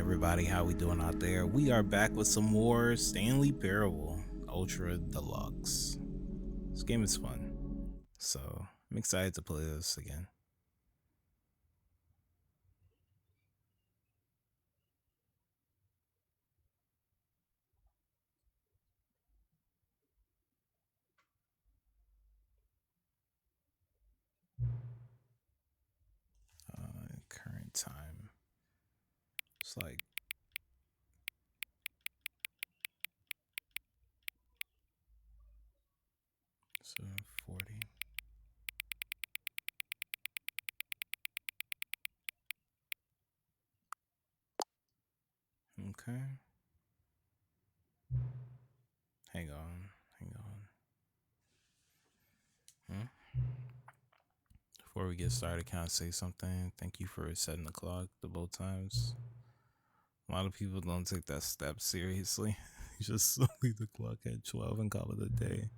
everybody? How we doing out there? We are back with some more Stanley Parable Ultra Deluxe. This game is fun, so I'm excited to play this again. Current time. It's like 7:40. Okay. Hang on. Before we get started, can I say something? Thank you for setting the clock to both times. A lot of people don't take that step seriously. Just leave the clock at 12 and call it a day.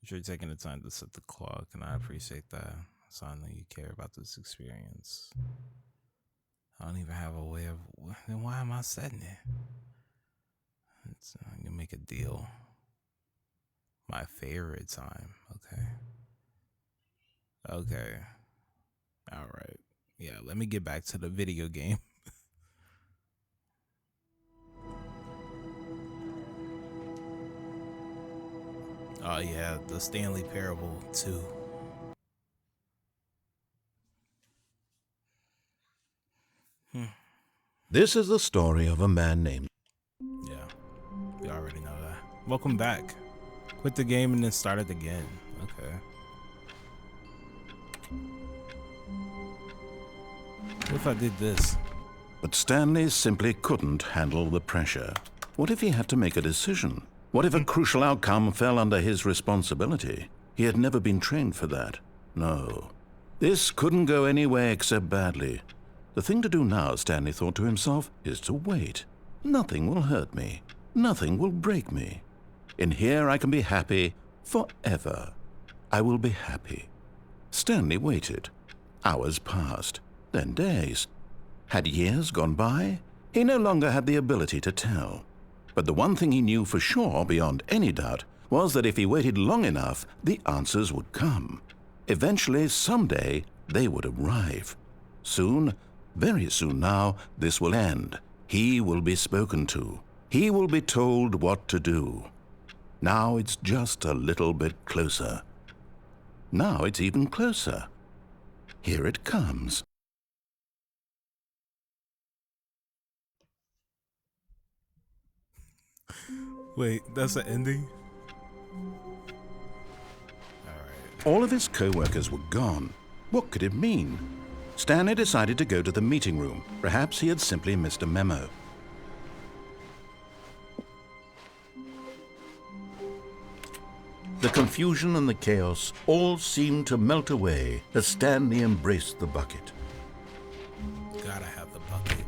But you're taking the time to set the clock, and I appreciate that. So I know you care about this experience. I don't even have a way of... Then why am I setting it? I'm going to make a deal. My favorite time. Okay. Alright. Yeah, let me get back to the video game. Oh yeah, the Stanley Parable 2. This is the story of a man named... Yeah, we already know that. Welcome back. Quit the game and then start it again. Okay. What if I did this? But Stanley simply couldn't handle the pressure. What if he had to make a decision? What if a crucial outcome fell under his responsibility? He had never been trained for that. No. This couldn't go any way except badly. The thing to do now, Stanley thought to himself, is to wait. Nothing will hurt me. Nothing will break me. In here I can be happy forever. I will be happy. Stanley waited. Hours passed, then days. Had years gone by? He no longer had the ability to tell. But the one thing he knew for sure, beyond any doubt, was that if he waited long enough, the answers would come. Eventually, someday, they would arrive. Soon, very soon now, this will end. He will be spoken to. He will be told what to do. Now it's just a little bit closer. Now it's even closer. Here it comes. Wait, that's the ending? Alright. All of his co-workers were gone. What could it mean? Stanley decided to go to the meeting room. Perhaps he had simply missed a memo. The confusion and the chaos all seemed to melt away as Stanley embraced the bucket. Gotta have the bucket.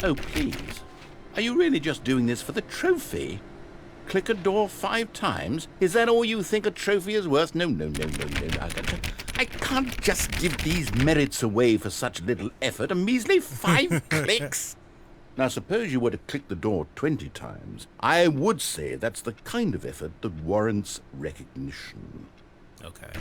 Oh, please. Are you really just doing this for the trophy? Click a door 5 times? Is that all you think a trophy is worth? No. I can't just give these merits away for such little effort. A measly 5 clicks? Now, suppose you were to click the door 20 times. I would say that's the kind of effort that warrants recognition. Okay.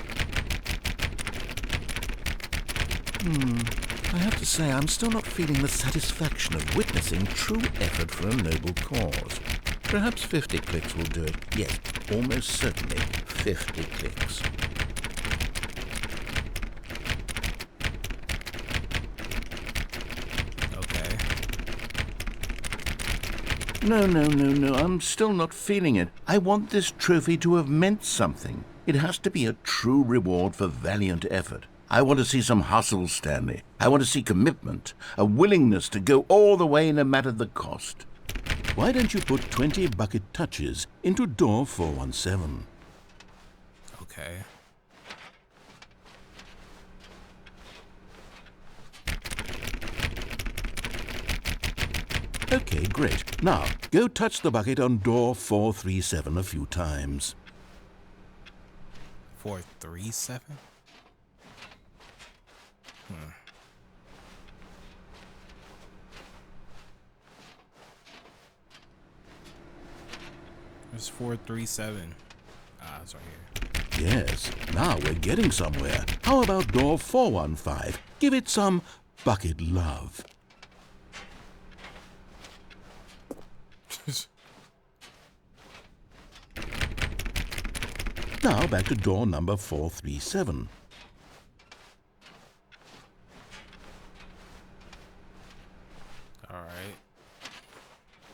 I have to say, I'm still not feeling the satisfaction of witnessing true effort for a noble cause. Perhaps 50 clicks will do it. Yes, almost certainly 50 clicks. Okay. No. I'm still not feeling it. I want this trophy to have meant something. It has to be a true reward for valiant effort. I want to see some hustle, Stanley. I want to see commitment, a willingness to go all the way no matter the cost. Why don't you put 20 bucket touches into door 417? Okay. Okay, great. Now, go touch the bucket on door 437 a few times. 437? There's 437. Ah, it's right here. Yes, now we're getting somewhere. How about door 415? Give it some bucket love. Now back to door number 437. Alright.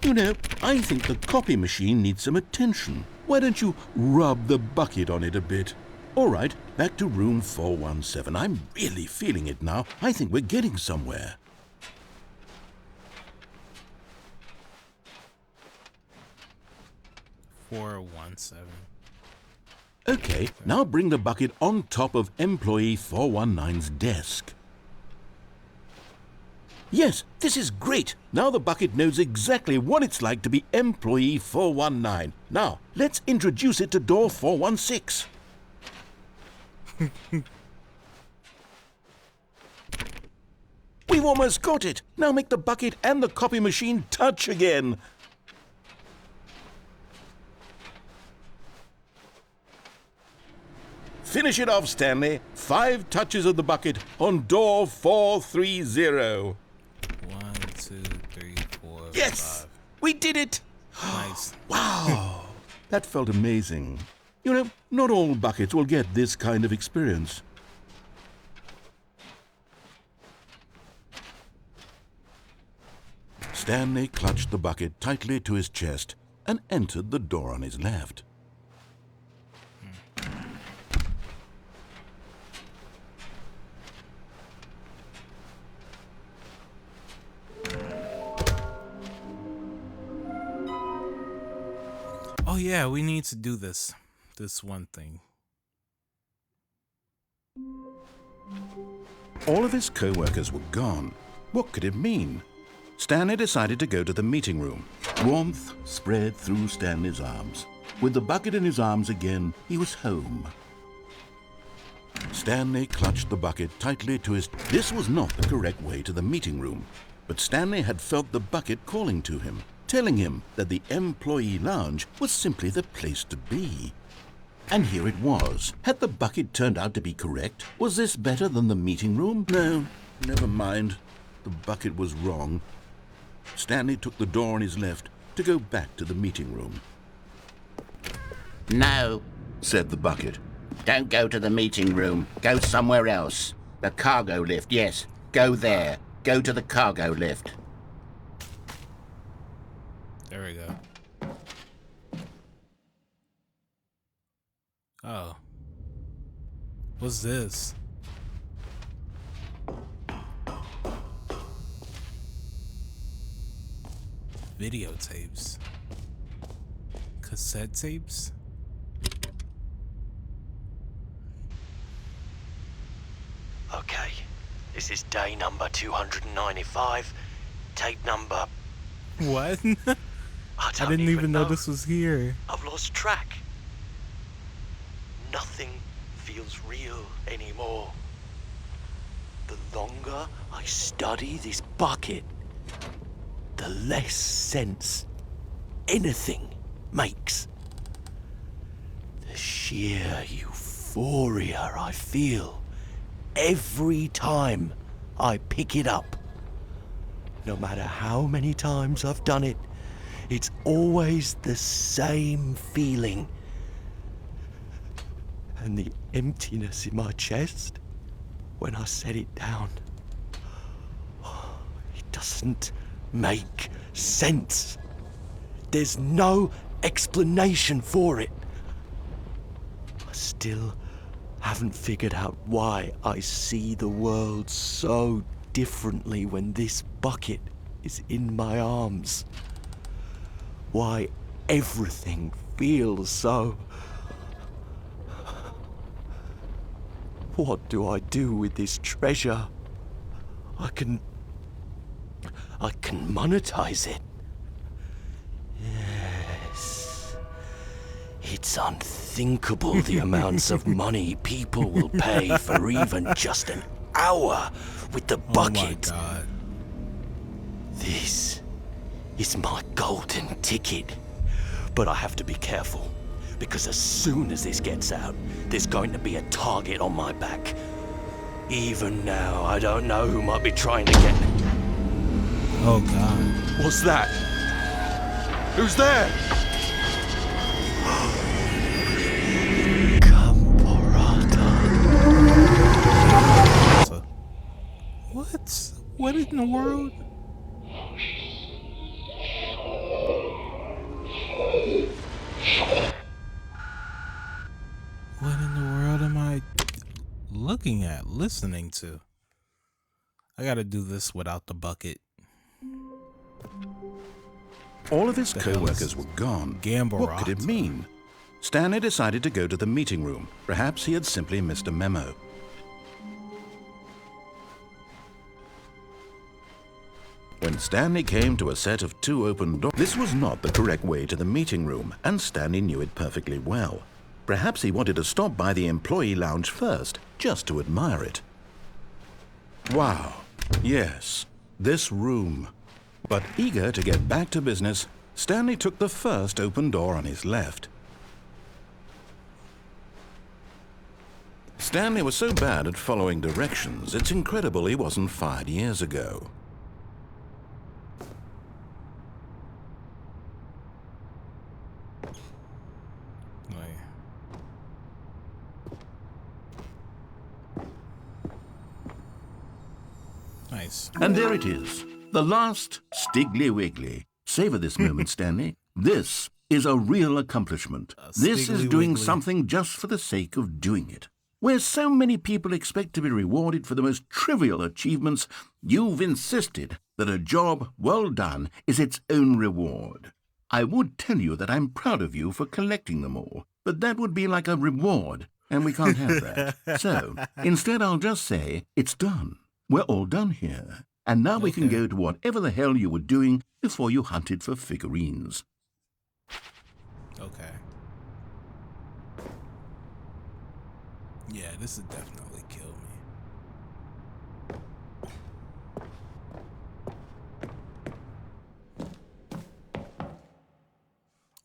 You know, I think the copy machine needs some attention. Why don't you rub the bucket on it a bit? All right, back to room 417. I'm really feeling it now. I think we're getting somewhere. Okay, now bring the bucket on top of employee 419's desk. Yes, this is great. Now the bucket knows exactly what it's like to be employee 419. Now, let's introduce it to door 416. We've almost got it. Now make the bucket and the copy machine touch again. Finish it off, Stanley. 5 touches of the bucket on door 430. 1, 2, 3, 4, Yes! 5. We did it! Nice. Wow! That felt amazing. You know, not all buckets will get this kind of experience. Stanley clutched the bucket tightly to his chest and entered the door on his left. Oh yeah, we need to do this one thing. All of his co-workers were gone. What could it mean? Stanley decided to go to the meeting room. Warmth spread through Stanley's arms. With the bucket in his arms again, he was home. Stanley clutched the bucket tightly to his... This was not the correct way to the meeting room, but Stanley had felt the bucket calling to him, telling him that the employee lounge was simply the place to be. And here it was. Had the bucket turned out to be correct? Was this better than the meeting room? No, never mind. The bucket was wrong. Stanley took the door on his left to go back to the meeting room. No, Said the bucket. don't go to the meeting room. Go somewhere else. The cargo lift, yes. Go there. Go to the cargo lift. There we go. Oh. What's this? Videotapes. Cassette tapes? Okay, this is day number 295, tape number... What? I I didn't even know this was here. I've lost track. Nothing feels real anymore. The longer I study this bucket, the less sense anything makes. The sheer euphoria I feel every time I pick it up. No matter how many times I've done it, it's always the same feeling. And the emptiness in my chest when I set it down. It doesn't make sense. There's no explanation for it. I still haven't figured out why I see the world so differently when this bucket is in my arms. Why everything feels so... What do I do with this treasure? I can monetize it. Yes. It's unthinkable the amounts of money people will pay for even just an hour with the bucket. Oh my god. This is my golden ticket. But I have to be careful, because as soon as this gets out, there's going to be a target on my back. Even now, I don't know who might be trying to get... Oh god. What's that? Who's there? What? What in the world? What in the world am I looking at, listening to? I gotta do this without the bucket. All of his The hell co-workers is were gone. Gambarata? What could it mean? Stanley decided to go to the meeting room. Perhaps he had simply missed a memo. When Stanley came to a set of 2 open doors, this was not the correct way to the meeting room, and Stanley knew it perfectly well. Perhaps he wanted to stop by the employee lounge first, just to admire it. Wow, yes, this room. But eager to get back to business, Stanley took the first open door on his left. Stanley was so bad at following directions, it's incredible he wasn't fired years ago. Nice. And there it is, the last Stiggly Wiggly. Savor this moment, Stanley. This is a real accomplishment. This is Stiggly doing Wiggly. something just for the sake of doing it. Where so many people expect to be rewarded for the most trivial achievements, you've insisted that a job well done is its own reward. I would tell you that I'm proud of you for collecting them all, but that would be like a reward, and we can't have that. So, instead I'll just say, it's done. We're all done here. And now we can Okay. go to whatever the hell you were doing before you hunted for figurines. Okay. Yeah, this would definitely kill me.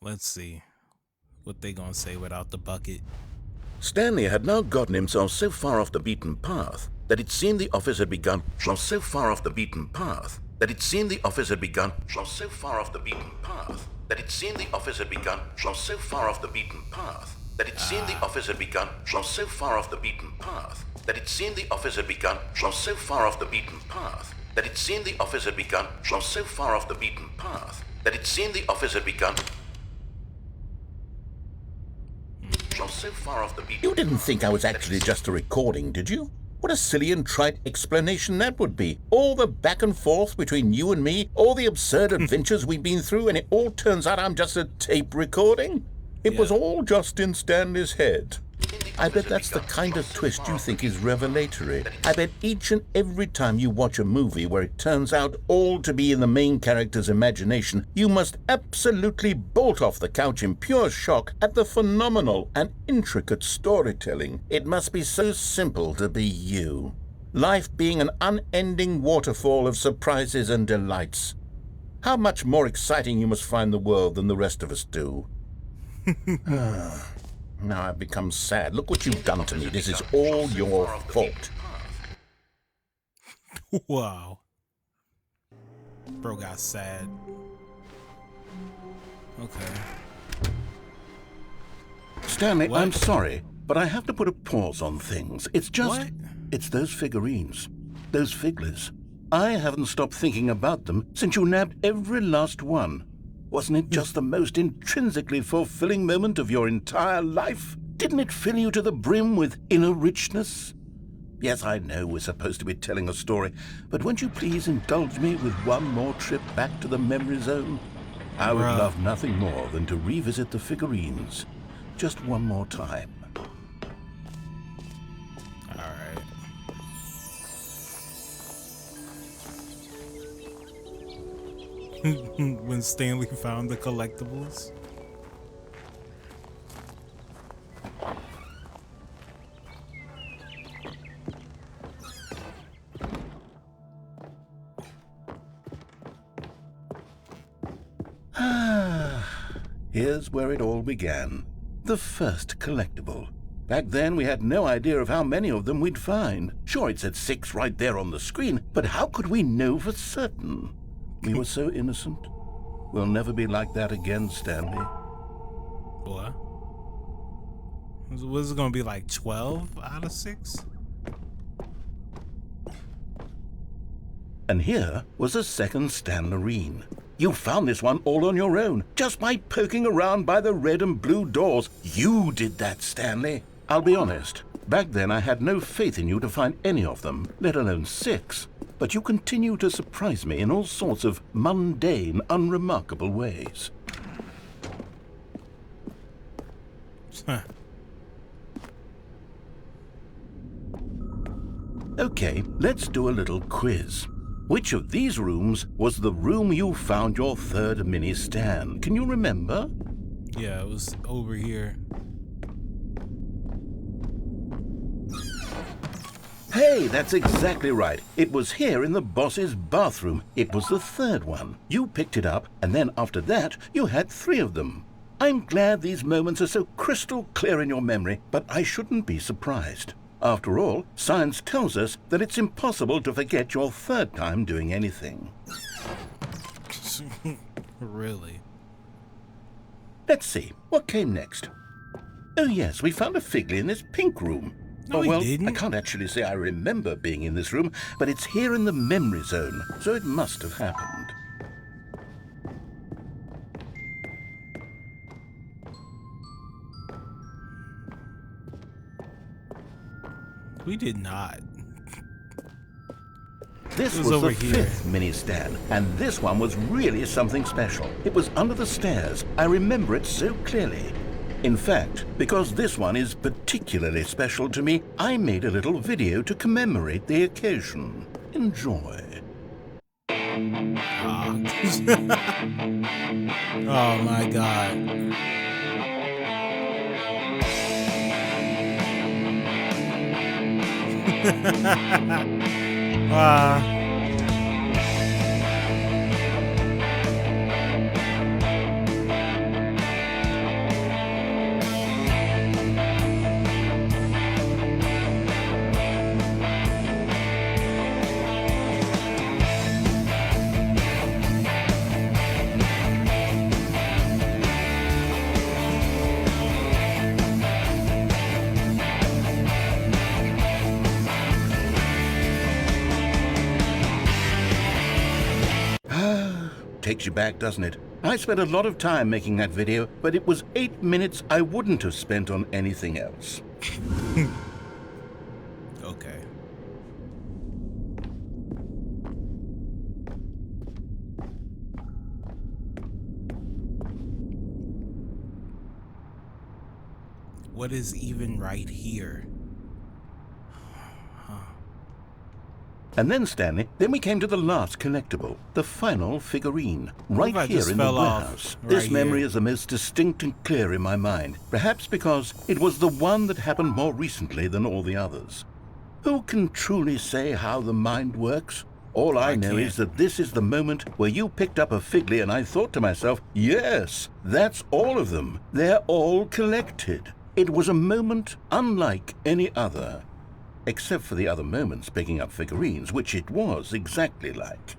Let's see what they gonna say without the bucket. Stanley had now gotten himself so far off the beaten path that it seemed the office had begun. So far off the beaten path that it seemed the office had begun. So far off the beaten path that it seemed the office had begun. So far off the beaten path that it seemed the office had begun. So far off the beaten path that it seemed the office had begun. So far off the beaten path that it seemed the office had begun. So far off the beaten path that it seemed the office had begun. So far off the beaten. You didn't think I was actually just a recording, did you? What a silly and trite explanation that would be. All the back and forth between you and me, all the absurd adventures we've been through, and it all turns out I'm just a tape recording? It was all just in Stanley's head. I bet that's the kind of twist you think is revelatory. I bet each and every time you watch a movie where it turns out all to be in the main character's imagination, you must absolutely bolt off the couch in pure shock at the phenomenal and intricate storytelling. It must be so simple to be you. Life being an unending waterfall of surprises and delights. How much more exciting you must find the world than the rest of us do. Now I've become sad. Look what you've done to me. This is all your fault. Wow. Bro got sad. Okay. Stanley, What? I'm sorry, but I have to put a pause on things. It's just... What? It's those figurines. Those figglers. I haven't stopped thinking about them since you nabbed every last one. Wasn't it just the most intrinsically fulfilling moment of your entire life? Didn't it fill you to the brim with inner richness? Yes, I know we're supposed to be telling a story, but won't you please indulge me with one more trip back to the memory zone? I would Bruh. love nothing more than to revisit the figurines. Just one more time. Alright. When Stanley found the collectibles. here's where it all began. The first collectible. Back then, we had no idea of how many of them we'd find. Sure, it said 6 right there on the screen, but how could we know for certain? We were so innocent. We'll never be like that again, Stanley. What? Was it gonna be like 12 out of 6? And here was a second Stanlerine. You found this one all on your own, just by poking around by the red and blue doors. You did that, Stanley. I'll be honest, back then I had no faith in you to find any of them, let alone 6. But you continue to surprise me in all sorts of mundane, unremarkable ways. Okay, let's do a little quiz. Which of these rooms was the room you found your third mini Stan? Can you remember? Yeah, it was over here. Hey, that's exactly right. It was here in the boss's bathroom. It was the third one. You picked it up, and then after that, you had 3 of them. I'm glad these moments are so crystal clear in your memory, but I shouldn't be surprised. After all, science tells us that it's impossible to forget your third time doing anything. Really? Let's see, what came next? Oh yes, we found a Figley in this pink room. No, oh, well, we didn't. I can't actually say I remember being in this room, but it's here in the memory zone, so it must have happened. We did not. This It was was over the here. 5th mini Stan, and this one was really something special. It was under the stairs. I remember it so clearly. In fact, because this one is particularly special to me, I made a little video to commemorate the occasion. Enjoy. Oh my god. Takes you back, doesn't it? I spent a lot of time making that video, but it was 8 minutes I wouldn't have spent on anything else. Okay. What is even right here? And then, Stanley, then we came to the last collectible, the final figurine, right I here just in the fell off warehouse. right This memory here. is the most distinct and clear in my mind, perhaps because it was the one that happened more recently than all the others. Who can truly say how the mind works? All I know is that this is the moment where you picked up a Figley and I thought to myself, yes, that's all of them. They're all collected. It was a moment unlike any other. Except for the other moments picking up figurines, which it was exactly like.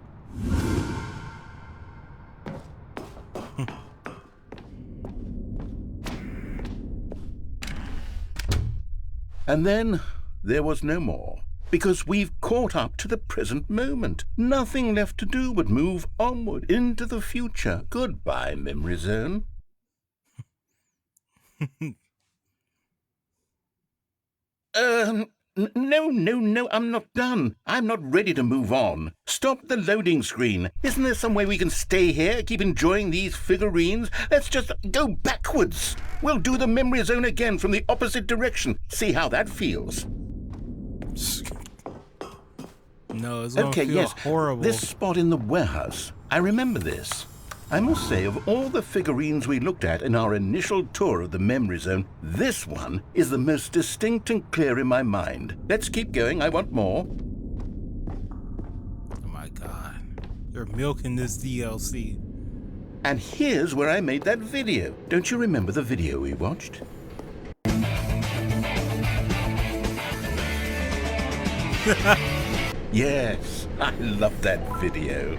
And then there was no more, because we've caught up to the present moment. Nothing left to do but move onward into the future. Goodbye, memory zone. No, I'm not done. I'm not ready to move on. Stop the loading screen. Isn't there some way we can stay here, keep enjoying these figurines? Let's just go backwards. We'll do the memory zone again from the opposite direction. See how that feels. No, it's gonna Okay, feel yes. horrible. This spot in the warehouse. I remember this. I must say, of all the figurines we looked at in our initial tour of the memory zone, this one is the most distinct and clear in my mind. Let's keep going. I want more. Oh my god. You're milking this DLC. And here's where I made that video. Don't you remember the video we watched? Yes, I love that video.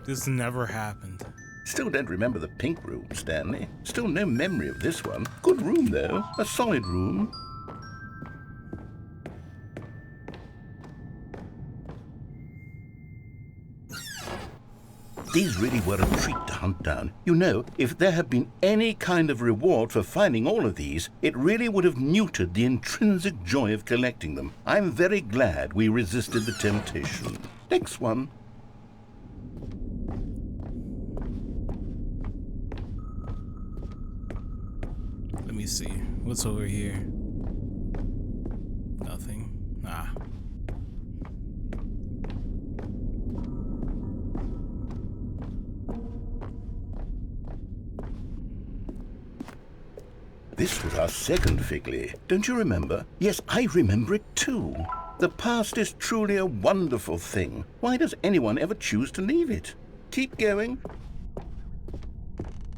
This never happened. Still don't remember the pink room, Stanley. Still no memory of this one. Good room, though. A solid room. These really were a treat to hunt down. You know, if there had been any kind of reward for finding all of these, it really would have neutered the intrinsic joy of collecting them. I'm very glad we resisted the temptation. Next one. Let me see. What's over here? Nothing. Nah. This was our second Figley. Don't you remember? Yes, I remember it too. The past is truly a wonderful thing. Why does anyone ever choose to leave it? Keep going.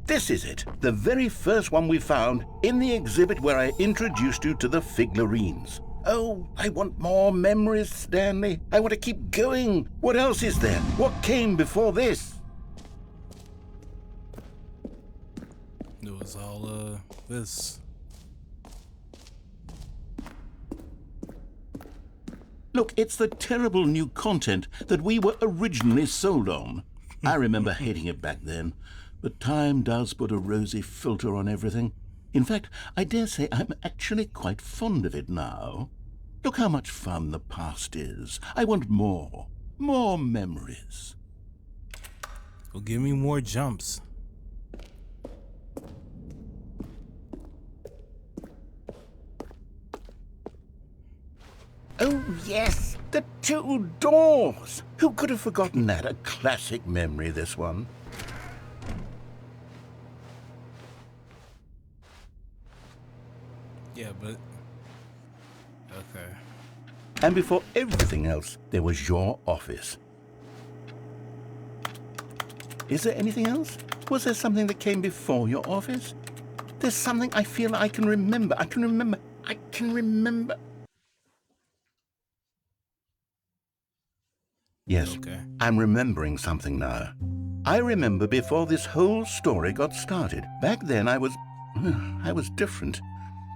This is it, the very first one we found in the exhibit where I introduced you to the figlarines. Oh, I want more memories, Stanley. I want to keep going. What else is there? What came before this? It was all, this. Look, it's the terrible new content that we were originally sold on. I remember hating it back then. But time does put a rosy filter on everything. In fact, I dare say I'm actually quite fond of it now. Look how much fun the past is. I want more. More memories. Well, give me more jumps. Oh, yes, the two doors. Who could have forgotten that? A classic memory, this one. Yeah, but... Okay. And before everything else, there was your office. Is there anything else? Was there something that came before your office? There's something I feel I can remember. I can remember. Yes, Okay. I'm remembering something now. I remember before this whole story got started. Back then I was different.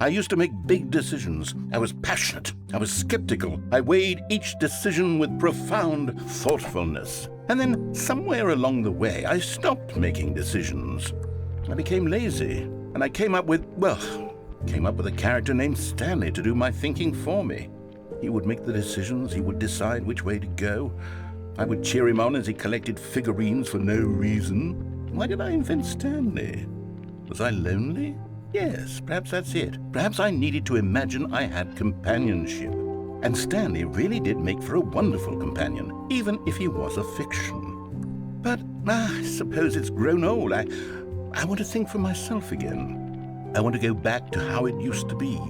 I used to make big decisions. I was passionate. I was skeptical. I weighed each decision with profound thoughtfulness. And then somewhere along the way, I stopped making decisions. I became lazy. And I came up with a character named Stanley to do my thinking for me. He would make the decisions. He would decide which way to go. I would cheer him on as he collected figurines for no reason. Why did I invent Stanley? Was I lonely? Yes, perhaps that's it. Perhaps I needed to imagine I had companionship. And Stanley really did make for a wonderful companion, even if he was a fiction. But I suppose it's grown old. I want to think for myself again. I want to go back to how it used to be.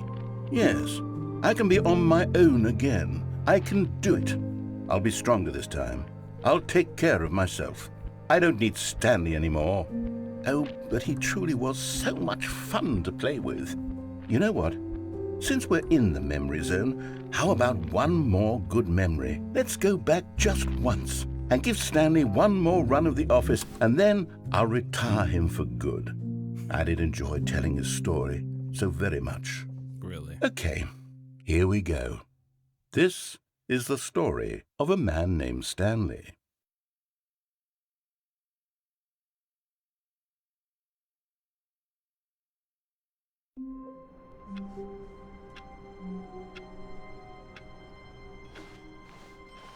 Yes, I can be on my own again. I can do it. I'll be stronger this time. I'll take care of myself. I don't need Stanley anymore. Oh, but he truly was so much fun to play with. You know what? Since we're in the memory zone, how about one more good memory? Let's go back just once and give Stanley one more run of the office, and then I'll retire him for good. I did enjoy telling his story so very much. Really? Okay, here we go. This is the story of a man named Stanley.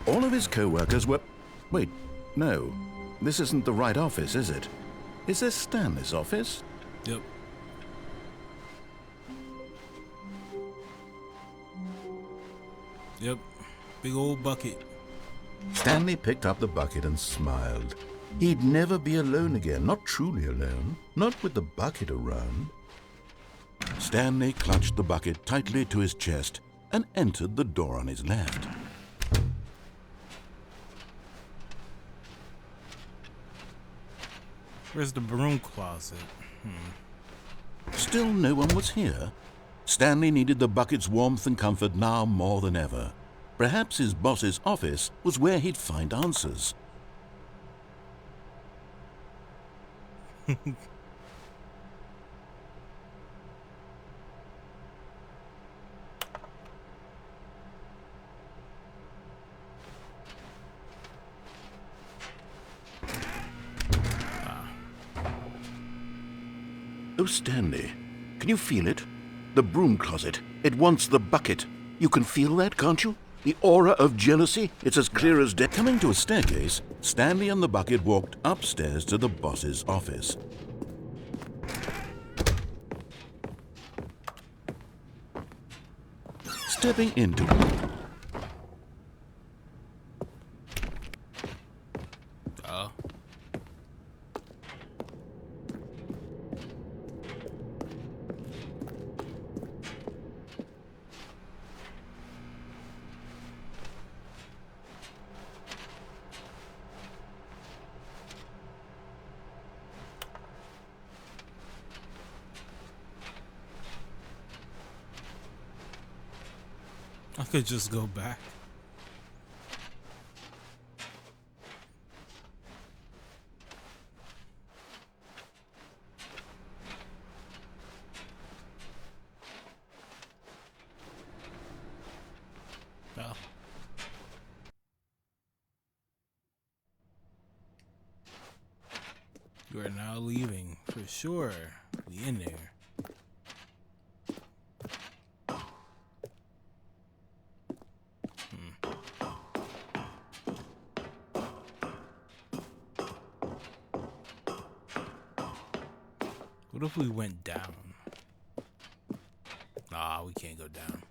All of his co-workers were... Wait, no. This isn't the right office, is it? Is this Stanley's office? Yep. Yep. Big old bucket. Stanley picked up the bucket and smiled. He'd never be alone again, not truly alone, not with the bucket around. Stanley clutched the bucket tightly to his chest and entered the door on his left. Where's the broom closet? Still no one was here. Stanley needed the bucket's warmth and comfort now more than ever. Perhaps his boss's office was where he'd find answers. Oh, Stanley, can you feel it? The broom closet. It wants the bucket. You can feel that, can't you? The aura of jealousy. It's as clear as day. Coming to a staircase, Stanley and the bucket walked upstairs to the boss's office. Stepping into I could just go back. Oh. You are now leaving for sure. We in there. What if we went down? Nah, we can't go down.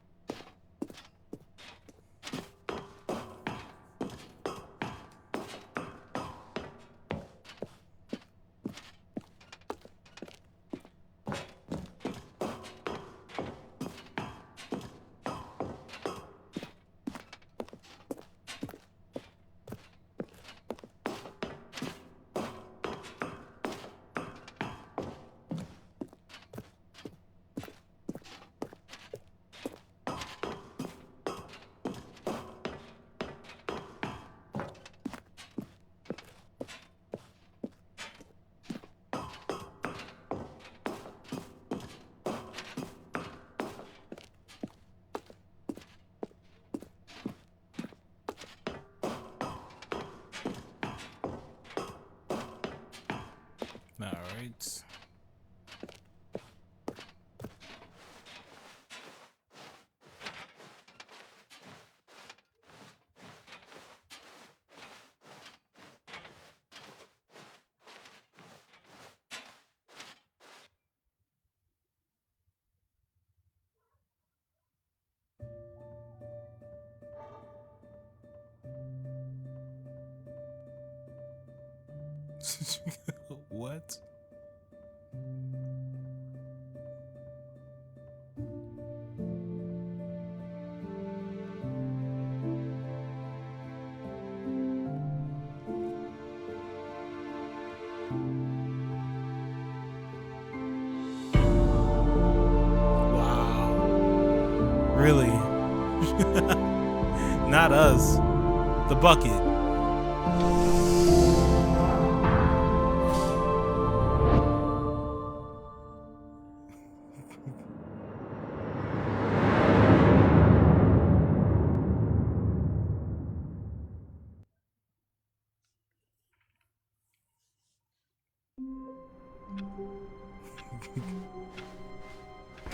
All right. What? Wow. Really? Not us. The bucket.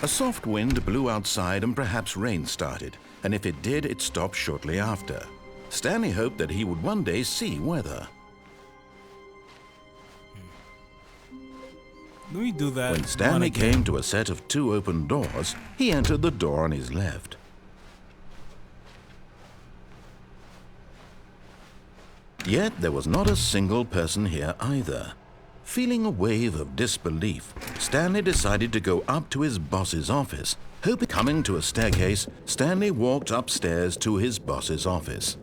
A soft wind blew outside and perhaps rain started, and if it did, it stopped shortly after. Stanley hoped that he would one day see weather. Let me do that. When Stanley came to a set of 2 open doors, he entered the door on his left. Yet there was not a single person here either. Feeling a wave of disbelief, Stanley decided to go up to his boss's office. Coming to a staircase, Stanley walked upstairs to his boss's office.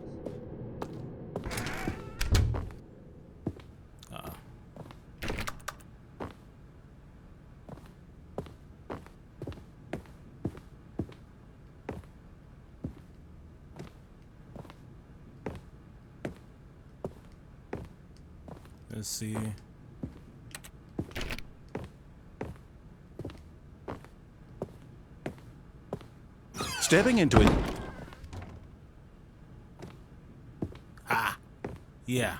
Let's see. Stepping into it. Yeah.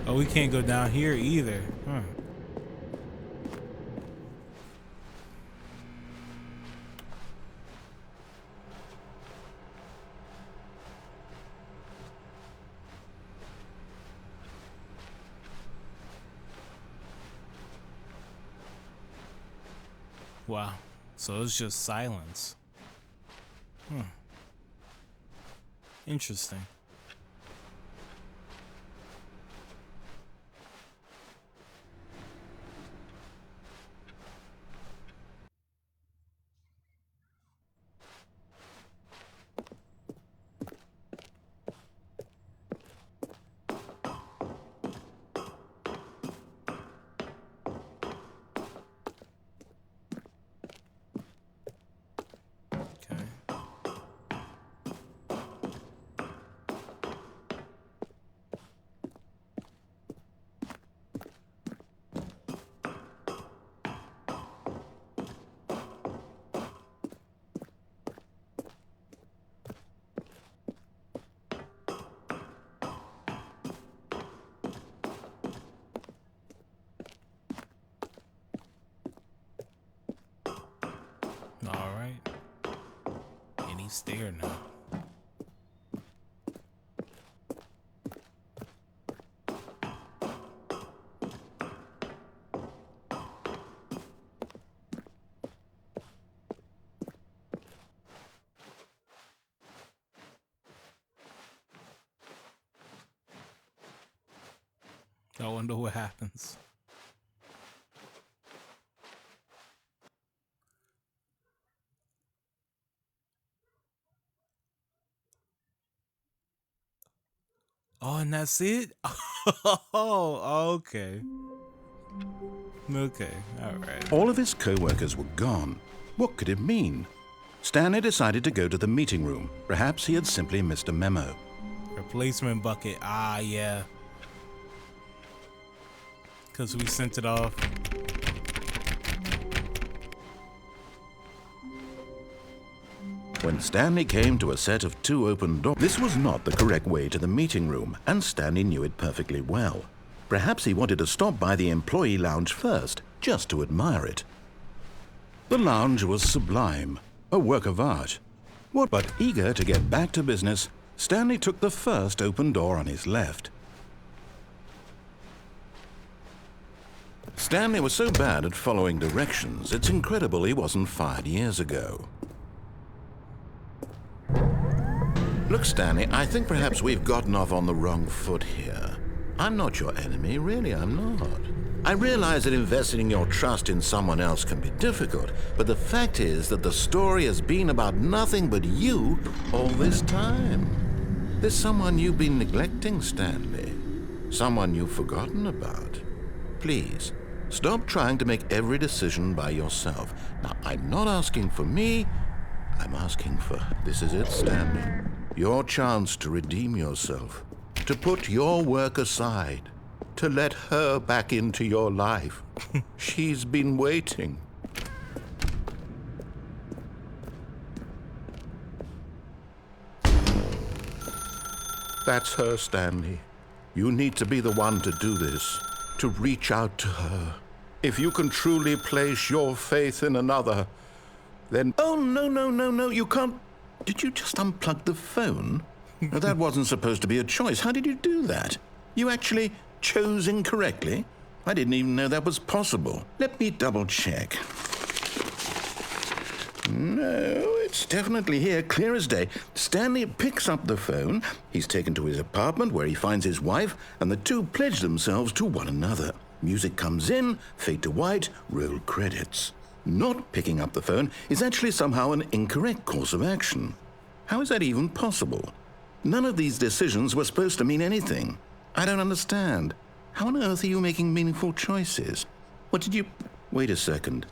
Oh, we can't go down here either. Huh. Wow. So it's just silence. Interesting. Okay. All right. And he's there now. I wonder what happens. Oh, and that's it? Oh, okay. Okay, all right. All of his co-workers were gone. What could it mean? Stanley decided to go to the meeting room. Perhaps he had simply missed a memo. Replacement bucket. Ah, yeah. Because we sent it off. When Stanley came to a set of 2 open doors, this was not the correct way to the meeting room, and Stanley knew it perfectly well. Perhaps he wanted to stop by the employee lounge first, just to admire it. The lounge was sublime, a work of art. But eager to get back to business, Stanley took the first open door on his left. Stanley was so bad at following directions, it's incredible he wasn't fired years ago. Look, Stanley, I think perhaps we've gotten off on the wrong foot here. I'm not your enemy, really, I'm not. I realize that investing your trust in someone else can be difficult, but the fact is that the story has been about nothing but you all this time. There's someone you've been neglecting, Stanley. Someone you've forgotten about. Please, stop trying to make every decision by yourself. Now, I'm not asking for me, I'm asking for, this is it, Stanley. Your chance to redeem yourself, to put your work aside, to let her back into your life. She's been waiting. That's her, Stanley. You need to be the one to do this, to reach out to her. If you can truly place your faith in another, then... Oh, no, you can't... Did you just unplug the phone? No, that wasn't supposed to be a choice. How did you do that? You actually chose incorrectly? I didn't even know that was possible. Let me double check. No, it's definitely here, clear as day. Stanley picks up the phone. He's taken to his apartment where he finds his wife, and the two pledge themselves to one another. Music comes in, fade to white, roll credits. Not picking up the phone is actually somehow an incorrect course of action. How is that even possible? None of these decisions were supposed to mean anything. I don't understand. How on earth are you making meaningful choices? What did you... Wait a second.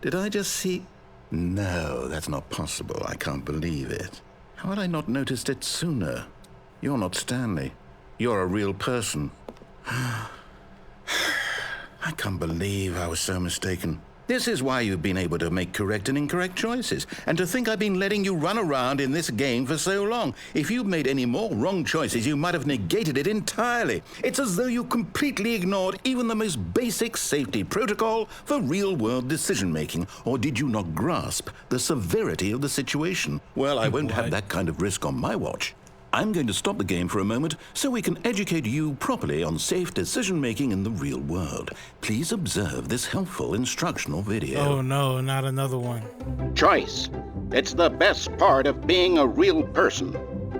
Did I just see... No, that's not possible. I can't believe it. How had I not noticed it sooner? You're not Stanley. You're a real person. I can't believe I was so mistaken. This is why you've been able to make correct and incorrect choices. And to think I've been letting you run around in this game for so long. If you'd made any more wrong choices, you might have negated it entirely. It's as though you completely ignored even the most basic safety protocol for real-world decision-making. Or did you not grasp the severity of the situation? Well, I won't have that kind of risk on my watch. I'm going to stop the game for a moment so we can educate you properly on safe decision-making in the real world. Please observe this helpful instructional video. Oh no, not another one. Choice. It's the best part of being a real person.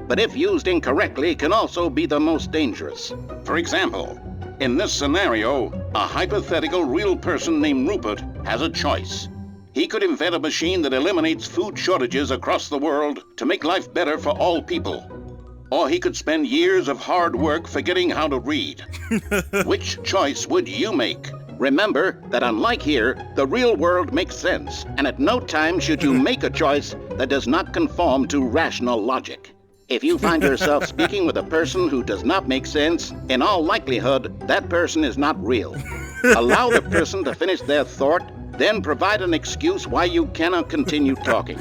But if used incorrectly, can also be the most dangerous. For example, in this scenario, a hypothetical real person named Rupert has a choice. He could invent a machine that eliminates food shortages across the world to make life better for all people. Or he could spend years of hard work forgetting how to read. Which choice would you make? Remember that unlike here, the real world makes sense, and at no time should you make a choice that does not conform to rational logic. If you find yourself speaking with a person who does not make sense, in all likelihood, that person is not real. Allow the person to finish their thought, then provide an excuse why you cannot continue talking.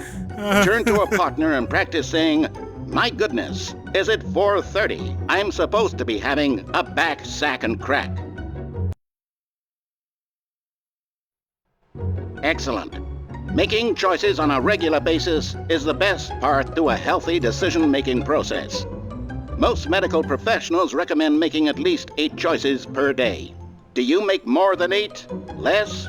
Turn to a partner and practice saying, "My goodness, is it 4:30? I'm supposed to be having a back, sack, and crack." Excellent. Making choices on a regular basis is the best part to a healthy decision-making process. Most medical professionals recommend making at least 8 choices per day. Do you make more than 8? Less?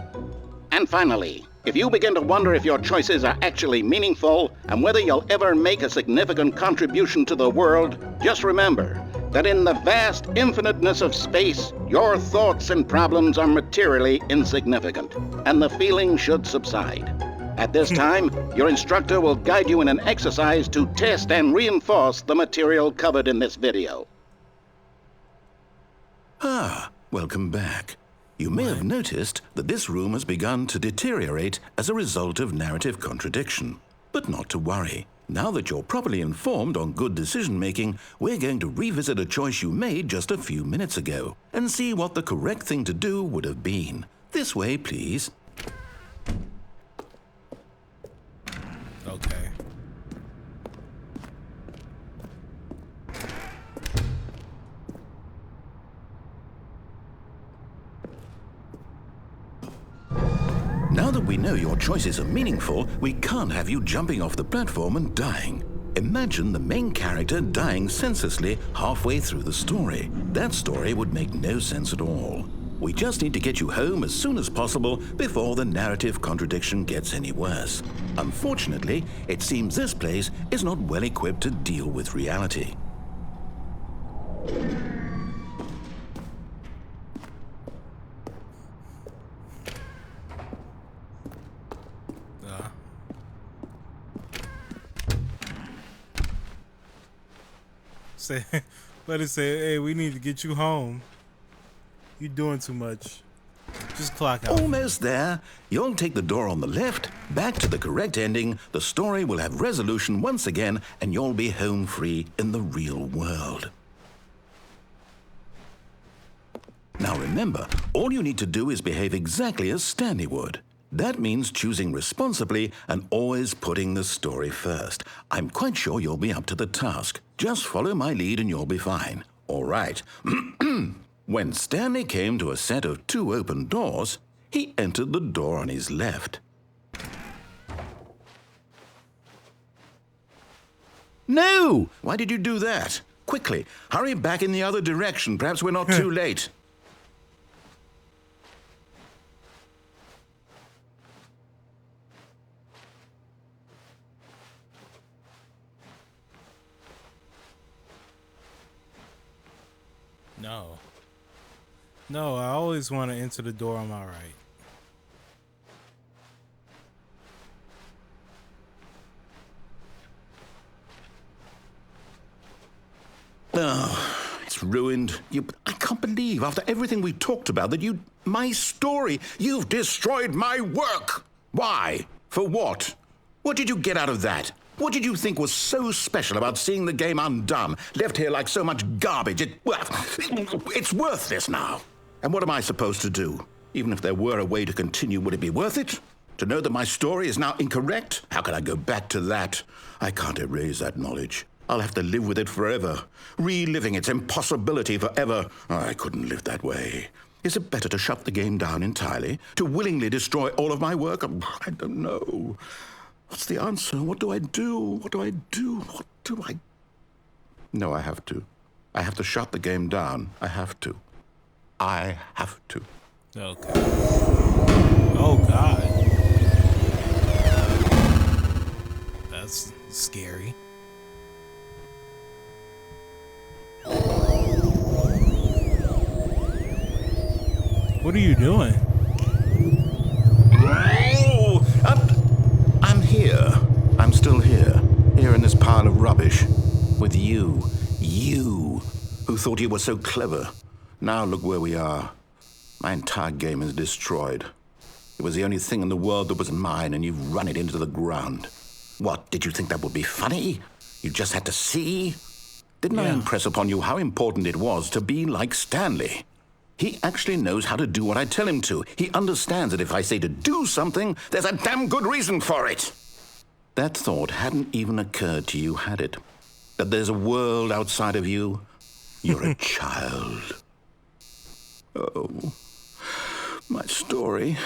And finally, if you begin to wonder if your choices are actually meaningful and whether you'll ever make a significant contribution to the world, just remember that in the vast infiniteness of space, your thoughts and problems are materially insignificant, and the feeling should subside. At this time, your instructor will guide you in an exercise to test and reinforce the material covered in this video. Welcome back. You may have noticed that this room has begun to deteriorate as a result of narrative contradiction. But not to worry. Now that you're properly informed on good decision-making, we're going to revisit a choice you made just a few minutes ago and see what the correct thing to do would have been. This way, please. Okay. Now that we know your choices are meaningful, we can't have you jumping off the platform and dying. Imagine the main character dying senselessly halfway through the story. That story would make no sense at all. We just need to get you home as soon as possible before the narrative contradiction gets any worse. Unfortunately, it seems this place is not well equipped to deal with reality. Let it say, "Hey, we need to get you home. You're doing too much. Just clock out." Almost there. You'll take the door on the left, back to the correct ending, the story will have resolution once again, and you'll be home free in the real world. Now remember, all you need to do is behave exactly as Stanley would. That means choosing responsibly and always putting the story first. I'm quite sure you'll be up to the task. Just follow my lead and you'll be fine. All right. When Stanley came to a set of 2 open doors, he entered the door on his left. No! Why did you do that? Quickly, hurry back in the other direction. Perhaps we're not too late. No. No, I always want to enter the door on my right. Oh, it's ruined. I can't believe, after everything we talked about, that my story, you've destroyed my work. Why? For what? What did you get out of that? What did you think was so special about seeing the game undone, left here like so much garbage? It's worthless now. And what am I supposed to do? Even if there were a way to continue, would it be worth it? To know that my story is now incorrect? How can I go back to that? I can't erase that knowledge. I'll have to live with it forever, reliving its impossibility forever. I couldn't live that way. Is it better to shut the game down entirely? To willingly destroy all of my work? I don't know. What's the answer? What do I do? What do I do? What do I... No, I have to. I have to shut the game down. I have to. I have to. Okay. Oh, God. That's scary. What are you doing? I'm here. I'm still here. Here in this pile of rubbish. With you. You, who thought you were so clever. Now look where we are. My entire game is destroyed. It was the only thing in the world that was mine, and you've run it into the ground. What, did you think that would be funny? You just had to see? Didn't I impress upon you how important it was to be like Stanley? He actually knows how to do what I tell him to. He understands that if I say to do something, there's a damn good reason for it. That thought hadn't even occurred to you, had it? That there's a world outside of you? You're a child. Oh, my story.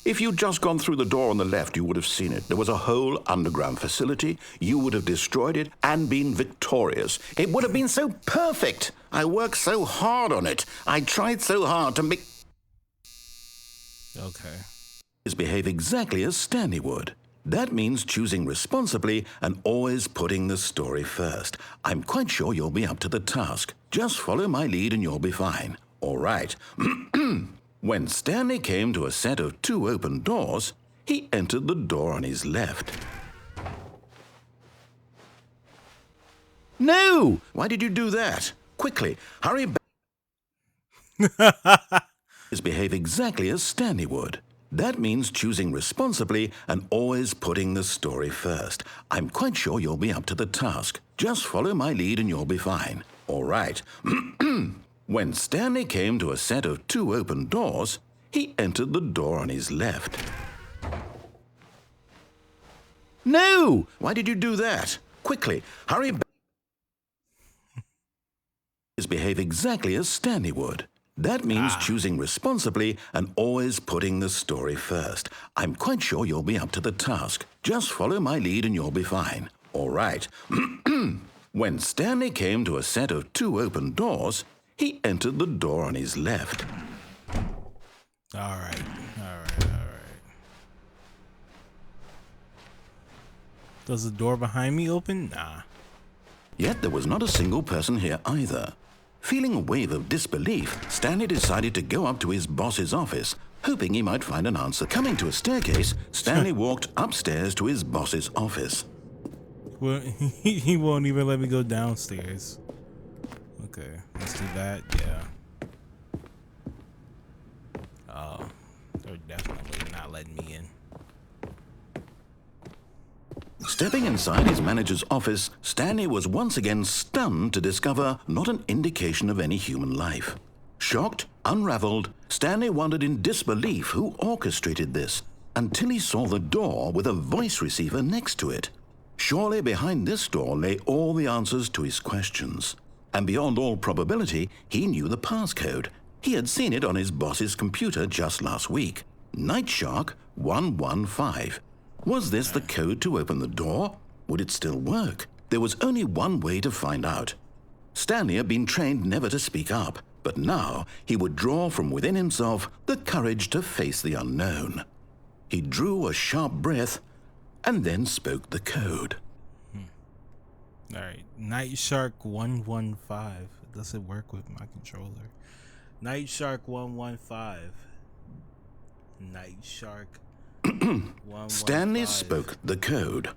If you'd just gone through the door on the left, you would have seen it. There was a whole underground facility. You would have destroyed it and been victorious. It would have been so perfect. I worked so hard on it. I tried so hard to make... Okay. ...behave exactly as Stanley would. That means choosing responsibly and always putting the story first. I'm quite sure you'll be up to the task. Just follow my lead and you'll be fine. All right. When Stanley came to a set of 2 open doors, he entered the door on his left. No! Why did you do that? Quickly, hurry back. Behave exactly as Stanley would. That means choosing responsibly and always putting the story first. I'm quite sure you'll be up to the task. Just follow my lead and you'll be fine. All right. When Stanley came to a set of 2 open doors, he entered the door on his left. No! Why did you do that? Quickly, hurry back. Behave exactly as Stanley would. That means choosing responsibly and always putting the story first. I'm quite sure you'll be up to the task. Just follow my lead and you'll be fine. All right. When Stanley came to a set of 2 open doors, he entered the door on his left. All right. Does the door behind me open? Nah. Yet there was not a single person here either. Feeling a wave of disbelief, Stanley decided to go up to his boss's office, hoping he might find an answer. Coming to a staircase, Stanley walked upstairs to his boss's office. Well, he won't even let me go downstairs. Okay, let's do that. Yeah. Oh, they're definitely not letting me in. Stepping inside his manager's office, Stanley was once again stunned to discover not an indication of any human life. Shocked, unraveled, Stanley wondered in disbelief who orchestrated this, until he saw the door with a voice receiver next to it. Surely behind this door lay all the answers to his questions. And beyond all probability, he knew the passcode. He had seen it on his boss's computer just last week. Night Shark 115. Was this the code to open the door? Would it still work? There was only one way to find out. Stanley had been trained never to speak up, but now he would draw from within himself the courage to face the unknown. He drew a sharp breath and then spoke the code. All right, Night Shark 115. Does it work with my controller? Night Shark 115. Night Shark 115. Stanley spoke the code.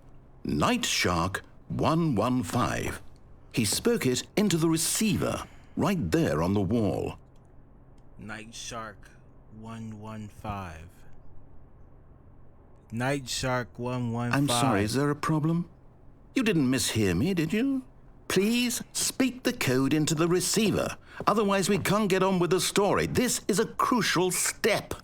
Night Shark 115. He spoke it into the receiver, right there on the wall. Night Shark 115. Night Shark 115. I'm sorry, is there a problem? You didn't mishear me, did you? Please speak the code into the receiver. Otherwise, we can't get on with the story. This is a crucial step.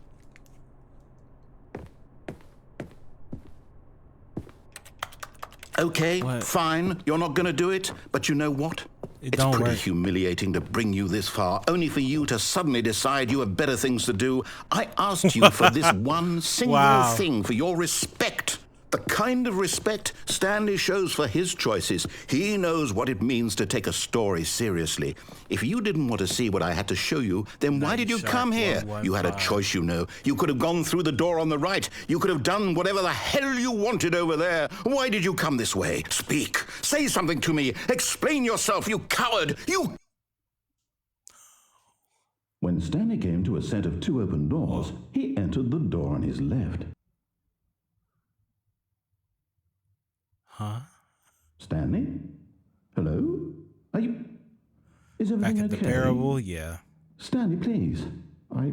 Okay, What? fine. You're not going to do it. But you know what? It It's don't pretty work. humiliating to bring you this far, only for you to suddenly decide you have better things to do. I asked you for this one single Wow. thing, for your respect. The kind of respect Stanley shows for his choices. He knows what it means to take a story seriously. If you didn't want to see what I had to show you, then why Night did you Shark come here? You had a 115. choice, you know. You could have gone through the door on the right. You could have done whatever the hell you wanted over there. Why did you come this way? Speak. Say something to me. Explain yourself, you coward. You... When Stanley came to a set of 2 open doors, he entered the door on his left. Huh? Stanley? Hello? Are you... Is everything Back at the okay? parable? Yeah. Stanley, please. I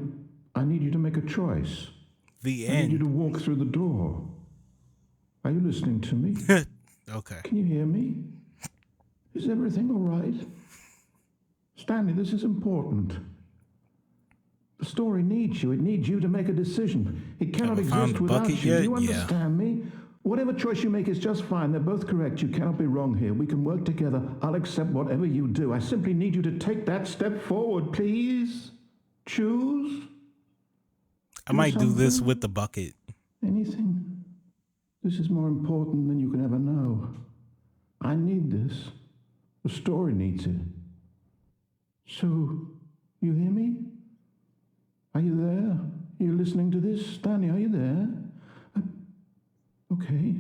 need you to make a choice. The I need you end. to walk through the door. Are you listening to me? Okay. Can you hear me? Is everything all right? Stanley, this is important. The story needs you. It needs you to make a decision. It cannot we found exist the without bucket you. yet? Do you Yeah. understand me? Whatever choice you make is just fine. They're both correct. You cannot be wrong here. We can work together. I'll accept whatever you do. I simply need you to take that step forward, please. Choose I might do this something. with the bucket. anything. This is more important than you can ever know. I need this. The story needs it. So, you hear me? Are you there? Are you listening to this? Stanley, are you there? Okay.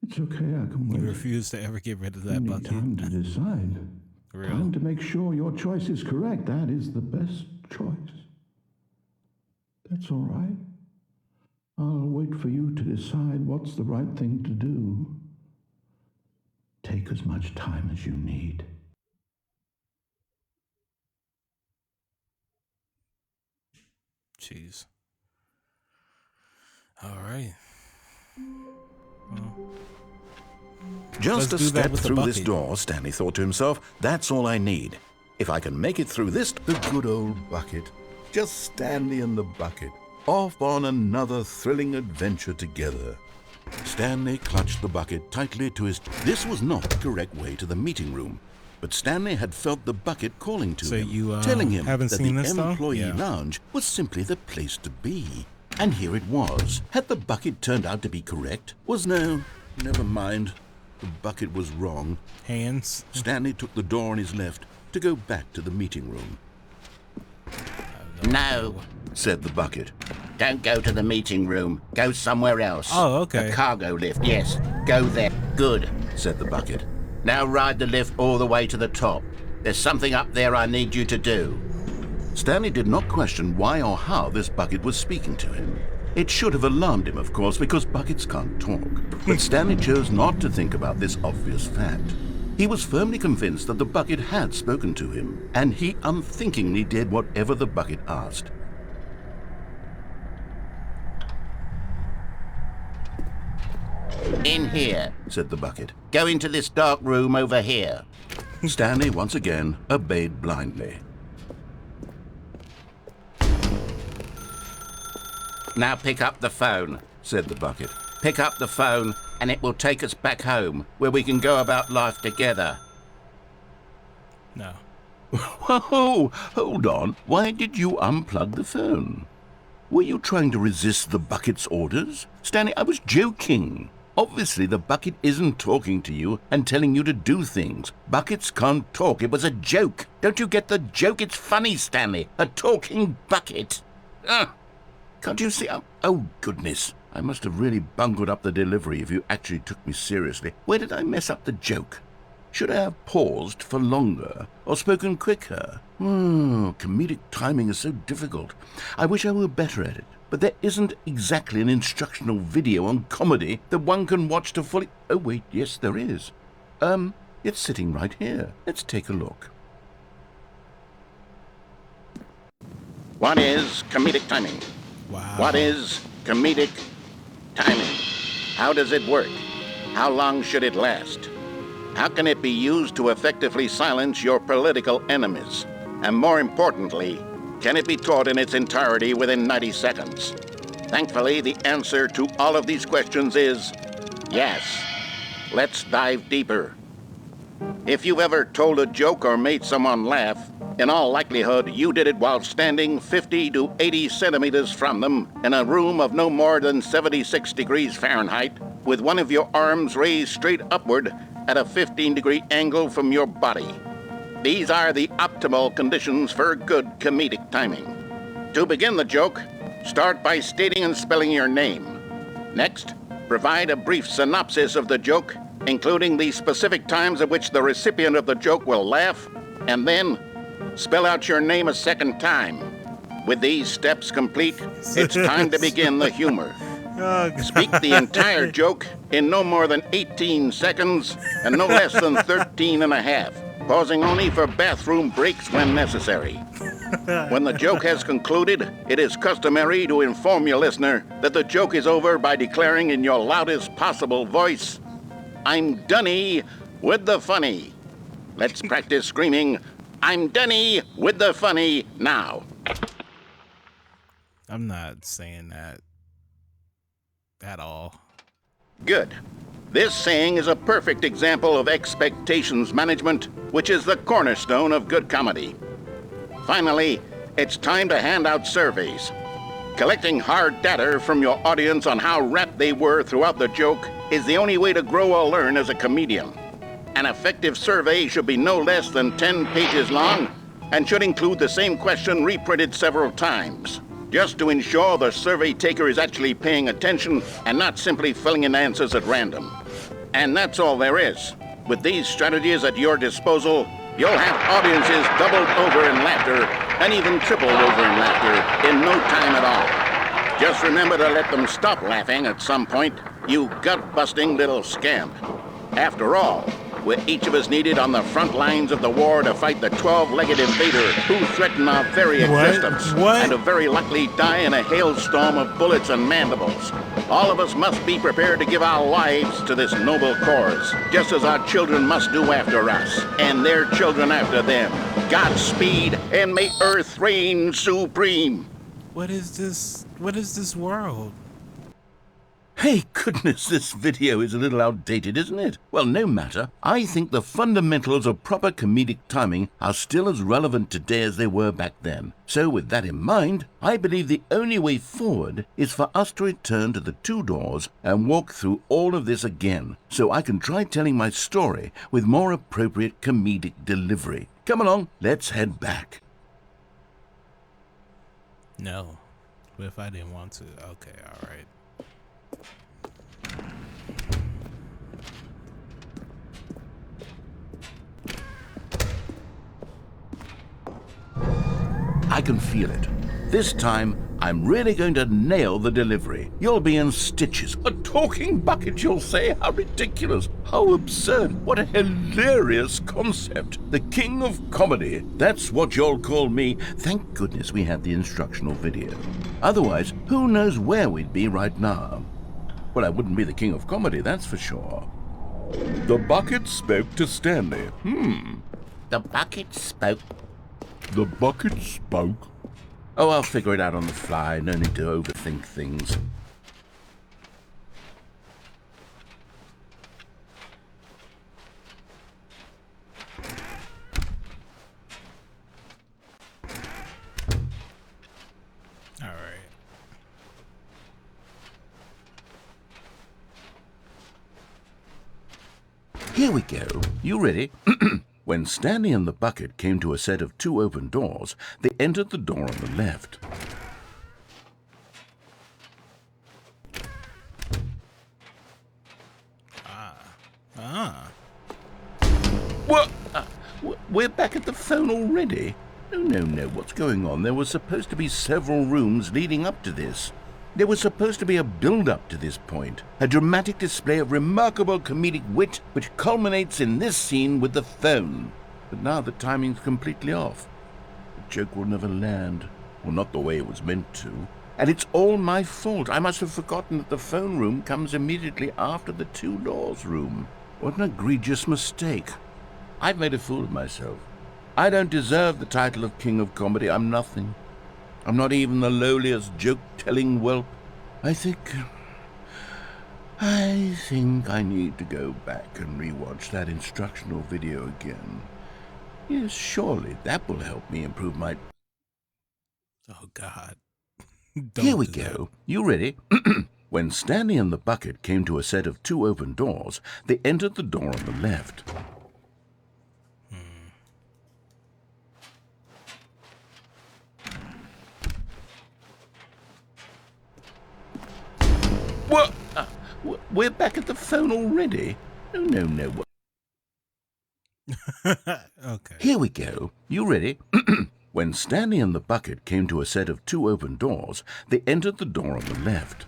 It's okay, I can You wait. refuse to ever get rid of that You need bucket. time to decide. Real. Time to make sure your choice is correct. That is the best choice. That's all right. I'll wait for you to decide what's the right thing to do. Take as much time as you need. Jeez. All right. Just Let's a do that step with the through this bucket. door, Stanley thought to himself. That's all I need. If I can make it through this... The good old bucket. Just Stanley and the bucket. Off on another thrilling adventure together. Stanley clutched the bucket tightly to his... This was not the correct way to the meeting room. But Stanley had felt the bucket calling to So him, you, telling him haven't that seen the this, though? employee Yeah. lounge was simply the place to be. And here it was. Had the bucket turned out to be correct? Was no... Never mind. The bucket was wrong. Hands. Stanley took the door on his left to go back to the meeting room. No, Said the bucket. don't go to the meeting room. Go somewhere else. Oh, okay. The cargo lift, yes. Go there. Good. Said the bucket. Now ride the lift all the way to the top. There's something up there I need you to do. Stanley did not question why or how this bucket was speaking to him. It should have alarmed him, of course, because buckets can't talk. But Stanley chose not to think about this obvious fact. He was firmly convinced that the bucket had spoken to him, and he unthinkingly did whatever the bucket asked. In here. Said the bucket. Go into this dark room over here. Stanley once again obeyed blindly. Now pick up the phone. Said the bucket. Pick up the phone and it will take us back home where we can go about life together. No. Whoa, hold on. Why did you unplug the phone? Were you trying to resist the bucket's orders? Stanley, I was joking. Obviously, the bucket isn't talking to you and telling you to do things. Buckets can't talk. It was a joke. Don't you get the joke? It's funny, Stanley. A talking bucket. Can't you see? Oh, goodness. I must have really bungled up the delivery if you actually took me seriously. Where did I mess up the joke? Should I have paused for longer or spoken quicker? Comedic timing is so difficult. I wish I were better at it. But there isn't exactly an instructional video on comedy that one can watch to fully... Oh, wait, yes, there is. It's sitting right here. Let's take a look. What is comedic timing? Wow. What is comedic Timing. How does it work? How long should it last? How can it be used to effectively silence your political enemies? And more importantly, can it be taught in its entirety within 90 seconds? Thankfully, the answer to all of these questions is yes. Let's dive deeper. If you've ever told a joke or made someone laugh, in all likelihood, you did it while standing 50 to 80 centimeters from them in a room of no more than 76 degrees Fahrenheit, with one of your arms raised straight upward at a 15-degree angle from your body. These are the optimal conditions for good comedic timing. To begin the joke, start by stating and spelling your name. Next, provide a brief synopsis of the joke, including the specific times at which the recipient of the joke will laugh, and then spell out your name a second time. With these steps complete, it's time to begin the humor. Speak the entire joke in no more than 18 seconds and no less than 13 and a half, pausing only for bathroom breaks when necessary. When the joke has concluded, it is customary to inform your listener that the joke is over by declaring in your loudest possible voice, "I'm Dunny with the funny." Let's practice screaming, "I'm Dunny with the funny" now. I'm not saying that at all. Good. This saying is a perfect example of expectations management, which is the cornerstone of good comedy. Finally, it's time to hand out surveys. Collecting hard data from your audience on how rapt they were throughout the joke is the only way to grow or learn as a comedian. An effective survey should be no less than 10 pages long and should include the same question reprinted several times, just to ensure the survey taker is actually paying attention and not simply filling in answers at random. And that's all there is. With these strategies at your disposal, you'll have audiences doubled over in laughter and even tripled over in laughter in no time at all. Just remember to let them stop laughing at some point, you gut-busting little scamp. After all, we're each of us needed on the front lines of the war to fight the 12-legged invader who threaten our very existence and to very likely die in a hailstorm of bullets and mandibles. All of us must be prepared to give our lives to this noble cause, just as our children must do after us, and their children after them. Godspeed, and may Earth reign supreme. What is this? What is this world? Hey, goodness, this video is a little outdated, isn't it? Well, no matter. I think the fundamentals of proper comedic timing are still as relevant today as they were back then. So with that in mind, I believe the only way forward is for us to return to the two doors and walk through all of this again, so I can try telling my story with more appropriate comedic delivery. Come along, let's head back. No. What if I didn't want to? Okay, all right. I can feel it. This time, I'm really going to nail the delivery. You'll be in stitches. A talking bucket, you'll say? How ridiculous. How absurd. What a hilarious concept. The king of comedy. That's what you'll call me. Thank goodness we had the instructional video. Otherwise, who knows where we'd be right now. Well, I wouldn't be the king of comedy, that's for sure. The bucket spoke to Stanley. The bucket spoke. The bucket spoke. Oh, I'll figure it out on the fly. No need to overthink things. All right. Here we go. You ready? When Stanley and the bucket came to a set of two open doors, they entered the door on the left. What? We're back at the phone already? No. What's going on? There was supposed to be several rooms leading up to this. There was supposed to be a build-up to this point, a dramatic display of remarkable comedic wit which culminates in this scene with the phone. But now the timing's completely off. The joke will never land. Well, not the way it was meant to. And it's all my fault. I must have forgotten that the phone room comes immediately after the two laws room. What an egregious mistake. I've made a fool of myself. I don't deserve the title of King of Comedy. I'm nothing. I'm not even the lowliest joke-telling whelp. I think I need to go back and rewatch that instructional video again. Yes, surely that will help me improve my... Oh, God. Here we do that. go. You ready? When Stanley and the bucket came to a set of two open doors, they entered the door on the left. What? We're back at the phone already? No. Okay. Here we go. You ready? When Stanley and the bucket came to a set of two open doors, they entered the door on the left.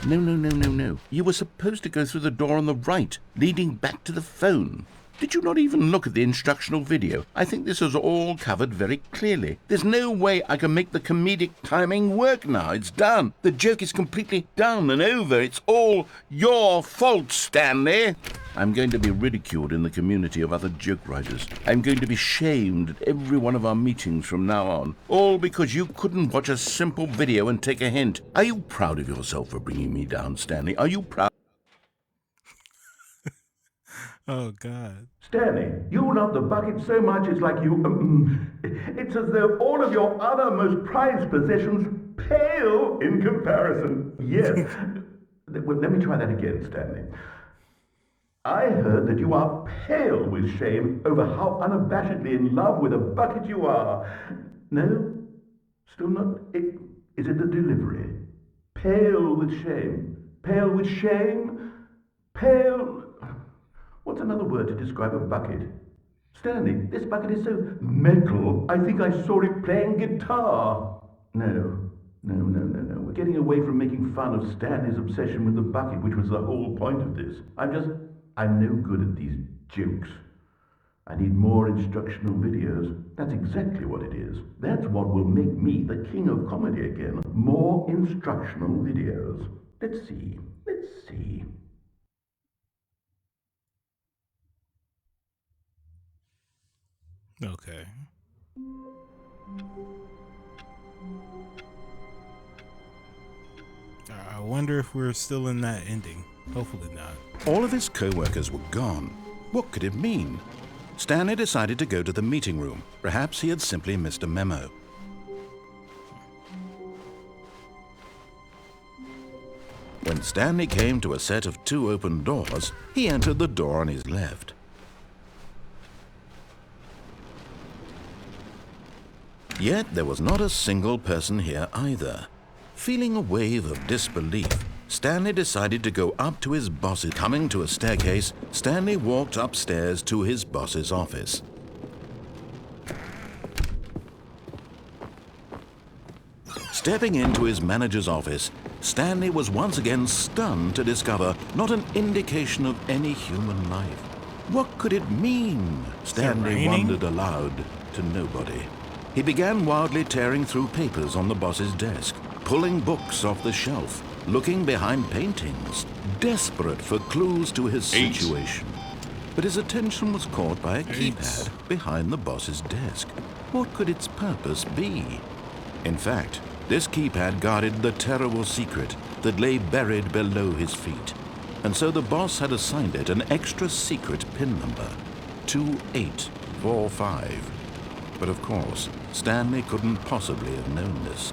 No. You were supposed to go through the door on the right, leading back to the phone. Did you not even look at the instructional video? I think this is all covered very clearly. There's no way I can make the comedic timing work now. It's done. The joke is completely done and over. It's all your fault, Stanley. I'm going to be ridiculed in the community of other joke writers. I'm going to be shamed at every one of our meetings from now on. All because you couldn't watch a simple video and take a hint. Are you proud of yourself for bringing me down, Stanley? Are you proud? Oh, God. Stanley, you love the bucket so much it's like you... it's as though all of your other most prized possessions pale in comparison. Yes. Well, let me try that again, Stanley. I heard that you are pale with shame over how unabashedly in love with a bucket you are. No? Still not? Is it the delivery? Pale with shame. Pale with shame? Pale... What's another word to describe a bucket? Stanley, this bucket is so metal, I think I saw it playing guitar. No. We're getting away from making fun of Stanley's obsession with the bucket, which was the whole point of this. I'm no good at these jokes. I need more instructional videos. That's exactly what it is. That's what will make me the king of comedy again. More instructional videos. Let's see. Okay. I wonder if we're still in that ending. Hopefully not. All of his co-workers were gone. What could it mean? Stanley decided to go to the meeting room. Perhaps he had simply missed a memo. When Stanley came to a set of two open doors, he entered the door on his left. Yet there was not a single person here either. Feeling a wave of disbelief, Stanley decided to go up to his boss's. Coming to a staircase, Stanley walked upstairs to his boss's office. Stepping into his manager's office, Stanley was once again stunned to discover not an indication of any human life. What could it mean? Stanley wondered aloud to nobody. He began wildly tearing through papers on the boss's desk, pulling books off the shelf, looking behind paintings, desperate for clues to his situation. But his attention was caught by a keypad behind the boss's desk. What could its purpose be? In fact, this keypad guarded the terrible secret that lay buried below his feet. And so the boss had assigned it an extra secret PIN number, 2845. But of course, Stanley couldn't possibly have known this.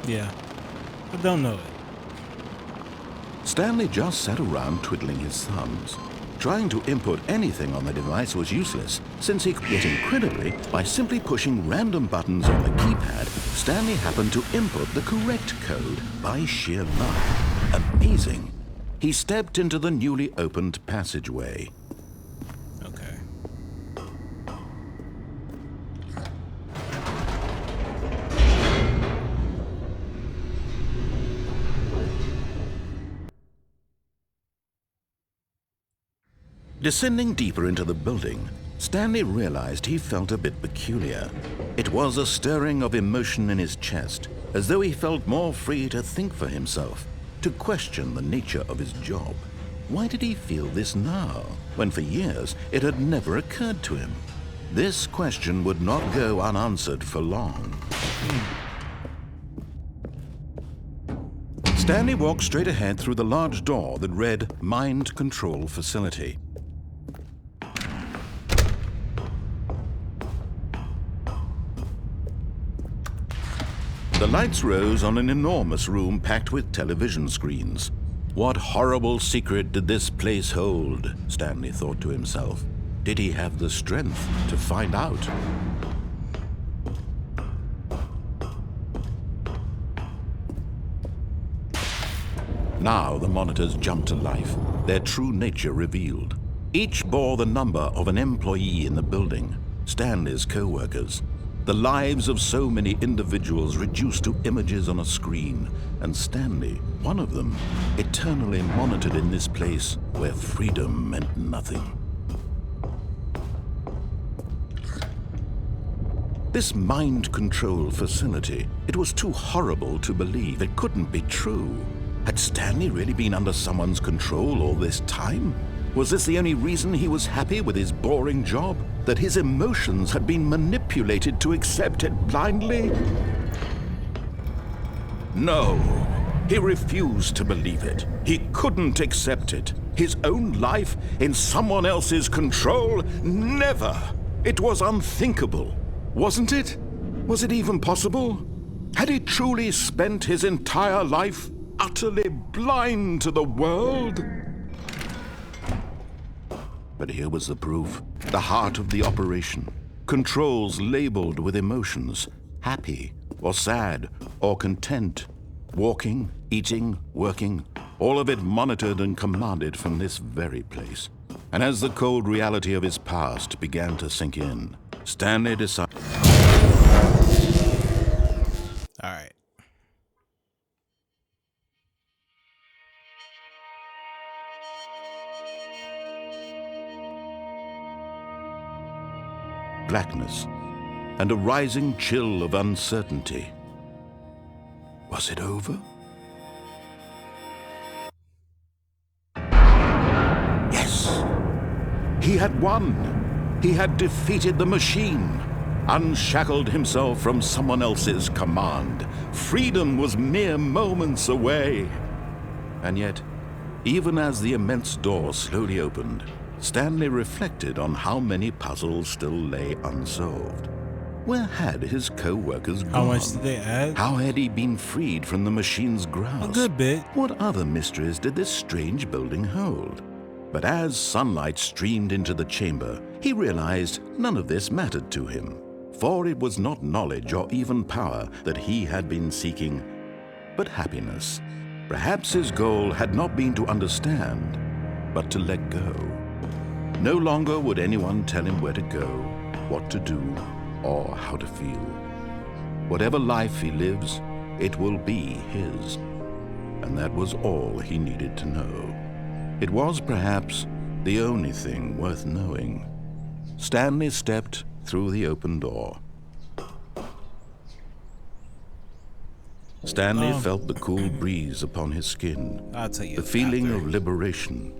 Yeah, I don't know it. Stanley just sat around twiddling his thumbs. Trying to input anything on the device was useless, since he could get incredibly, by simply pushing random buttons on the keypad, Stanley happened to input the correct code by sheer luck. Amazing. He stepped into the newly opened passageway. Okay. Descending deeper into the building, Stanley realized he felt a bit peculiar. It was a stirring of emotion in his chest, as though he felt more free to think for himself, to question the nature of his job. Why did he feel this now, when for years it had never occurred to him? This question would not go unanswered for long. Stanley walked straight ahead through the large door that read Mind Control Facility. The lights rose on an enormous room packed with television screens. What horrible secret did this place hold? Stanley thought to himself. Did he have the strength to find out? Now the monitors jumped to life, their true nature revealed. Each bore the number of an employee in the building, Stanley's co-workers. The lives of so many individuals reduced to images on a screen, and Stanley, one of them, eternally monitored in this place where freedom meant nothing. This mind control facility, it was too horrible to believe. It couldn't be true. Had Stanley really been under someone's control all this time? Was this the only reason he was happy with his boring job? That his emotions had been manipulated to accept it blindly? No, he refused to believe it. He couldn't accept it. His own life in someone else's control? Never! It was unthinkable. Wasn't it? Was it even possible? Had he truly spent his entire life utterly blind to the world? But here was the proof. The heart of the operation. Controls labeled with emotions. Happy, or sad, or content. Walking, eating, working. All of it monitored and commanded from this very place. And as the cold reality of his past began to sink in, Stanley decided... All right. Blackness, and a rising chill of uncertainty. Was it over? Yes! He had won! He had defeated the machine, unshackled himself from someone else's command. Freedom was mere moments away. And yet, even as the immense door slowly opened, Stanley reflected on how many puzzles still lay unsolved. Where had his co-workers gone? How much did they add? How had he been freed from the machine's grasp? A good bit. What other mysteries did this strange building hold? But as sunlight streamed into the chamber, he realized none of this mattered to him. For it was not knowledge or even power that he had been seeking, but happiness. Perhaps his goal had not been to understand, but to let go. No longer would anyone tell him where to go, what to do, or how to feel. Whatever life he lives, it will be his. And that was all he needed to know. It was perhaps the only thing worth knowing. Stanley stepped through the open door. Stanley felt the cool breeze upon his skin, I'll tell you the feeling after. of liberation,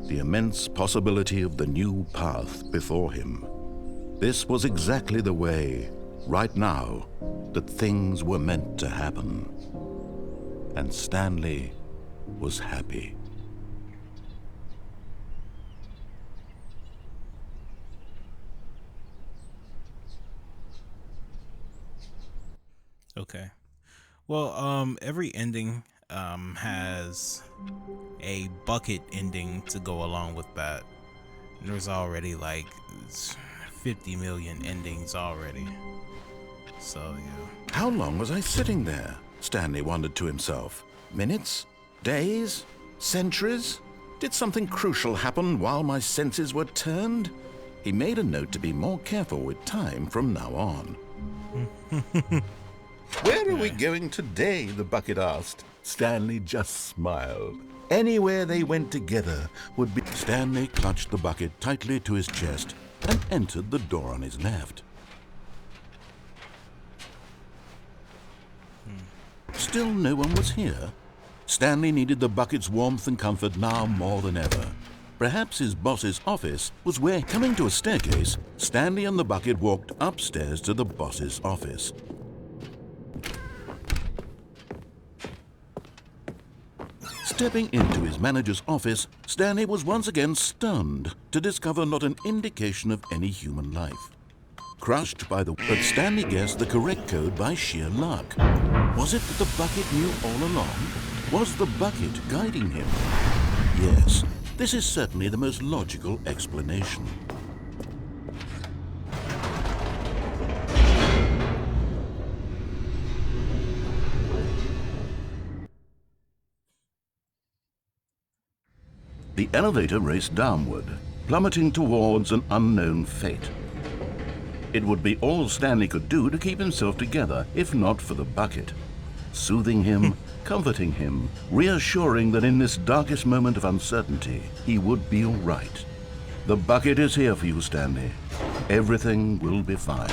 the immense possibility of the new path before him. This was exactly the way, right now, that things were meant to happen. And Stanley was happy. Okay. Well, every ending has a bucket ending to go along with that. There's already like 50 million endings already. So, yeah. How long was I sitting there? Stanley wondered to himself. Minutes? Days? Centuries? Did something crucial happen while my senses were turned? He made a note to be more careful with time from now on. Where are we going today? The bucket asked. Stanley just smiled. Anywhere they went together would be... Stanley clutched the bucket tightly to his chest and entered the door on his left. Still no one was here. Stanley needed the bucket's warmth and comfort now more than ever. Perhaps his boss's office was where, coming to a staircase, Stanley and the bucket walked upstairs to the boss's office. Stepping into his manager's office, Stanley was once again stunned to discover not an indication of any human life. Crushed by the... But Stanley guessed the correct code by sheer luck. Was it that the bucket knew all along? Was the bucket guiding him? Yes, this is certainly the most logical explanation. The elevator raced downward, plummeting towards an unknown fate. It would be all Stanley could do to keep himself together, if not for the bucket. Soothing him, comforting him, reassuring that in this darkest moment of uncertainty, he would be all right. The bucket is here for you, Stanley. Everything will be fine.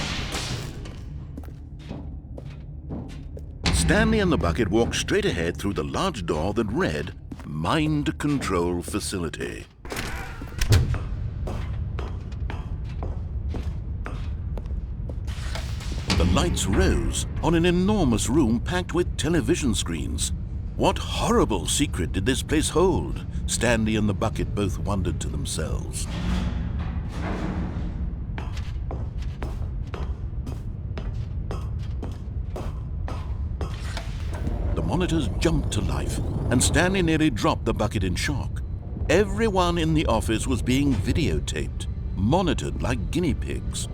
Stanley and the bucket walked straight ahead through the large door that read, Mind Control Facility. The lights rose on an enormous room packed with television screens. What horrible secret did this place hold? Stanley and the bucket both wondered to themselves. The monitors jumped to life, and Stanley nearly dropped the bucket in shock. Everyone in the office was being videotaped, monitored like guinea pigs.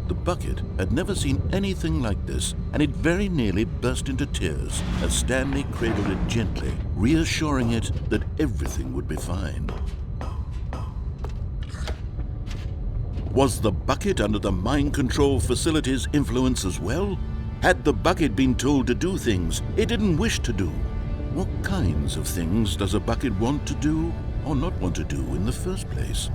The bucket had never seen anything like this, and it very nearly burst into tears as Stanley cradled it gently, reassuring it that everything would be fine. Was the bucket under the mind control facility's influence as well? Had the bucket been told to do things it didn't wish to do? What kinds of things does a bucket want to do or not want to do in the first place?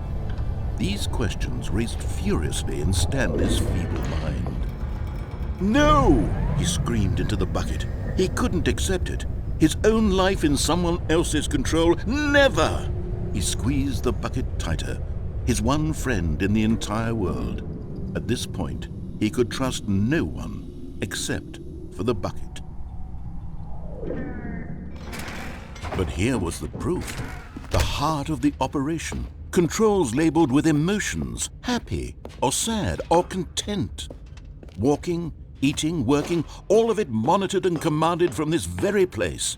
These questions raced furiously in Stanley's feeble mind. No! He screamed into the bucket. He couldn't accept it. His own life in someone else's control, never! He squeezed the bucket tighter, his one friend in the entire world. At this point, he could trust no one except for the bucket. But here was the proof. The heart of the operation. Controls labeled with emotions, happy or sad or content. Walking, eating, working, all of it monitored and commanded from this very place.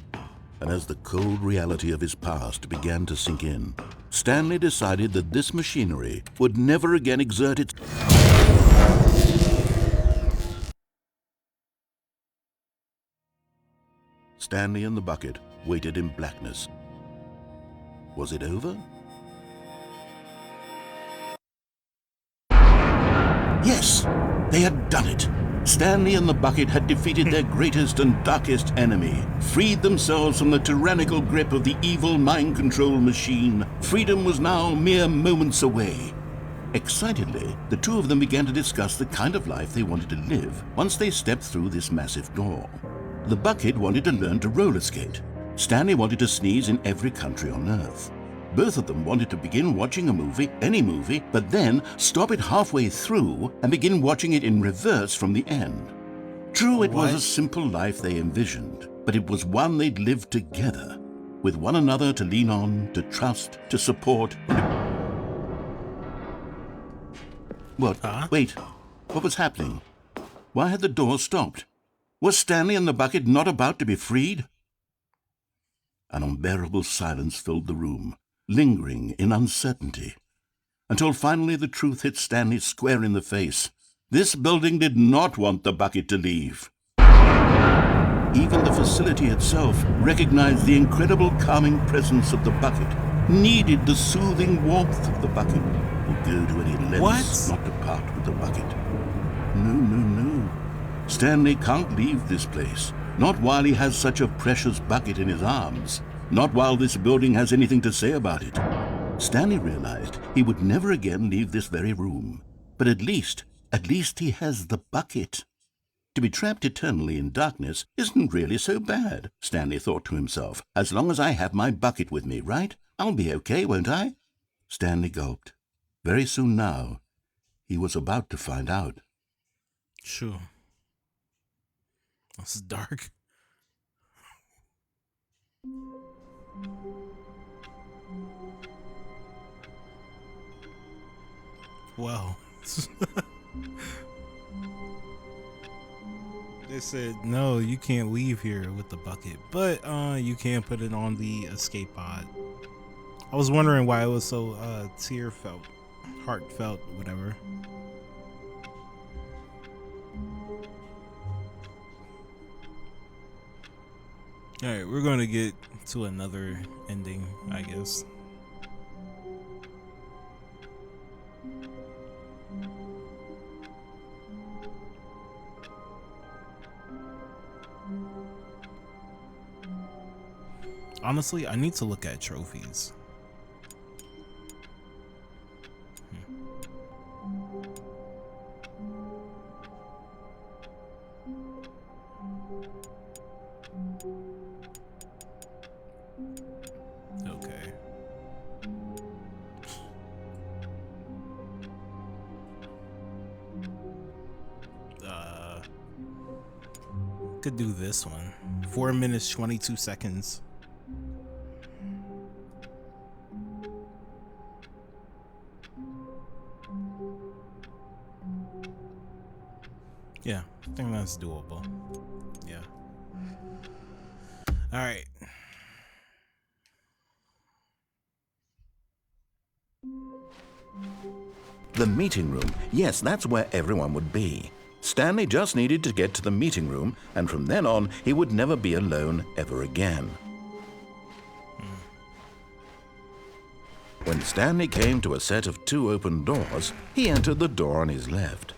And as the cold reality of his past began to sink in, Stanley decided that this machinery would never again exert its... Stanley and the bucket waited in blackness. Was it over? Yes, they had done it. Stanley and the bucket had defeated their greatest and darkest enemy, freed themselves from the tyrannical grip of the evil mind control machine. Freedom was now mere moments away. Excitedly, the two of them began to discuss the kind of life they wanted to live once they stepped through this massive door. The bucket wanted to learn to roller skate. Stanley wanted to sneeze in every country on Earth. Both of them wanted to begin watching a movie, any movie, but then stop it halfway through and begin watching it in reverse from the end. True, it was a simple life they envisioned, but it was one they'd lived together, with one another to lean on, to trust, to support. What? Wait, what was happening? Why had the door stopped? Was Stanley and the bucket not about to be freed? An unbearable silence filled the room, lingering in uncertainty, until finally the truth hit Stanley square in the face. This building did not want the bucket to leave. Even the facility itself recognized the incredible calming presence of the bucket, needed the soothing warmth of the bucket, would go to any lengths not to part with the bucket. No. Stanley can't leave this place, not while he has such a precious bucket in his arms. Not while this building has anything to say about it. Stanley realized He would never again leave this very room. But at least he has the bucket. To be trapped eternally in darkness isn't really so bad, Stanley thought to himself. As long as I have my bucket with me, right? I'll be okay, won't I? Stanley gulped. Very soon now, he was about to find out. Sure. This is dark. Wow. They said, no, you can't leave here with the bucket, but you can put it on the escape pod. I was wondering why it was so heartfelt, whatever. Alright, we're going to get to another ending, I guess. Honestly, I need to look at trophies. Okay. Could do this one. 4 minutes, 22 seconds. Yeah, I think that's doable. Yeah. All right. The meeting room. Yes, that's where everyone would be. Stanley just needed to get to the meeting room, and from then on, he would never be alone ever again. When Stanley came to a set of 2 open doors, he entered the door on his left.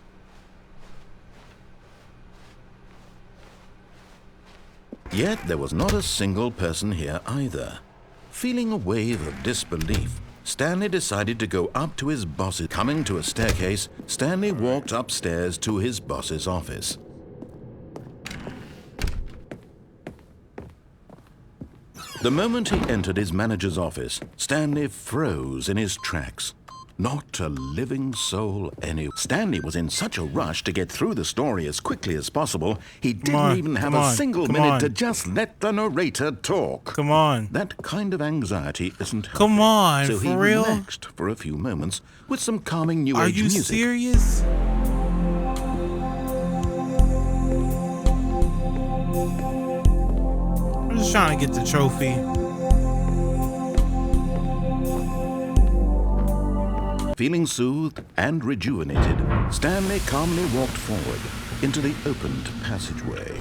Yet there was not a single person here either. Feeling a wave of disbelief, Stanley decided to go up to his boss's. Coming to a staircase, Stanley walked upstairs to his boss's office. The moment he entered his manager's office, Stanley froze in his tracks. Not a living soul anywhere. Stanley was in such a rush to get through the story as quickly as possible, he didn't even have a single minute to just let the narrator talk. Come on. That kind of anxiety isn't healthy. Come on, so he for real? relaxed for a few moments with some calming new age music. Are you serious? I'm just trying to get the trophy. Feeling soothed and rejuvenated, Stanley calmly walked forward into the opened passageway.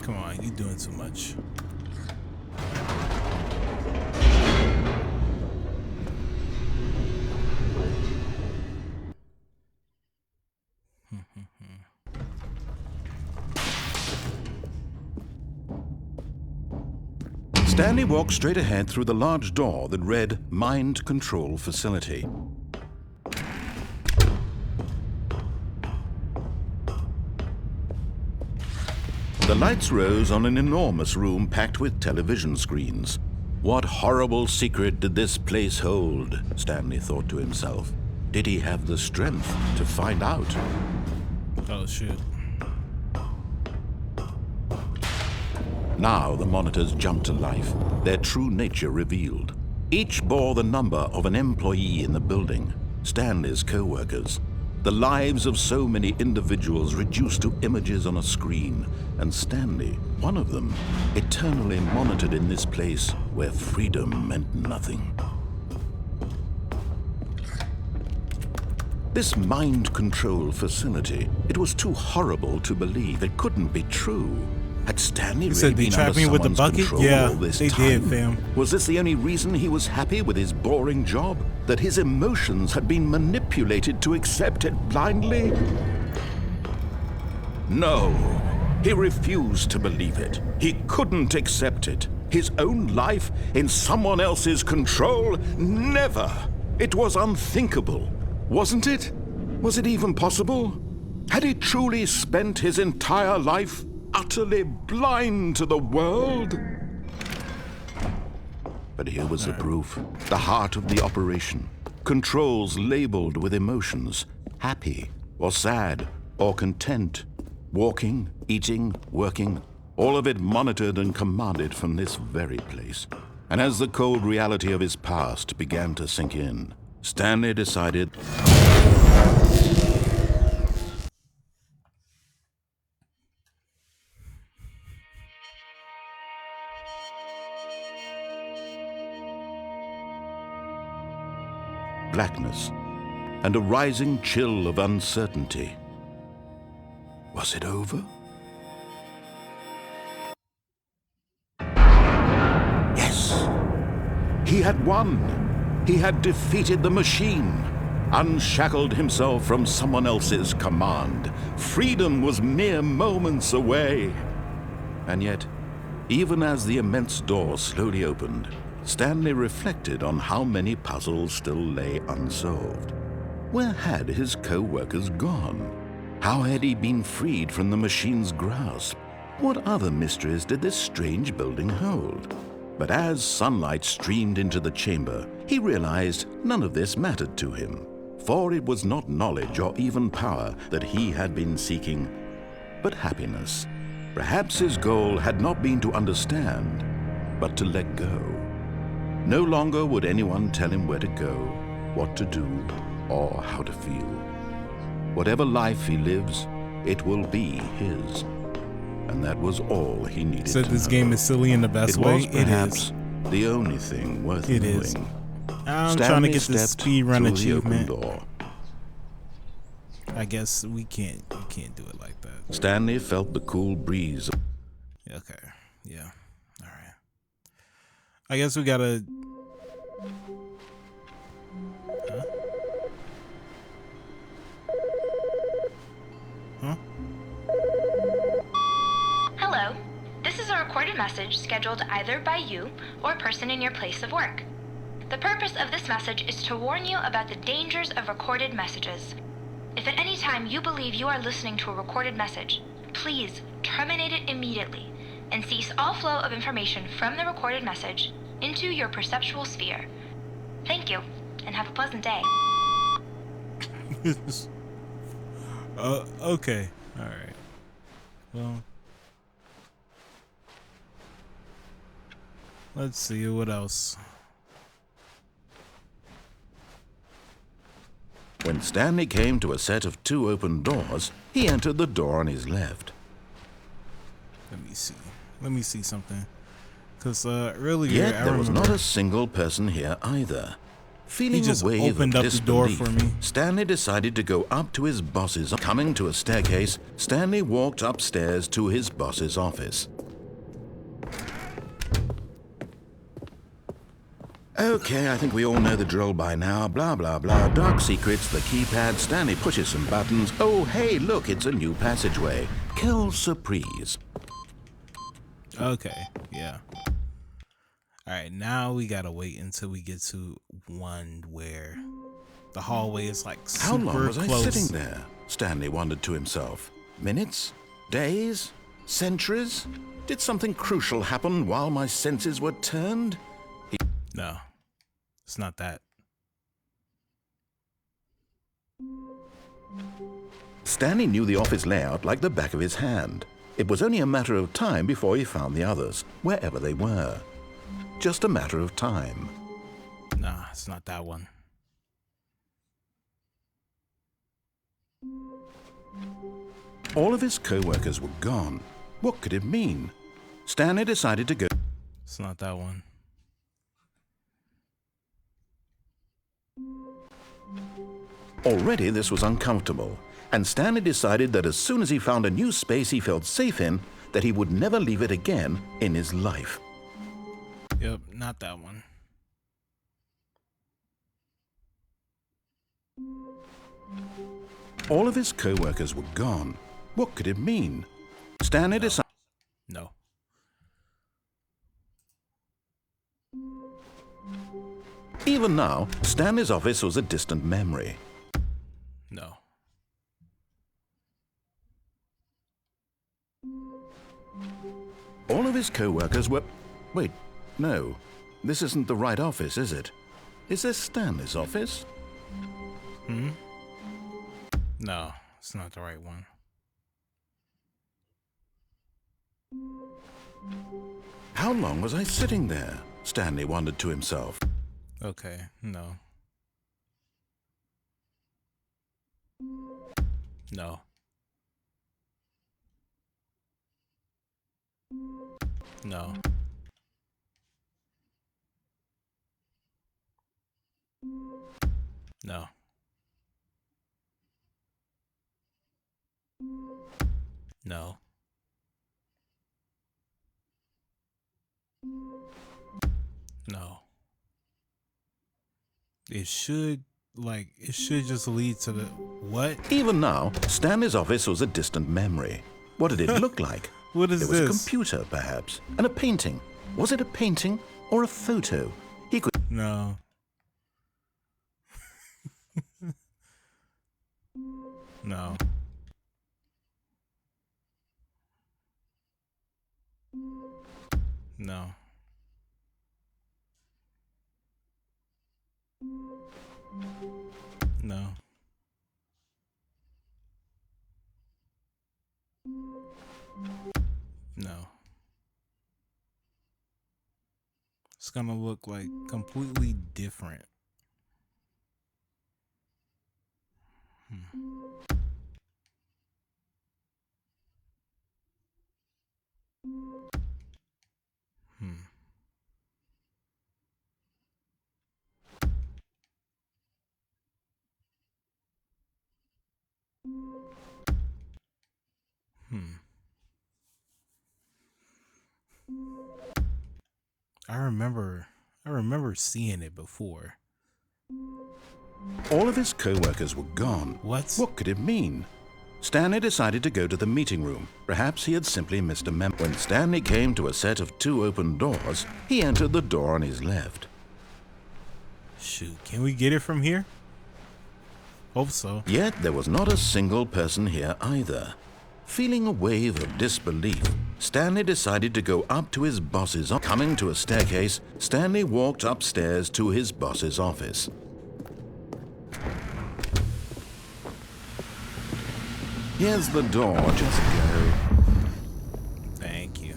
Come on, you're doing too much. Stanley walked straight ahead through the large door that read Mind Control Facility. The lights rose on an enormous room packed with television screens. What horrible secret did this place hold? Stanley thought to himself. Did he have the strength to find out? Oh, shit. Now the monitors jumped to life, their true nature revealed. Each bore the number of an employee in the building, Stanley's co-workers. The lives of so many individuals reduced to images on a screen, and Stanley, one of them, eternally monitored in this place where freedom meant nothing. This mind control facility, it was too horrible to believe. It couldn't be true. Had Stanley really said they been trapped under me with the someone's bucket? control Yeah, all this they time? did, fam. Was this the only reason he was happy with his boring job? That his emotions had been manipulated to accept it blindly? No, he refused to believe it. He couldn't accept it. His own life in someone else's control? Never! It was unthinkable, wasn't it? Was it even possible? Had he truly spent his entire life utterly blind to the world? But here was the proof. The heart of the operation. Controls labeled with emotions. Happy, or sad, or content. Walking, eating, working. All of it monitored and commanded from this very place. And as the cold reality of his past began to sink in, Stanley decided... blackness, and a rising chill of uncertainty. Was it over? Yes! He had won! He had defeated the machine, unshackled himself from someone else's command. Freedom was mere moments away. And yet, even as the immense door slowly opened, Stanley reflected on how many puzzles still lay unsolved. Where had his co-workers gone? How had he been freed from the machine's grasp? What other mysteries did this strange building hold? But as sunlight streamed into the chamber, he realized none of this mattered to him, for it was not knowledge or even power that he had been seeking, but happiness. Perhaps his goal had not been to understand, but to let go. No longer would anyone tell him where to go, what to do, or how to feel. Whatever life he lives, it will be his. And that was all he needed to know. Said this game is silly in the best way. It was perhaps the only thing worth It doing. is. I'm trying to get this speed run achievement. I guess we can't do it like that. Stanley felt the cool breeze. Okay. Yeah. All right. I guess we gotta. Huh? Huh? Hello. This is a recorded message scheduled either by you or a person in your place of work. The purpose of this message is to warn you about the dangers of recorded messages. If at any time you believe you are listening to a recorded message, please terminate it immediately and cease all flow of information from the recorded message into your perceptual sphere. Thank you, and have a pleasant day. Okay. All right. Well, let's see what else. When Stanley came to a set of 2 open doors, he entered the door on his left. Let me see. Let me see something. Because earlier, Yet I there was remember not a single person here either. Feeling just a wave opened of up the door disbelief, for me. Stanley decided to go up to his boss's. Coming to a staircase, Stanley walked upstairs to his boss's office. Okay, I think we all know the drill by now. Blah, blah, blah. Dark secrets, the keypad. Stanley pushes some buttons. Oh, hey, look, it's a new passageway. Quelle surprise. Okay, yeah. All right, now we gotta wait until we get to one where the hallway is like super How long was close. I sitting there? Stanley wondered to himself. Minutes? Days? Centuries? Did something crucial happen while my senses were turned? No, it's not that. Stanley knew the office layout like the back of his hand. It was only a matter of time before he found the others, wherever they were. Just a matter of time. Nah, it's not that one. All of his co-workers were gone. What could it mean? Stanley decided to go. It's not that one. Already this was uncomfortable, and Stanley decided that as soon as he found a new space he felt safe in, that he would never leave it again in his life. Yep, not that one. All of his co-workers were gone. What could it mean? Stanley decided. No. Even now, Stanley's office was a distant memory. No. All of his co-workers were... Wait, no. This isn't the right office, is it? Is this Stanley's office? No, it's not the right one. How long was I sitting there? Stanley wondered to himself. Okay, no. No. No. No. No. No. It should just lead to the what? Even now, Stanley's office was a distant memory. What did it look like? What is It was a this? computer, perhaps, and a painting. Was it a painting or a photo? He could... No. No. No. No. No. It's gonna look like completely different. I remember seeing it before. All of his co-workers were gone. What? What could it mean? Stanley decided to go to the meeting room. Perhaps he had simply missed a memo. When Stanley came to a set of 2 open doors, he entered the door on his left. Shoot, can we get it from here? Hope so. Yet there was not a single person here either. Feeling a wave of disbelief, Stanley decided to go up to his boss's office. Coming to a staircase, Stanley walked upstairs to his boss's office. Here's the door, just go. Thank you.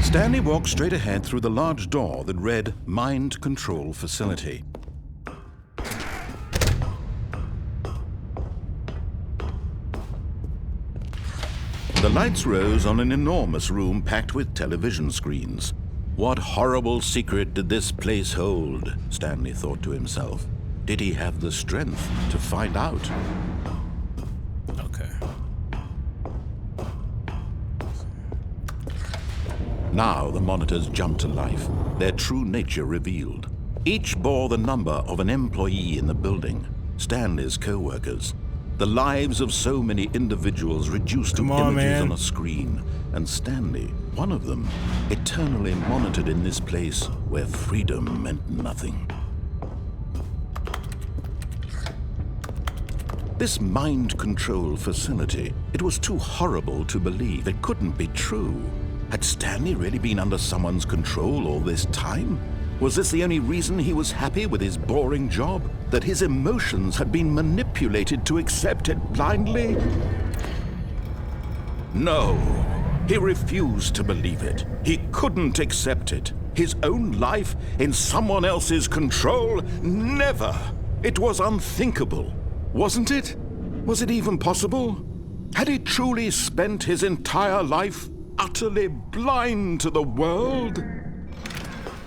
Stanley walked straight ahead through the large door that read Mind Control Facility. The lights rose on an enormous room packed with television screens. What horrible secret did this place hold? Stanley thought to himself. Did he have the strength to find out? Okay. Now the monitors jumped to life, their true nature revealed. Each bore the number of an employee in the building, Stanley's co-workers. The lives of so many individuals reduced to images on a screen, and Stanley, one of them, eternally monitored in this place where freedom meant nothing. This mind control facility, it was too horrible to believe. It couldn't be true. Had Stanley really been under someone's control all this time? Was this the only reason he was happy with his boring job? That his emotions had been manipulated to accept it blindly? No, he refused to believe it. He couldn't accept it. His own life in someone else's control? Never! It was unthinkable, wasn't it? Was it even possible? Had he truly spent his entire life utterly blind to the world?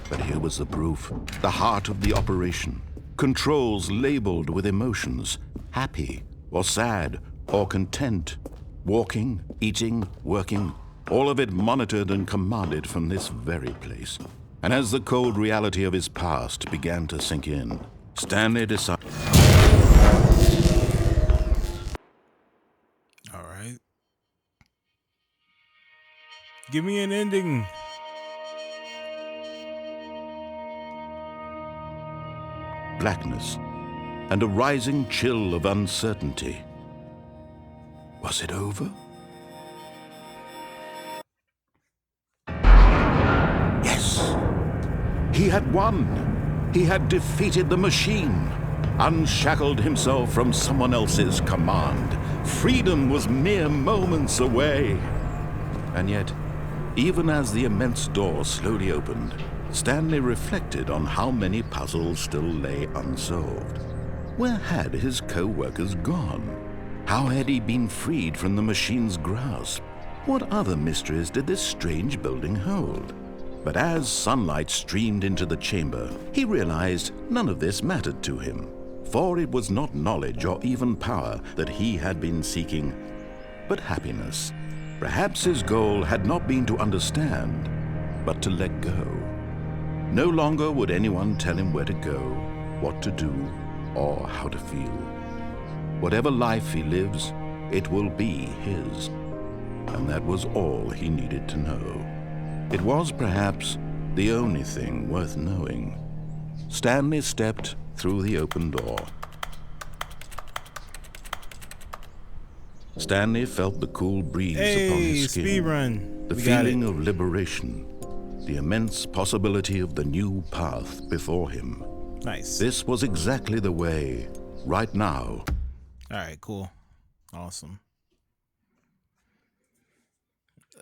But here was the proof, the heart of the operation. Controls labeled with emotions, happy or sad or content. Walking, eating, working, all of it monitored and commanded from this very place. And as the cold reality of his past began to sink in, Stanley decided... All right. Give me an ending. blackness and a rising chill of uncertainty. Was it over? Yes! He had won! He had defeated the machine, unshackled himself from someone else's command. Freedom was mere moments away. And yet, even as the immense door slowly opened, Stanley reflected on how many puzzles still lay unsolved. Where had his co-workers gone? How had he been freed from the machine's grasp? What other mysteries did this strange building hold? But as sunlight streamed into the chamber, he realized none of this mattered to him, for it was not knowledge or even power that he had been seeking, but happiness. Perhaps his goal had not been to understand, but to let go. No longer would anyone tell him where to go, what to do, or how to feel. Whatever life he lives, it will be his. And that was all he needed to know. It was perhaps the only thing worth knowing. Stanley stepped through the open door. Stanley felt the cool breeze upon his skin, speed run. the feeling of liberation, the immense possibility of the new path before him. Nice. This was exactly the way, right now. All right, cool. Awesome.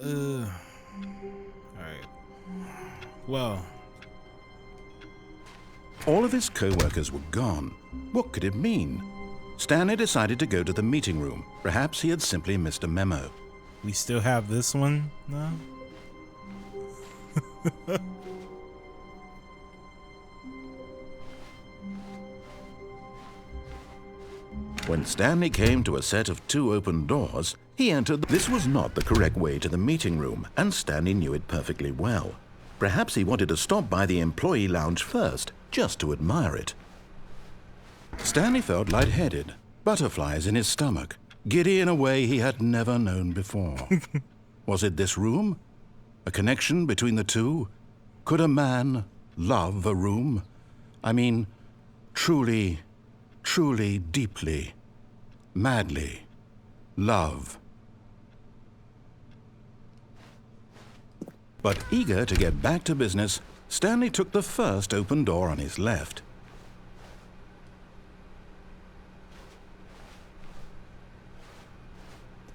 All right. Well, All of his co-workers were gone. What could it mean? Stanley decided to go to the meeting room. Perhaps he had simply missed a memo. we still have this one now. When Stanley came to a set of 2 open doors, he entered. This was not the correct way to the meeting room, and Stanley knew it perfectly well. Perhaps he wanted to stop by the employee lounge first, just to admire it. Stanley felt lightheaded, butterflies in his stomach, giddy in a way he had never known before. Was it this room? A connection between the two? Could a man love a room? I mean, truly, truly, deeply, madly love. But eager to get back to business, Stanley took the first open door on his left.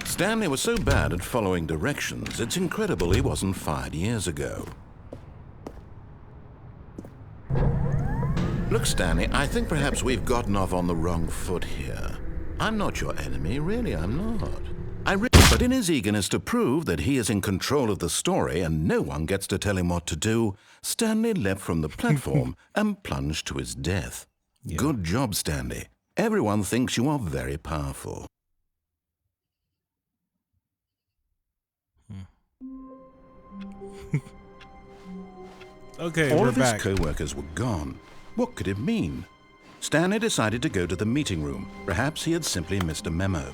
Stanley was so bad at following directions, it's incredible he wasn't fired years ago. Look, Stanley, I think perhaps we've gotten off on the wrong foot here. I'm not your enemy, really, I'm not. But in his eagerness to prove that he is in control of the story and no one gets to tell him what to do, Stanley leapt from the platform and plunged to his death. Yeah. Good job, Stanley. Everyone thinks you are very powerful. Okay, all we're of back. His co-workers were gone. What could it mean? Stanley decided to go to the meeting room. Perhaps he had simply missed a memo.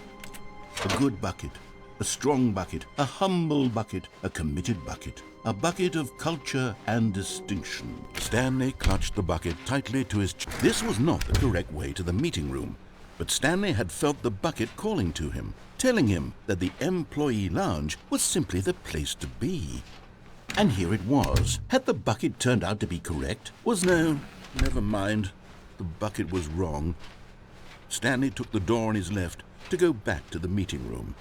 A good bucket, a strong bucket, a humble bucket, a committed bucket, a bucket of culture and distinction. Stanley clutched the bucket tightly to his chest. This was not the correct way to the meeting room, but Stanley had felt the bucket calling to him, telling him that the employee lounge was simply the place to be. And here it was. Had the bucket turned out to be correct? Never mind. The bucket was wrong. Stanley took the door on his left to go back to the meeting room.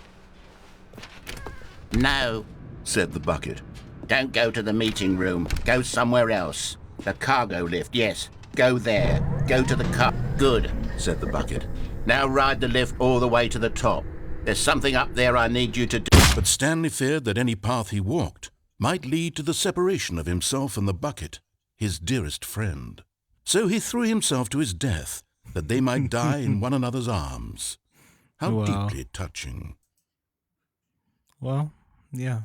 No, Said the bucket. don't go to the meeting room. Go somewhere else. The cargo lift, yes. Go there. Go to the car. Good, Said the bucket. now ride the lift all the way to the top. There's something up there I need you to do. But Stanley feared that any path he walked might lead to the separation of himself and the bucket, his dearest friend. So he threw himself to his death, that they might die in one another's arms. How Wow. deeply touching. Well, yeah.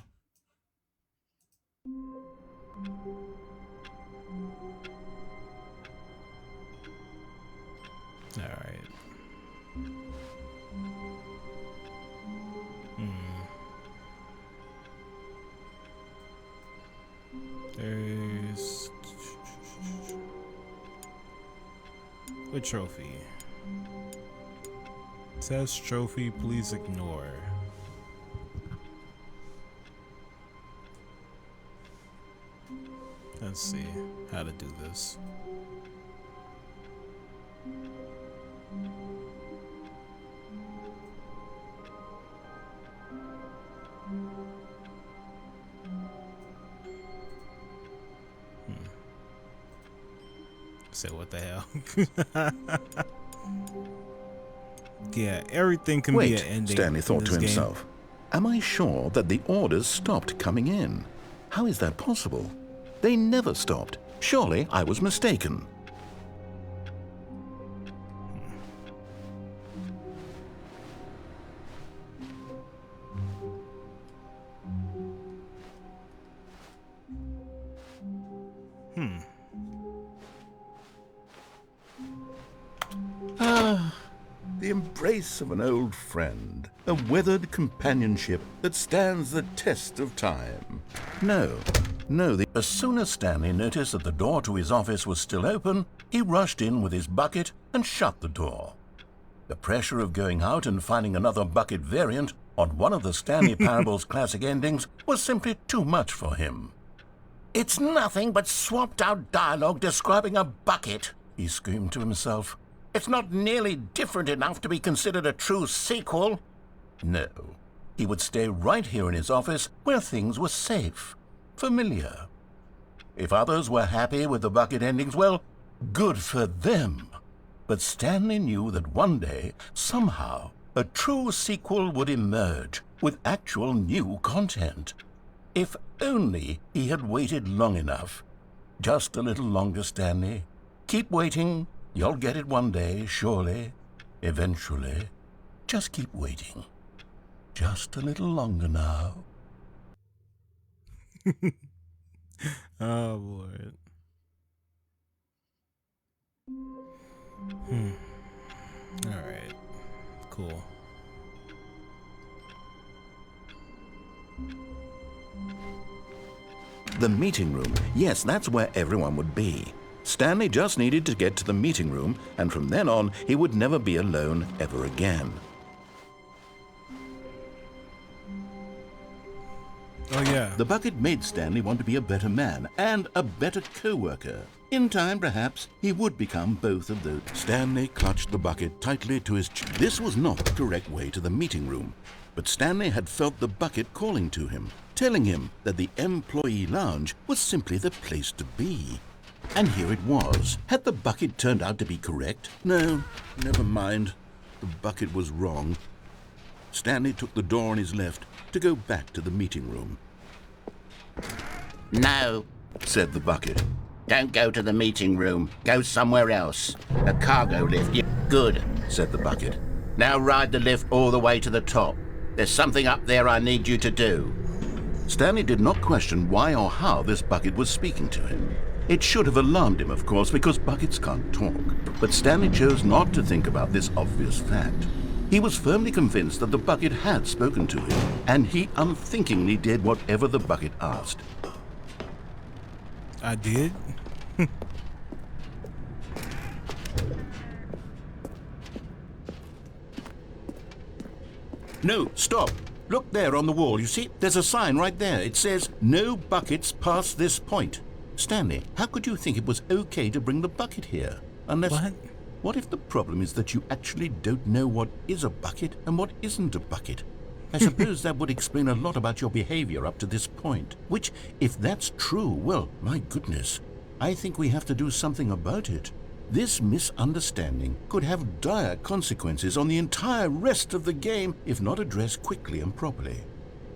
All right. There's a trophy. Test trophy, please ignore. Let's see how to do this. Say what the hell? Yeah, everything can be an Wait, ending. Stanley thought to in this game. himself. Am I sure that the orders stopped coming in? How is that possible? They never stopped. Surely I was mistaken. The embrace of an old friend, a weathered companionship that stands the test of time. No. As soon as Stanley noticed that the door to his office was still open, he rushed in with his bucket and shut the door. The pressure of going out and finding another bucket variant on one of the Stanley Parable's classic endings was simply too much for him. "It's nothing but swapped-out dialogue describing a bucket," he screamed to himself. "It's not nearly different enough to be considered a true sequel." No, he would stay right here in his office where things were safe, familiar. If others were happy with the bucket endings, well, good for them. But Stanley knew that one day, somehow, a true sequel would emerge with actual new content. If only he had waited long enough. Just a little longer, Stanley. Keep waiting. You'll get it one day, surely. Eventually. Just keep waiting. Just a little longer now. Oh, Lord. Alright. Cool. The meeting room. Yes, that's where everyone would be. Stanley just needed to get to the meeting room, and from then on, he would never be alone ever again. Oh, yeah. The bucket made Stanley want to be a better man and a better co-worker. In time, perhaps, he would become both of those. Stanley clutched the bucket tightly to his chest. This was not the correct way to the meeting room, but Stanley had felt the bucket calling to him, telling him that the employee lounge was simply the place to be. And here it was. Had the bucket turned out to be correct? No, never mind. The bucket was wrong. Stanley took the door on his left to go back to the meeting room. No, Said the bucket. don't go to the meeting room. Go somewhere else. A cargo lift. Good, Said the bucket. now ride the lift all the way to the top. There's something up there I need you to do. Stanley did not question why or how this bucket was speaking to him. It should have alarmed him, of course, because buckets can't talk. But Stanley chose not to think about this obvious fact. He was firmly convinced that the bucket had spoken to him, and he unthinkingly did whatever the bucket asked. I did? No, stop. Look there on the wall. You see, there's a sign right there. It says, "No buckets past this point." Stanley, how could you think it was okay to bring the bucket here? Unless... What? What if the problem is that you actually don't know what is a bucket and what isn't a bucket? I suppose that would explain a lot about your behavior up to this point. Which, if that's true, well, my goodness, I think we have to do something about it. This misunderstanding could have dire consequences on the entire rest of the game if not addressed quickly and properly.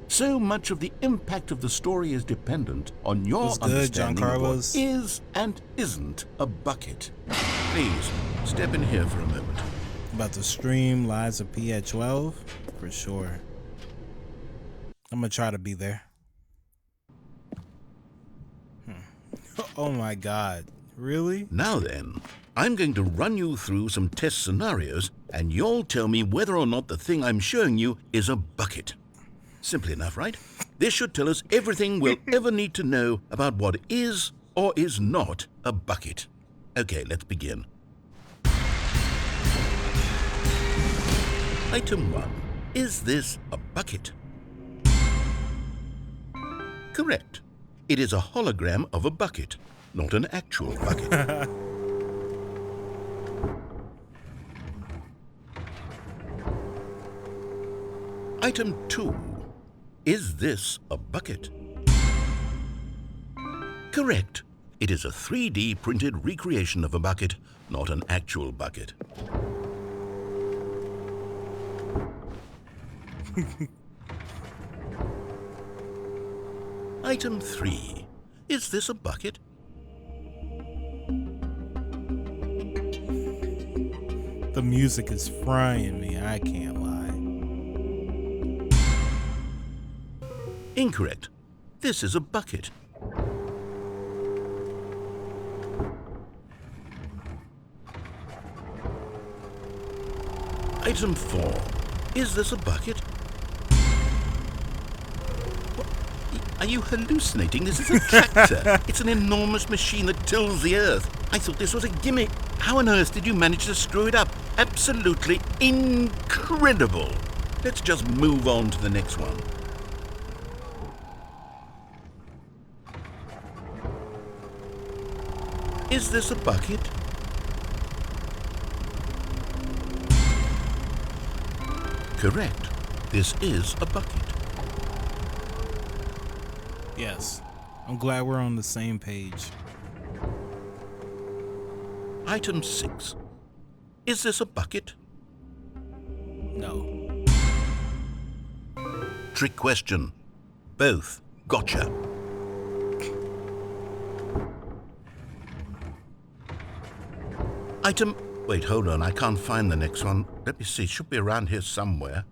So much of the impact of the story is dependent on your What's good, John understanding of what Carlos? is and isn't a bucket. Please, step in here for a moment. About to stream Lies of P at 12? For sure. I'm gonna try to be there. Oh my god. Really? Now then, I'm going to run you through some test scenarios, and you'll tell me whether or not the thing I'm showing you is a bucket. Simple enough, right? This should tell us everything we'll ever need to know about what is or is not a bucket. Okay, let's begin. Item 1. Is this a bucket? Correct. It is a hologram of a bucket, not an actual bucket. Item 2. Is this a bucket? Correct. It is a 3D printed recreation of a bucket, not an actual bucket. Item 3. Is this a bucket? The music is frying me, I can't lie. Incorrect. This is a bucket. Item 4. Is this a bucket? Are you hallucinating? This is a tractor. It's an enormous machine that tills the earth. I thought this was a gimmick. How on earth did you manage to screw it up? Absolutely incredible. Let's just move on to the next one. Is this a bucket? Correct. This is a bucket. Yes. I'm glad we're on the same page. Item 6. Is this a bucket? No. Trick question. Both. Gotcha. Item... Wait, hold on. I can't find the next one. Let me see. It should be around here somewhere.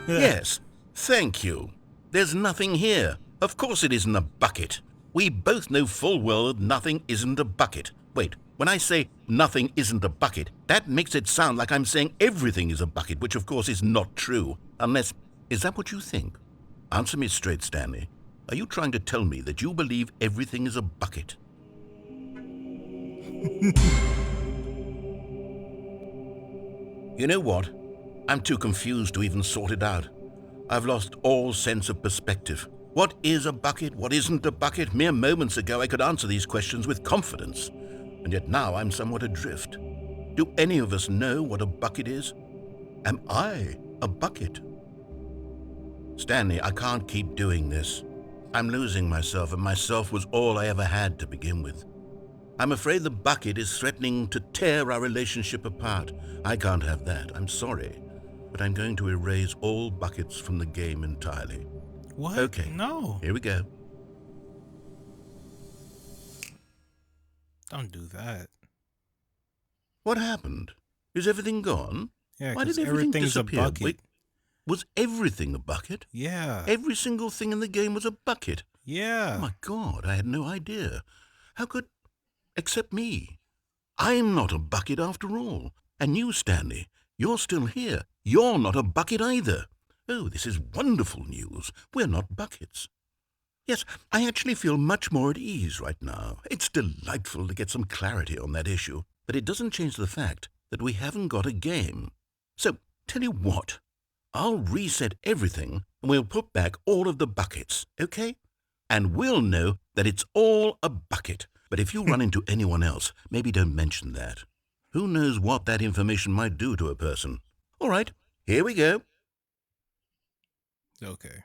Yes. Thank you. There's nothing here. Of course it isn't a bucket. We both know full well that nothing isn't a bucket. Wait, when I say nothing isn't a bucket, that makes it sound like I'm saying everything is a bucket, which of course is not true. Unless... Is that what you think? Answer me straight, Stanley. Are you trying to tell me that you believe everything is a bucket? You know what? I'm too confused to even sort it out. I've lost all sense of perspective. What is a bucket? What isn't a bucket? Mere moments ago I could answer these questions with confidence, and yet now I'm somewhat adrift. Do any of us know what a bucket is? Am I a bucket? Stanley, I can't keep doing this. I'm losing myself, and myself was all I ever had to begin with. I'm afraid the bucket is threatening to tear our relationship apart. I can't have that. I'm sorry. But I'm going to erase all buckets from the game entirely. What? Okay. No. Here we go. Don't do that. What happened? Is everything gone? Yeah, Why did 'cause everything everything's a disappear? bucket. Wait, was everything a bucket? Yeah. Every single thing in the game was a bucket. Yeah. Oh my God, I had no idea. How could... Except me. I'm not a bucket after all. And you, Stanley, you're still here. You're not a bucket either. Oh, this is wonderful news. We're not buckets. Yes, I actually feel much more at ease right now. It's delightful to get some clarity on that issue. But it doesn't change the fact that we haven't got a game. So, tell you what. I'll reset everything and we'll put back all of the buckets, okay? And we'll know that it's all a bucket. But if you run into anyone else, maybe don't mention that. Who knows what that information might do to a person? All right, here we go. Okay.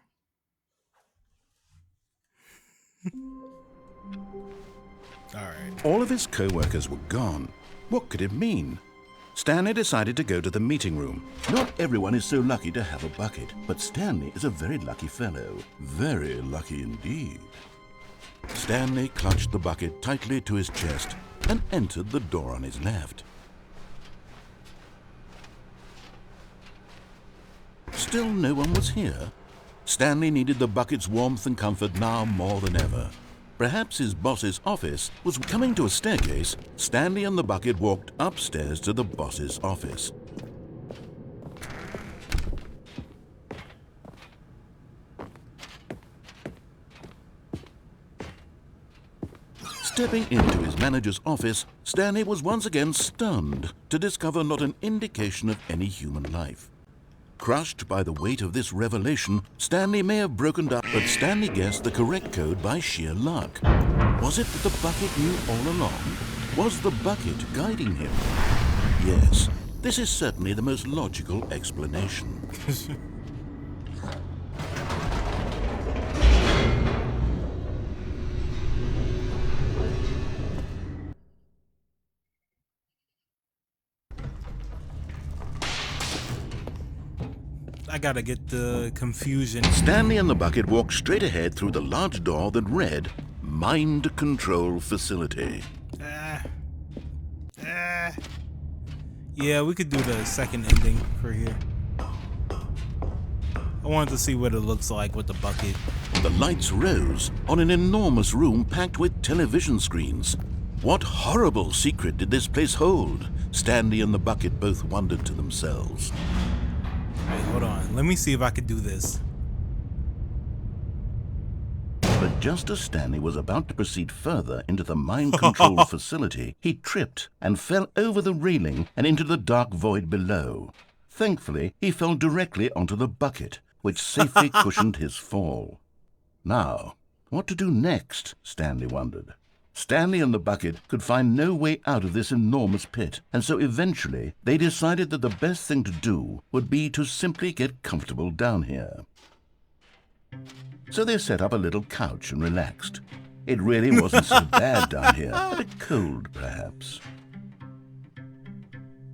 All right. All of his co-workers were gone. What could it mean? Stanley decided to go to the meeting room. Not everyone is so lucky to have a bucket, but Stanley is a very lucky fellow. Very lucky indeed. Stanley clutched the bucket tightly to his chest and entered the door on his left. Still no one was here. Stanley needed the bucket's warmth and comfort now more than ever. Perhaps his boss's office was coming to a staircase. Stanley and the bucket walked upstairs to the boss's office. Stepping into his manager's office, Stanley was once again stunned to discover not an indication of any human life. Crushed by the weight of this revelation, Stanley may have broken down, but Stanley guessed the correct code by sheer luck. Was it that the bucket knew all along? Was the bucket guiding him? Yes, this is certainly the most logical explanation. I gotta get the confusion. Stanley and the bucket walked straight ahead through the large door that read, Mind Control Facility. Yeah, we could do the second ending for here. I wanted to see what it looks like with the bucket. The lights rose on an enormous room packed with television screens. What horrible secret did this place hold? Stanley and the bucket both wondered to themselves. Wait, hold on. Let me see if I could do this. But just as Stanley was about to proceed further into the mind control facility, he tripped and fell over the railing and into the dark void below. Thankfully, he fell directly onto the bucket, which safely cushioned his fall. Now, what to do next? Stanley wondered. Stanley and the bucket could find no way out of this enormous pit, and so eventually they decided that the best thing to do would be to simply get comfortable down here. So they set up a little couch and relaxed. It really wasn't so bad down here, a bit cold perhaps.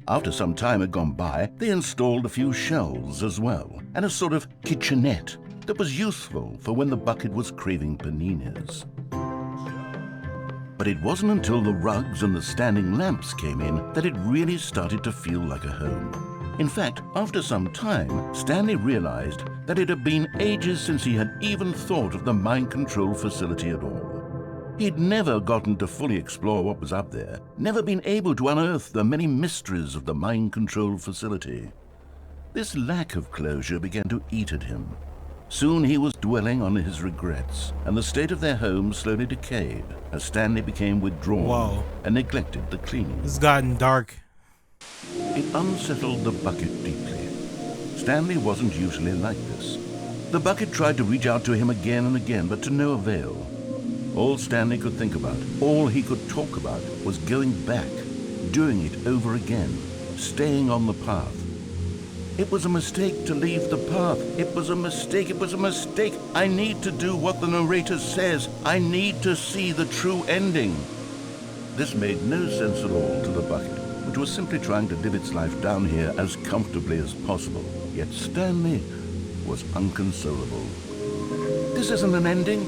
After some time had gone by, they installed a few shelves as well, and a sort of kitchenette that was useful for when the bucket was craving paninis. But it wasn't until the rugs and the standing lamps came in that it really started to feel like a home. In fact, after some time, Stanley realized that it had been ages since he had even thought of the mind control facility at all. He'd never gotten to fully explore what was up there, never been able to unearth the many mysteries of the mind control facility. This lack of closure began to eat at him. Soon he was dwelling on his regrets, and the state of their home slowly decayed as Stanley became withdrawn and neglected the cleaning. It's gotten dark. It unsettled the bucket deeply. Stanley wasn't usually like this. The bucket tried to reach out to him again and again, but to no avail. All Stanley could think about, all he could talk about, was going back, doing it over again, staying on the path. It was a mistake to leave the path. It was a mistake. It was a mistake. I need to do what the narrator says. I need to see the true ending. This made no sense at all to the bucket, which was simply trying to live its life down here as comfortably as possible. Yet Stanley was unconsolable. This isn't an ending.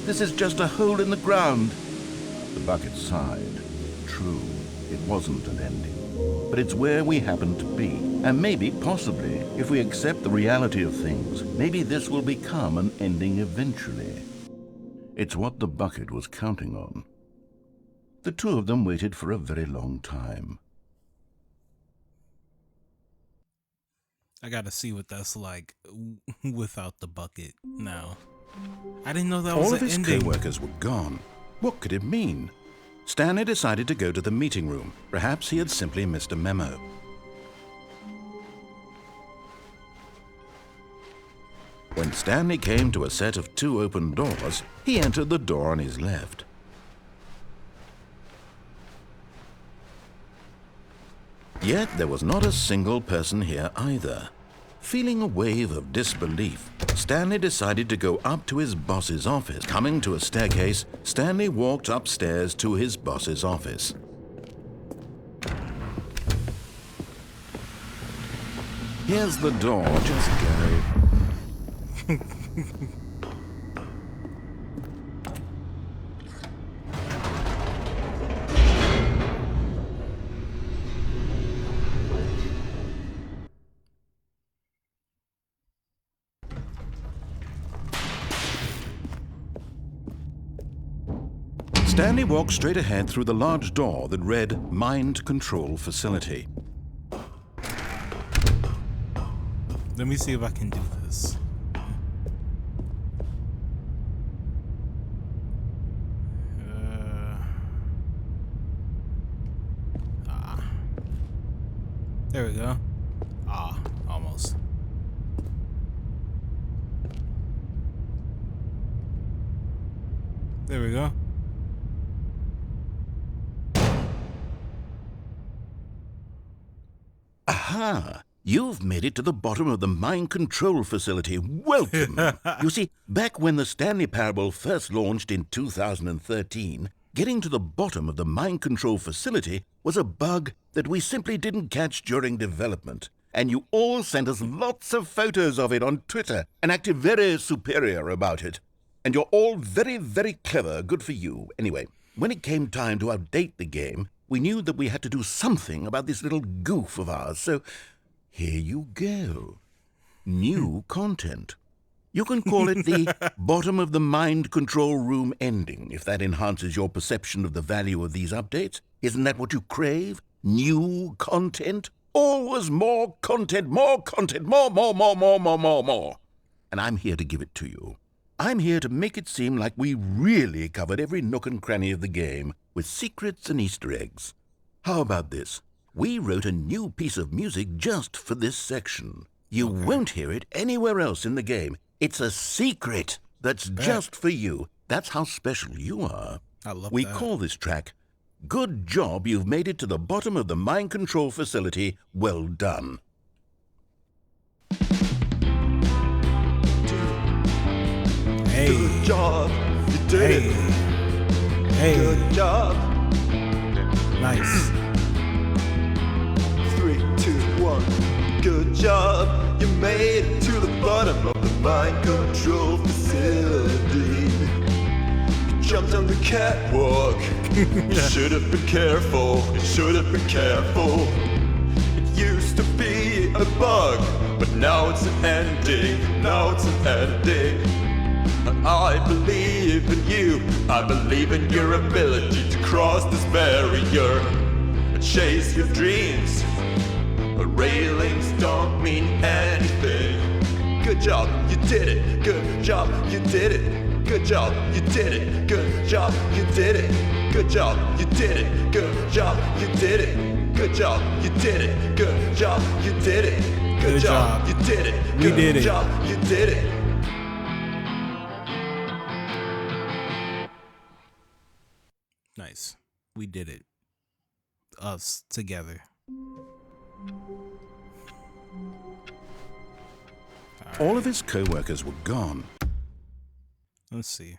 This is just a hole in the ground. The bucket sighed. True, it wasn't an ending. But it's where we happen to be. And maybe, possibly, if we accept the reality of things, maybe this will become an ending eventually. It's what the bucket was counting on. The two of them waited for a very long time. I gotta see what that's like without the bucket now. I didn't know that was All an of his ending. co-workers were gone. What could it mean? Stanley decided to go to the meeting room. Perhaps he had simply missed a memo. When Stanley came to a set of 2 open doors, he entered the door on his left. Yet there was not a single person here either. Feeling a wave of disbelief, Stanley decided to go up to his boss's office. Coming to a staircase, Stanley walked upstairs to his boss's office. Here's the door, just go. Stanley walked straight ahead through the large door that read Mind Control Facility. Let me see if I can do this. There we go. Almost. There we go. Aha! You've made it to the bottom of the mind control facility. Welcome! You see, back when the Stanley Parable first launched in 2013, getting to the bottom of the mind control facility was a bug that we simply didn't catch during development. And you all sent us lots of photos of it on Twitter and acted very superior about it. And you're all very, very clever. Good for you. Anyway, when it came time to update the game, we knew that we had to do something about this little goof of ours. So here you go. New content. You can call it the bottom of the mind control room ending, if that enhances your perception of the value of these updates. Isn't that what you crave? New content? Always more content, more content, more. And I'm here to give it to you. I'm here to make it seem like we really covered every nook and cranny of the game with secrets and Easter eggs. How about this? We wrote a new piece of music just for this section. You won't hear it anywhere else in the game. It's a secret that's just for you. That's how special you are. I love We that. call this track, Good Job You've Made It to the Bottom of the Mind Control Facility. Well done. Hey. Good job, you did Hey. it. Hey. Good job. Nice. 3, 2, 1. Good job, you made it to the bottom of the mind control facility. You jumped on the catwalk. You should have been careful. You should have been careful. It used to be a bug, but now it's an ending. Now it's an ending. I believe in you. I believe in your ability to cross this barrier and chase your dreams. Railings don't mean anything. Good job, you did it. Good job, you did it. Good job, you did it. Good job, you did it. Good job, you did it. Good job, you did it. Good job, you did it. Good job, you did it. Good job, you did it. We did it. Good job, you did it. Nice. We did it. Us together. All of his co-workers were gone. Let's see.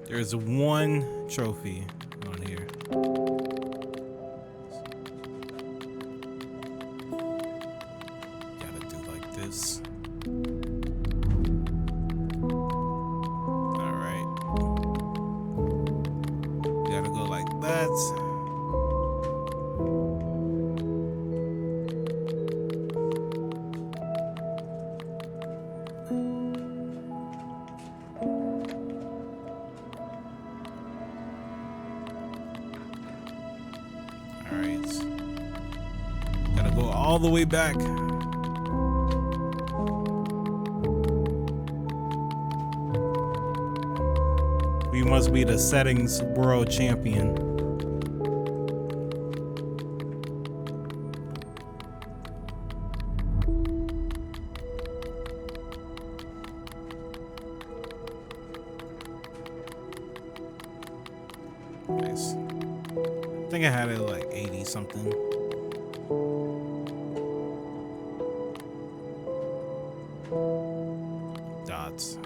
There's one trophy on here. Gotta do like this. Alright. Gotta go like that. Alright. Gotta go all the way back. We must be the settings world champion. Nice. I think I had it like 80 something. Dots.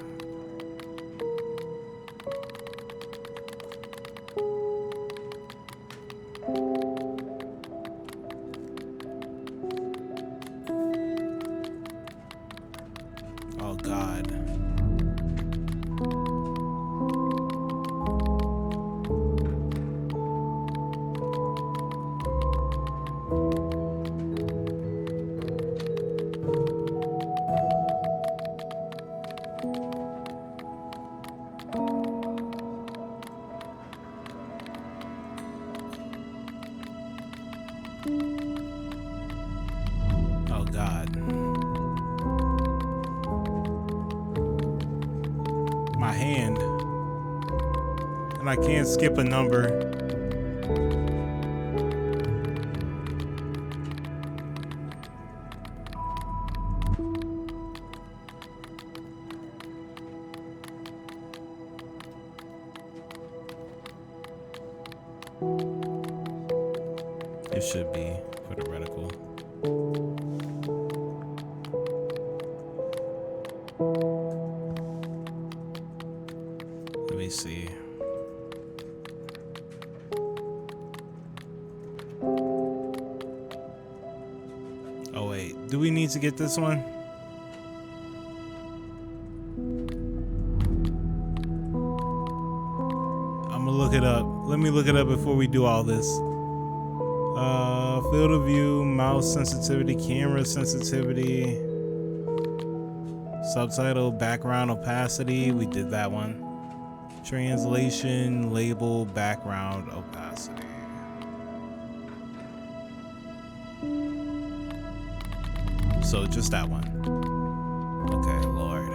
my hand. And I can't skip a number. It should be for the reticle. Let me see. Oh wait, do we need to get this one? I'm gonna look it up. Let me look it up before we do all this. Field of view, mouse sensitivity, camera sensitivity, subtitle, background opacity. We did that one. Translation, label, background opacity. So just that one. Okay, Lord.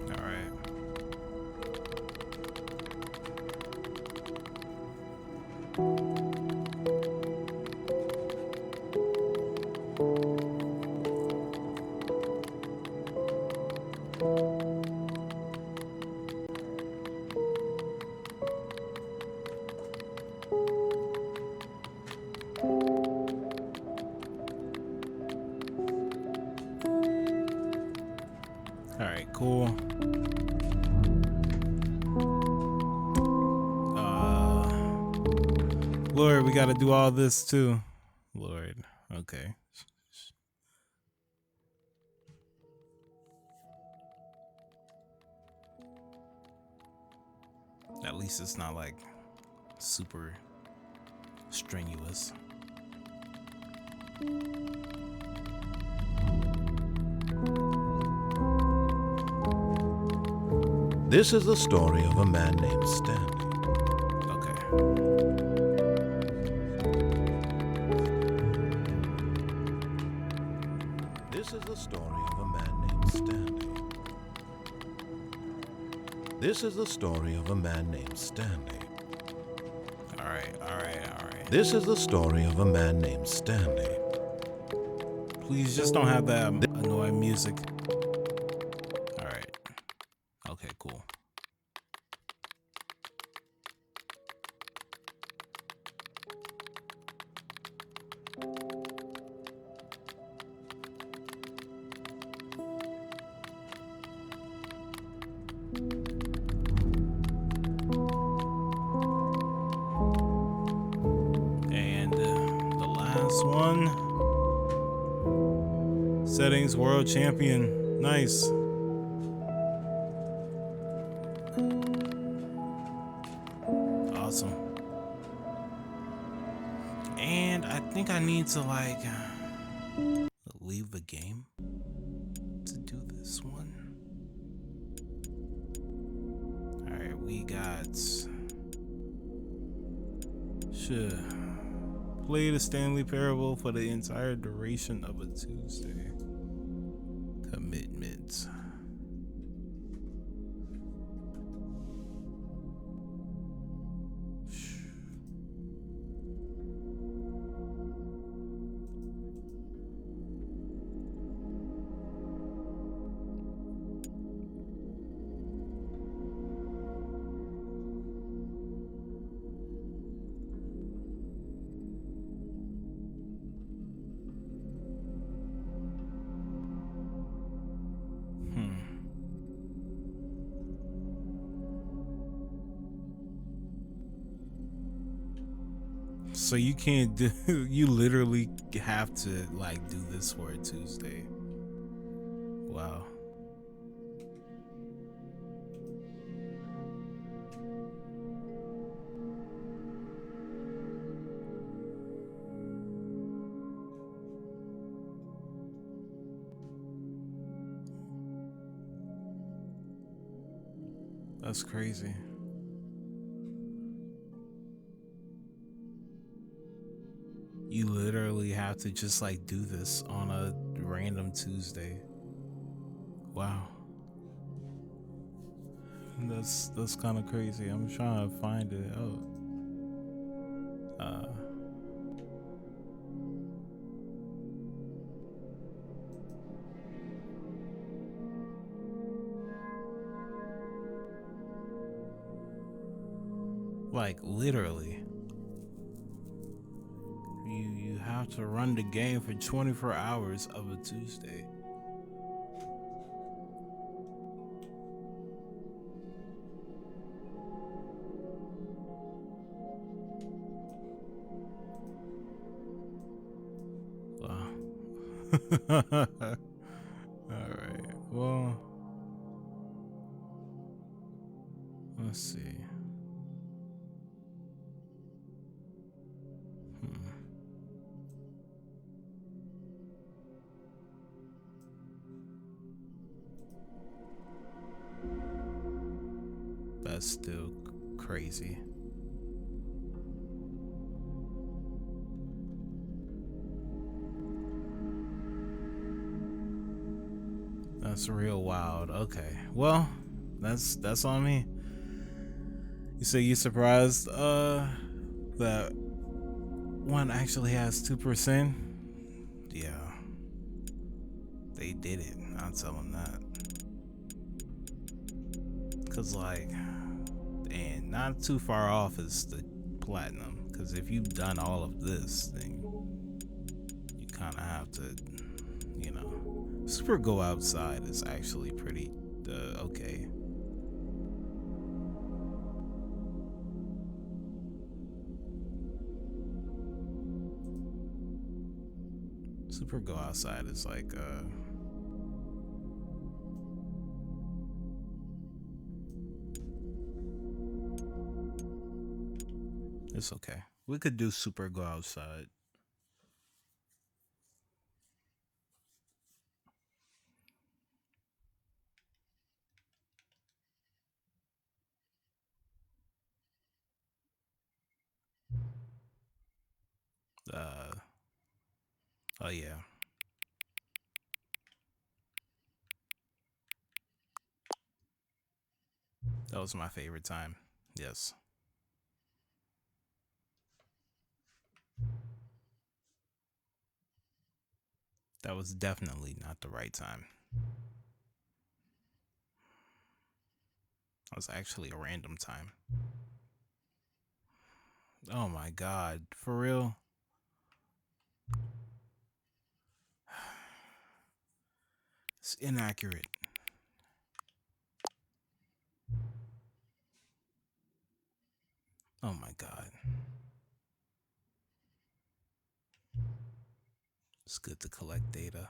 All right. All right, cool. Lord, we got to do all this too. Lord, okay. At least it's not like super strenuous. This is the story of a man named Stanley. Okay. This is the story of a man named Stanley. This is the story of a man named Stanley. All right. This is the story of a man named Stanley. Please just don't have that annoying music. All right. Okay, cool. And the last one. Settings world champion. Nice. Awesome. And I think I need to like leave the game to do this one. All right, we got should play the Stanley Parable for the entire duration of a Tuesday. Commitment. So you can't do, you literally have to like do this for a Tuesday. Wow. That's crazy. You literally have to just like do this on a random Tuesday. Wow. That's kind of crazy. I'm trying to find it out. Like literally. You have to run the game for 24 hours of a Tuesday. Wow. Alright, well, let's see. That's still crazy. That's real wild. Okay. Well, that's on me. You say you surprised that one actually has 2%? Yeah. They did it. I'll tell them that. Cause like, and not too far off is the platinum. Cause if you've done all of this, then you kind of have to, you know, Super Go Outside is actually pretty okay. Super Go Outside is like it's okay. We could do Super Go Outside. Oh yeah. That was my favorite time. Yes. That was definitely not the right time. That was actually a random time. Oh my god. For real? It's inaccurate. Oh my god. It's good to collect data.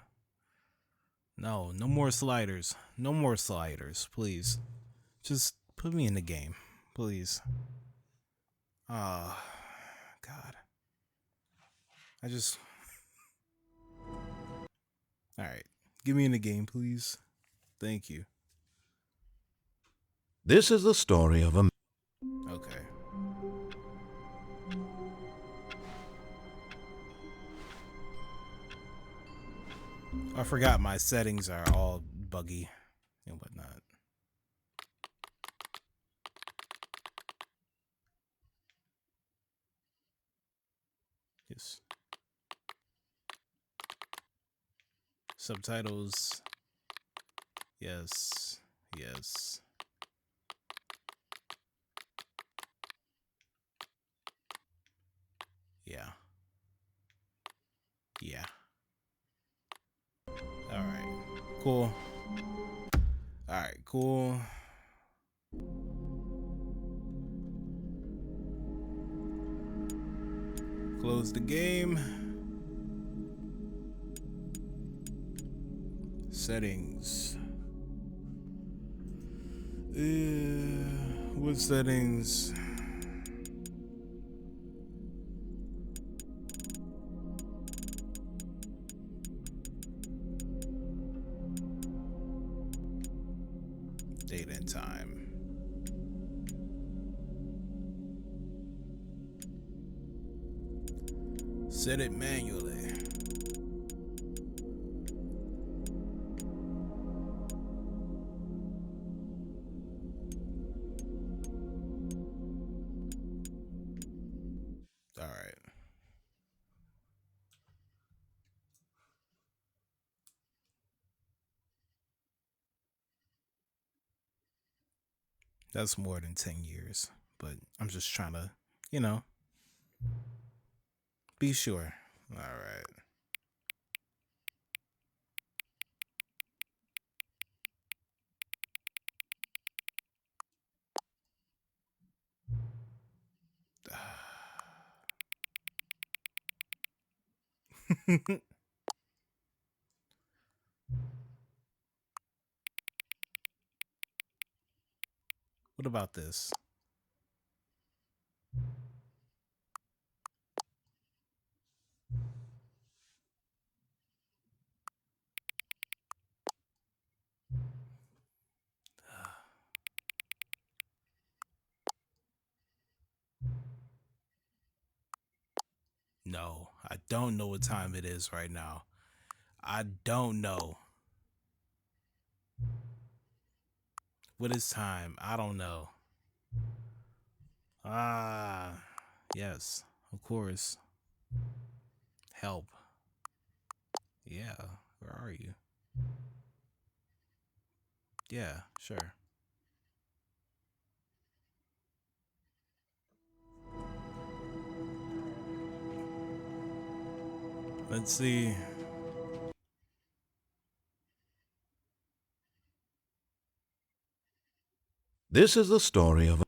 No, no more sliders. No more sliders, please. Just put me in the game, please. Oh, God. I just... Alright. Get me in the game, please. Thank you. This is the story of a... Okay. I forgot my settings are all buggy and whatnot. Yes. Subtitles. Yes. Yes. Yeah. Yeah. Alright. Cool. Alright, cool. Close the game. Settings. What settings? Date and time. Set it manually. All right. That's more than 10 years, but I'm just trying to, you know, be sure. All right. What about this? No, I don't know what time it is right now. I don't know. What is time? I don't know. Ah, yes, of course. Help. Yeah, where are you? Yeah, sure. Let's see. This is the story of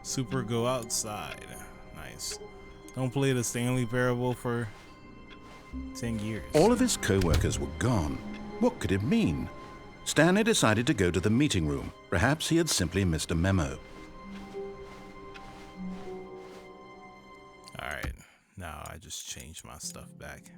Super go outside. Nice. Don't play the Stanley parable for 10 years. all of his co-workers were gone. What could it mean? Stanley decided to go to the meeting room. Perhaps he had simply missed a memo. Alright. Now I just changed my stuff back.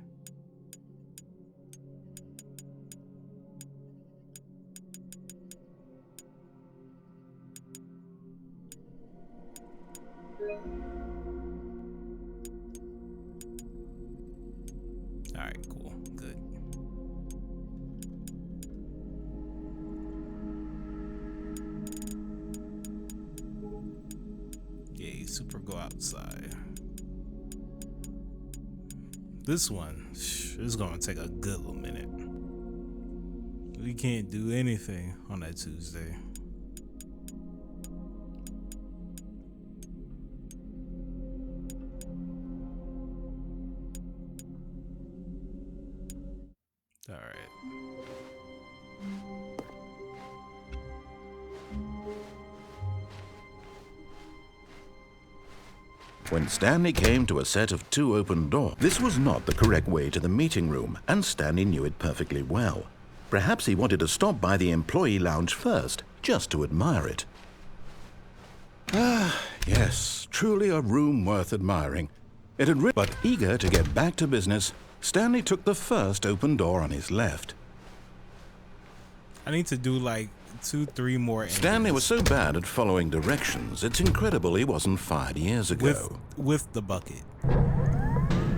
Alright, cool. Good. Yay, super go outside. This one is gonna take a good little minute. We can't do anything on that Tuesday. All right. When Stanley came to a set of 2 open doors, this was not the correct way to the meeting room, and Stanley knew it perfectly well. Perhaps he wanted to stop by the employee lounge first, just to admire it. Ah, yes, truly a room worth admiring. It had but eager to get back to business, Stanley took the first open door on his left. I need to do like 2-3 more. Stanley was so bad at following directions, it's incredible he wasn't fired years ago. With the bucket.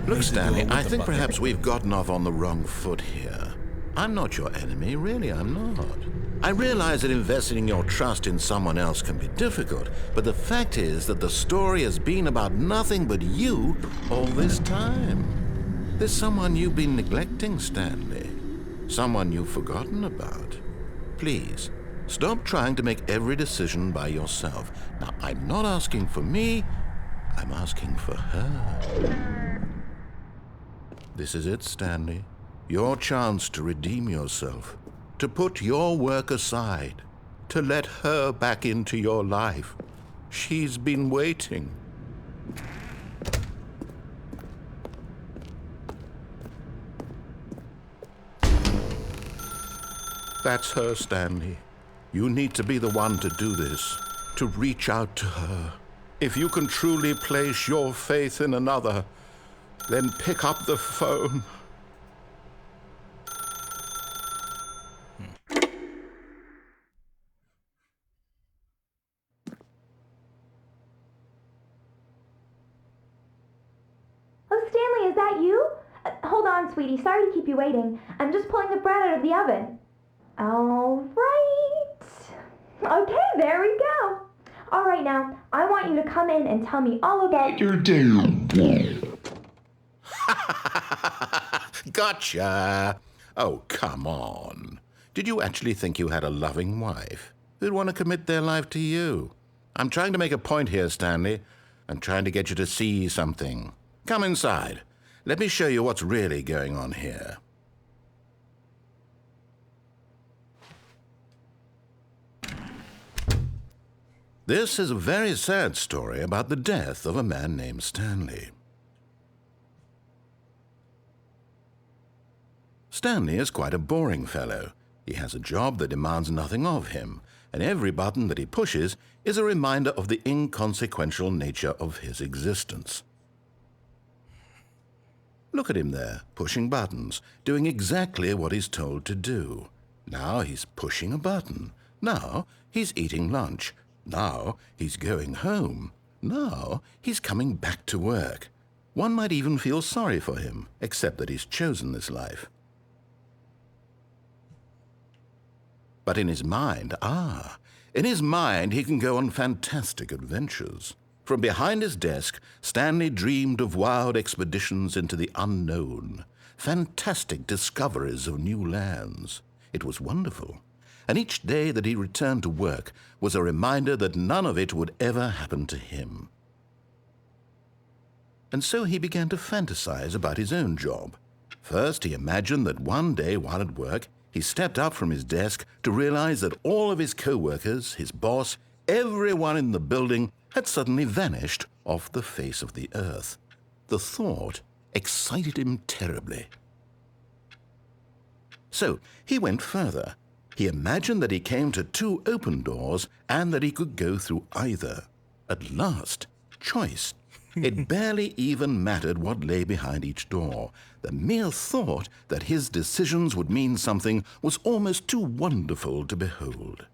Look, Stanley, I think perhaps we've gotten off on the wrong foot here. I'm not your enemy, really, I'm not. I realize that investing your trust in someone else can be difficult, but the fact is that the story has been about nothing but you all this time. There's someone you've been neglecting, Stanley. Someone you've forgotten about. Please, stop trying to make every decision by yourself. Now, I'm not asking for me, I'm asking for her. This is it, Stanley. Your chance to redeem yourself, to put your work aside, to let her back into your life. She's been waiting. That's her, Stanley. You need to be the one to do this, to reach out to her. If you can truly place your faith in another, then pick up the phone. is that you? Hold on, sweetie. Sorry to keep you waiting. I'm just pulling the bread out of the oven. All right. Okay, there we go. All right, now, I want you to come in and tell me all about your day. Gotcha! Oh, come on. Did you actually think you had a loving wife who'd want to commit their life to you? I'm trying to make a point here, Stanley. I'm trying to get you to see something. Come inside. Let me show you what's really going on here. This is a very sad story about the death of a man named Stanley. Stanley is quite a boring fellow. He has a job that demands nothing of him, and every button that he pushes is a reminder of the inconsequential nature of his existence. Look at him there, pushing buttons, doing exactly what he's told to do. Now he's pushing a button. Now he's eating lunch. Now he's going home. Now he's coming back to work. One might even feel sorry for him, except that he's chosen this life. But in his mind, he can go on fantastic adventures. From behind his desk, Stanley dreamed of wild expeditions into the unknown, fantastic discoveries of new lands. It was wonderful, and each day that he returned to work was a reminder that none of it would ever happen to him. And so he began to fantasize about his own job. First, he imagined that one day while at work, he stepped up from his desk to realize that all of his co-workers, his boss, everyone in the building had suddenly vanished off the face of the earth. The thought excited him terribly. So he went further. He imagined that he came to 2 open doors and that he could go through either. At last, choice. It barely even mattered what lay behind each door. The mere thought that his decisions would mean something was almost too wonderful to behold.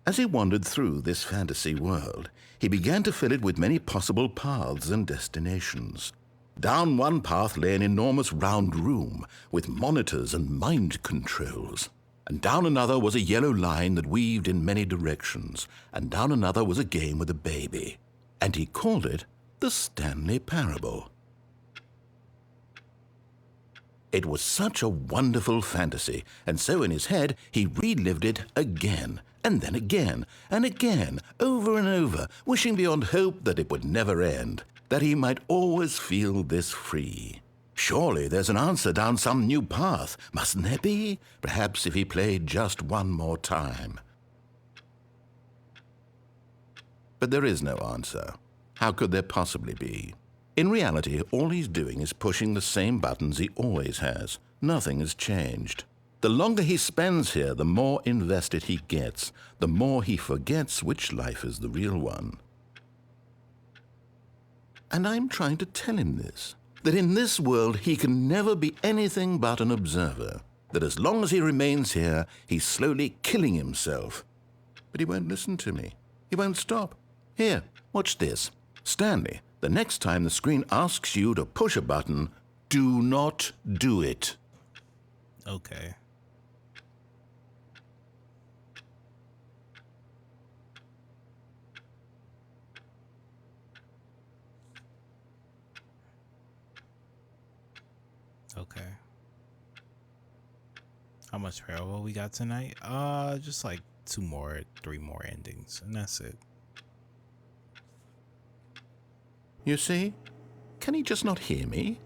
As he wandered through this fantasy world, he began to fill it with many possible paths and destinations. Down one path lay an enormous round room with monitors and mind controls. And down another was a yellow line that weaved in many directions, and down another was a game with a baby. And he called it the Stanley Parable. It was such a wonderful fantasy, and so in his head he relived it again, and then again, and again, over and over, wishing beyond hope that it would never end, that he might always feel this free. Surely there's an answer down some new path, mustn't there be? Perhaps if he played just one more time. But there is no answer. How could there possibly be? In reality, all he's doing is pushing the same buttons he always has. Nothing has changed. The longer he spends here, the more invested he gets, the more he forgets which life is the real one. And I'm trying to tell him this, that in this world he can never be anything but an observer, that as long as he remains here, he's slowly killing himself. But he won't listen to me. He won't stop. Here, watch this. Stanley, the next time the screen asks you to push a button, do not do it. Okay. Okay. How much parallel we got tonight? Just like 3 more endings, and that's it. You see? Can he just not hear me?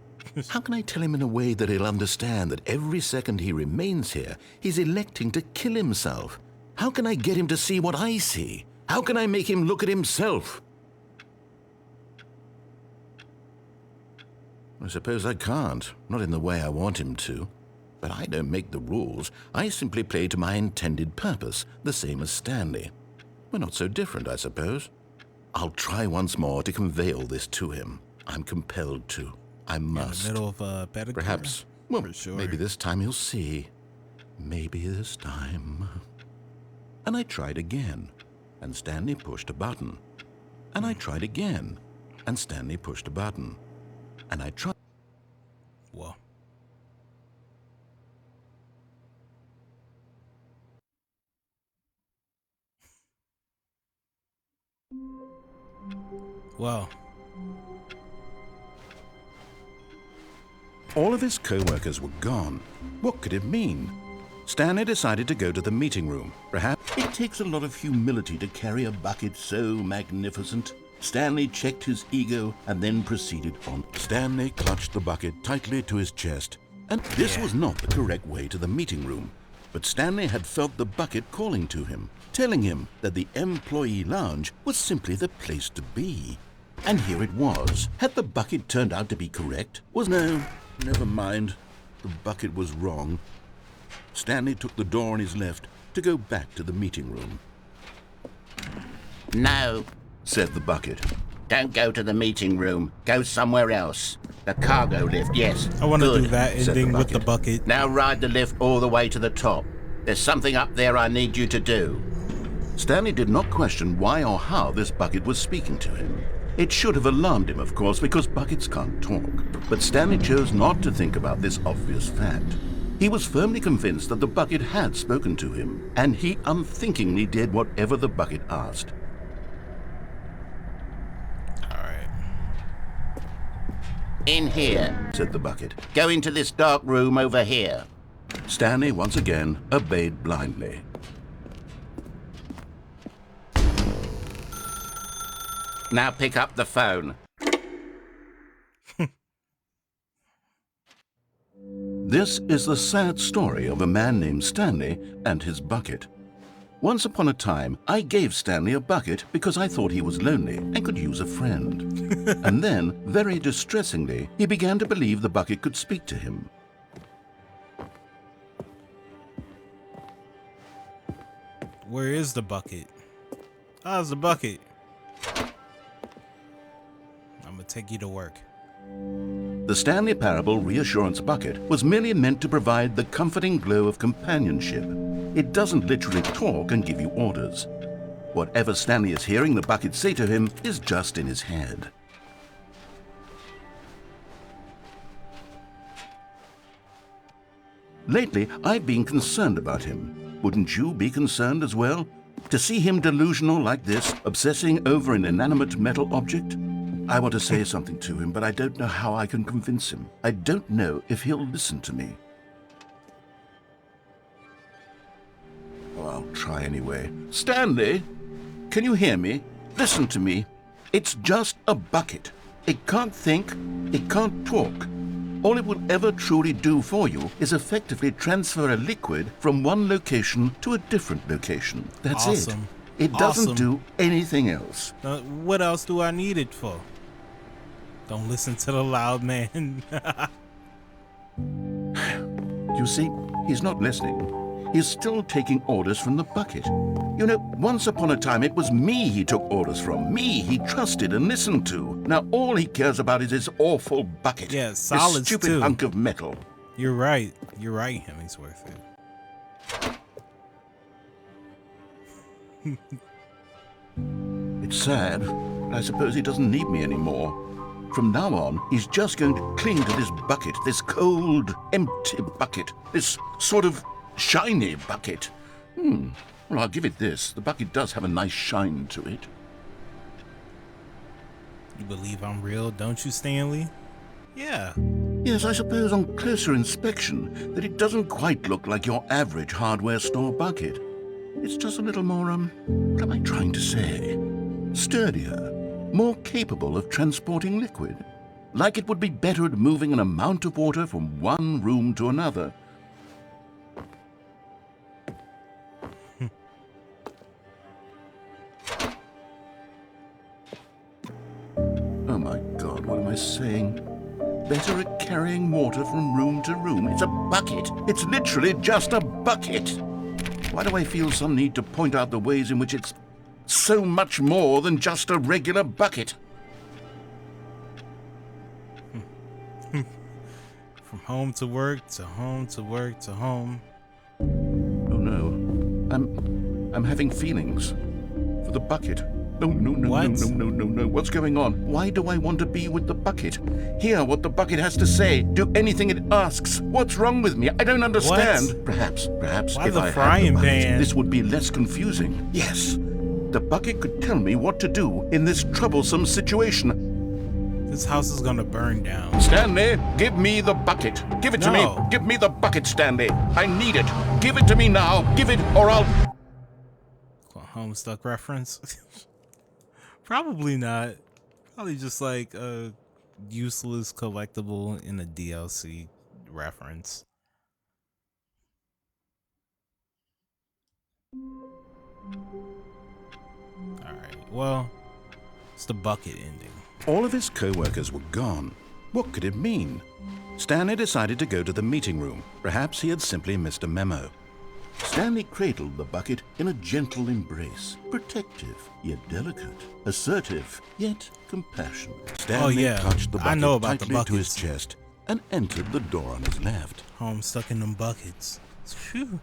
How can I tell him in a way that he'll understand that every second he remains here, he's electing to kill himself? How can I get him to see what I see? How can I make him look at himself? I suppose I can't, not in the way I want him to. But I don't make the rules. I simply play to my intended purpose, the same as Stanley. We're not so different, I suppose. I'll try once more to convey all this to him. I'm compelled to. I must. In the middle of a pedicure? Perhaps. Well, For sure. maybe this time he'll see. Maybe this time. And I tried again, and Stanley pushed a button. And I tried again, and Stanley pushed a button. And I tried. Whoa. Wow. All of his co-workers were gone. What could it mean? Stanley decided to go to the meeting room. Perhaps it takes a lot of humility to carry a bucket so magnificent. Stanley checked his ego and then proceeded on. Stanley clutched the bucket tightly to his chest, and this was not the correct way to the meeting room. But Stanley had felt the bucket calling to him, telling him that the employee lounge was simply the place to be. And here it was. Had the bucket turned out to be correct? No, never mind. The bucket was wrong. Stanley took the door on his left to go back to the meeting room. No, Said the bucket. don't go to the meeting room. Go somewhere else. The cargo lift, yes. I want to Good. do that said the ending with the bucket. bucket. Now ride the lift all the way to the top. There's something up there I need you to do. Stanley did not question why or how this bucket was speaking to him. It should have alarmed him, of course, because buckets can't talk. But Stanley chose not to think about this obvious fact. He was firmly convinced that the bucket had spoken to him, and he unthinkingly did whatever the bucket asked. Alright. In here. Said the bucket. Go into this dark room over here. Stanley once again obeyed blindly. Now pick up the phone. This is the sad story of a man named Stanley and his bucket. Once upon a time, I gave Stanley a bucket because I thought he was lonely and could use a friend. And then, very distressingly, he began to believe the bucket could speak to him. Where is the bucket? How's the bucket? I'm gonna take you to work. The Stanley Parable Reassurance Bucket was merely meant to provide the comforting glow of companionship. It doesn't literally talk and give you orders. Whatever Stanley is hearing the bucket say to him is just in his head. Lately, I've been concerned about him. Wouldn't you be concerned as well? To see him delusional like this, obsessing over an inanimate metal object? I want to say something to him, but I don't know how I can convince him. I don't know if he'll listen to me. Oh, I'll try anyway. Stanley, can you hear me? Listen to me. It's just a bucket. It can't think, it can't talk. All it will ever truly do for you is effectively transfer a liquid from one location to a different location. That's Awesome. it. It doesn't Awesome. do anything else. What else do I need it for? Don't listen to the loud man. You see, he's not listening. He's still taking orders from the bucket. You know, once upon a time it was me he took orders from. Me he trusted and listened to. Now all he cares about is his awful bucket. Yeah, This solids stupid too. hunk of metal. You're right. You're right, Hemmingsworth. It's sad, but I suppose he doesn't need me anymore. From now on, he's just going to cling to this bucket, this cold, empty bucket, this sort of shiny bucket. Well, I'll give it this. The bucket does have a nice shine to it. You believe I'm real, don't you, Stanley? Yeah. Yes, I suppose on closer inspection that it doesn't quite look like your average hardware store bucket. It's just a little more, what am I trying to say? Sturdier, more capable of transporting liquid. Like it would be better at moving an amount of water from one room to another. Oh my God, what am I saying? Better at carrying water from room to room. It's a bucket. It's literally just a bucket. Why do I feel some need to point out the ways in which it's so much more than just a regular bucket? From home to work to home to work to home. Oh no. I'm having feelings for the bucket. No, no, no, What? no, no, no, no, no. What's going on? Why do I want to be with the bucket? Hear what the bucket has to say. Do anything it asks. What's wrong with me? I don't understand. What? Perhaps Why if the I had frying the bucket, pan? this would be less confusing. Yes, the bucket could tell me what to do in this troublesome situation. This house is gonna burn down. Stanley, give me the bucket. Give it to me. No. Give me the bucket, Stanley. I need it. Give it to me now. Give it, or I'll... Homestuck reference? Probably not. Probably just like a useless collectible in a DLC reference. Alright, well, it's the bucket ending. All of his co-workers were gone. What could it mean? Stanley decided to go to the meeting room. Perhaps he had simply missed a memo. Stanley cradled the bucket in a gentle embrace. Protective, yet delicate. Assertive, yet compassionate. Stanley clutched the bucket I know about tightly the to his buckets. chest and entered the door on his left. Home stuck in them buckets. Phew.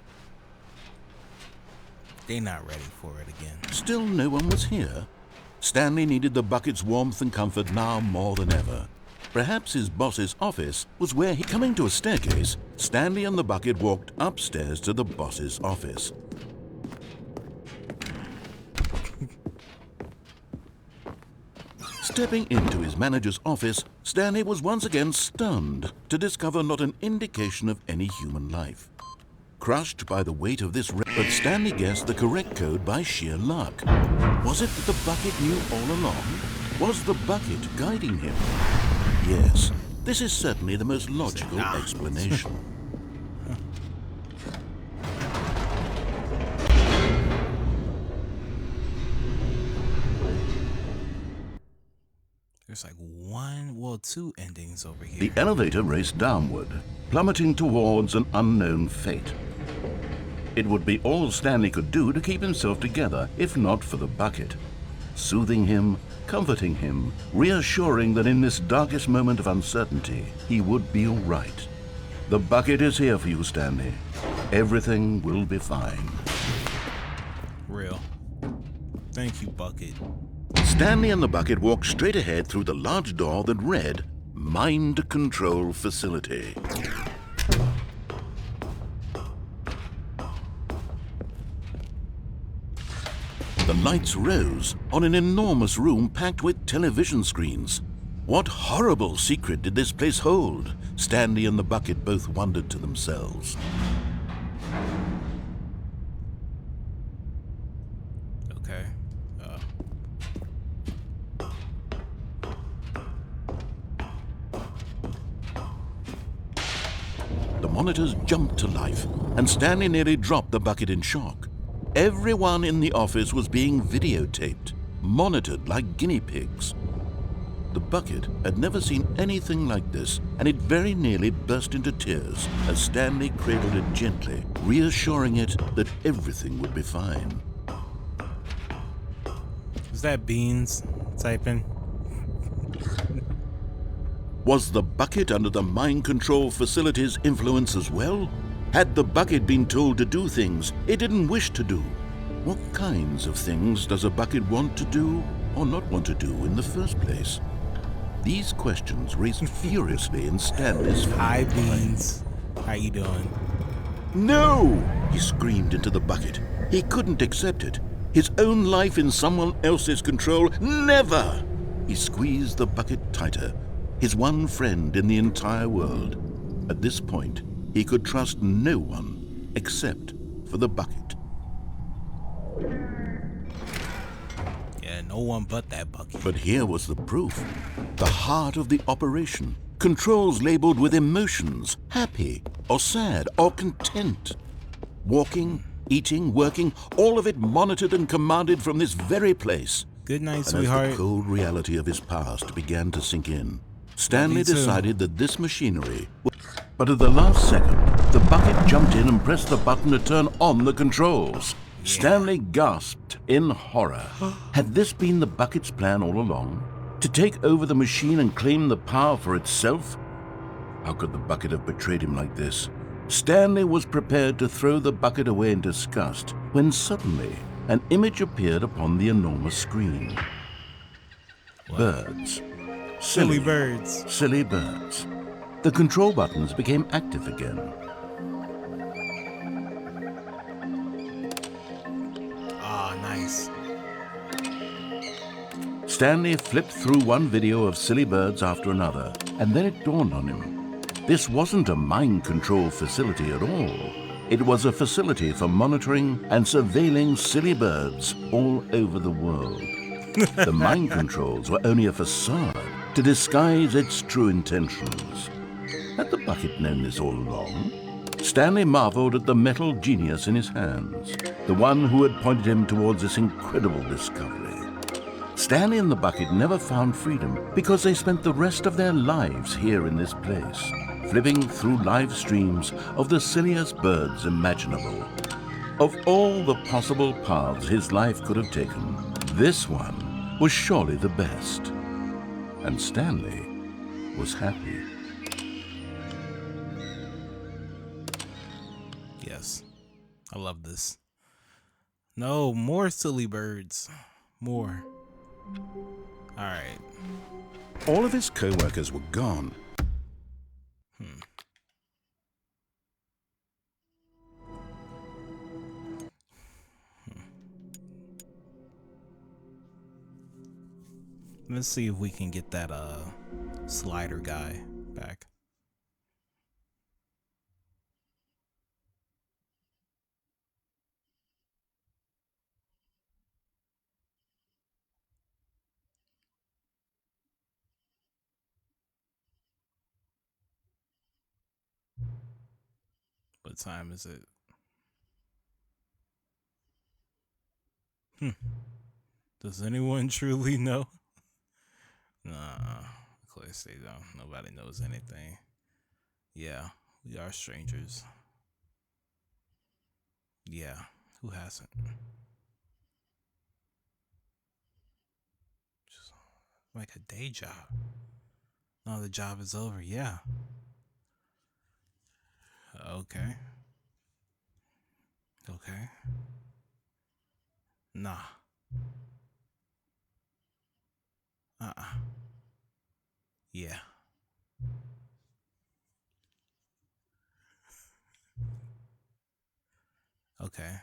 They not ready for it again. Still no one was here. Stanley needed the bucket's warmth and comfort now more than ever. Perhaps his boss's office was where he... Coming to a staircase, Stanley and the bucket walked upstairs to the boss's office. Stepping into his manager's office, Stanley was once again stunned to discover not an indication of any human life. Crushed by the weight of this... But Stanley guessed the correct code by sheer luck. Was it that the bucket knew all along? Was the bucket guiding him? Yes, this is certainly the most logical explanation. There's like two endings over here. The elevator raced downward, plummeting towards an unknown fate. It would be all Stanley could do to keep himself together, if not for the bucket. Soothing him, comforting him, reassuring that in this darkest moment of uncertainty, he would be all right. The bucket is here for you, Stanley. Everything will be fine. Real. Thank you, bucket. Stanley and the bucket walked straight ahead through the large door that read, Mind Control Facility. The lights rose on an enormous room packed with television screens. What horrible secret did this place hold? Stanley and the bucket both wondered to themselves. Okay. The monitors jumped to life, and Stanley nearly dropped the bucket in shock. Everyone in the office was being videotaped, monitored like guinea pigs. The bucket had never seen anything like this, and it very nearly burst into tears as Stanley cradled it gently, reassuring it that everything would be fine. Is that Beans typing? Was the bucket under the mind control facility's influence as well? Had the bucket been told to do things it didn't wish to do? What kinds of things does a bucket want to do or not want to do in the first place? These questions raced furiously in Stanley's Hi, mind. Beans. How you doing? No! He screamed into the bucket. He couldn't accept it. His own life in someone else's control, never! He squeezed the bucket tighter. His one friend in the entire world. At this point, he could trust no one except for the bucket. Yeah, no one but that bucket. But here was the proof. The heart of the operation. Controls labeled with emotions, happy or sad or content. Walking, eating, working, all of it monitored and commanded from this very place. Good night, And sweetheart. as the cold reality of his past began to sink in, Stanley Me too. decided that this machinery... But at the last second, the bucket jumped in and pressed the button to turn on the controls. Stanley gasped in horror. Had this been the bucket's plan all along? To take over the machine and claim the power for itself? How could the bucket have betrayed him like this? Stanley was prepared to throw the bucket away in disgust when suddenly, an image appeared upon the enormous screen. Birds. Silly birds. Silly birds. The control buttons became active again. Ah, nice. Stanley flipped through one video of silly birds after another, and then it dawned on him. This wasn't a mind control facility at all. It was a facility for monitoring and surveilling silly birds all over the world. The mind controls were only a facade to disguise its true intentions. Had the bucket known this all along? Stanley marveled at the metal genius in his hands, the one who had pointed him towards this incredible discovery. Stanley and the bucket never found freedom because they spent the rest of their lives here in this place, flipping through live streams of the silliest birds imaginable. Of all the possible paths his life could have taken, this one was surely the best. And Stanley was happy. Yes. I love this. No, more silly birds. More. Alright. All of his co-workers were gone. Let's see if we can get that slider guy back. What time is it? Does anyone truly know? Nah, of course they don't. Nobody knows anything. Yeah, we are strangers. Yeah, who hasn't? Just like a day job. No, the job is over. Yeah. Okay. Okay. Nah. Yeah. Okay.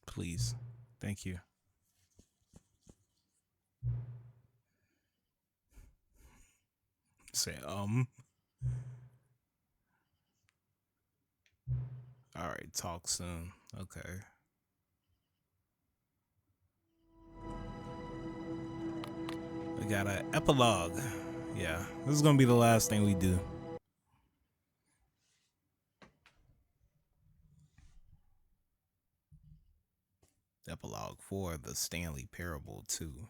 Please. Thank you. Say, All right, talk soon. Okay. We got an epilogue. Yeah, this is gonna be the last thing we do. Epilogue for the Stanley Parable 2.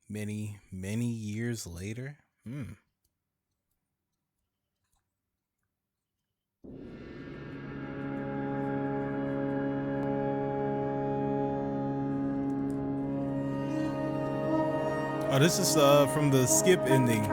Many, many years later. Oh, this is from the skip ending.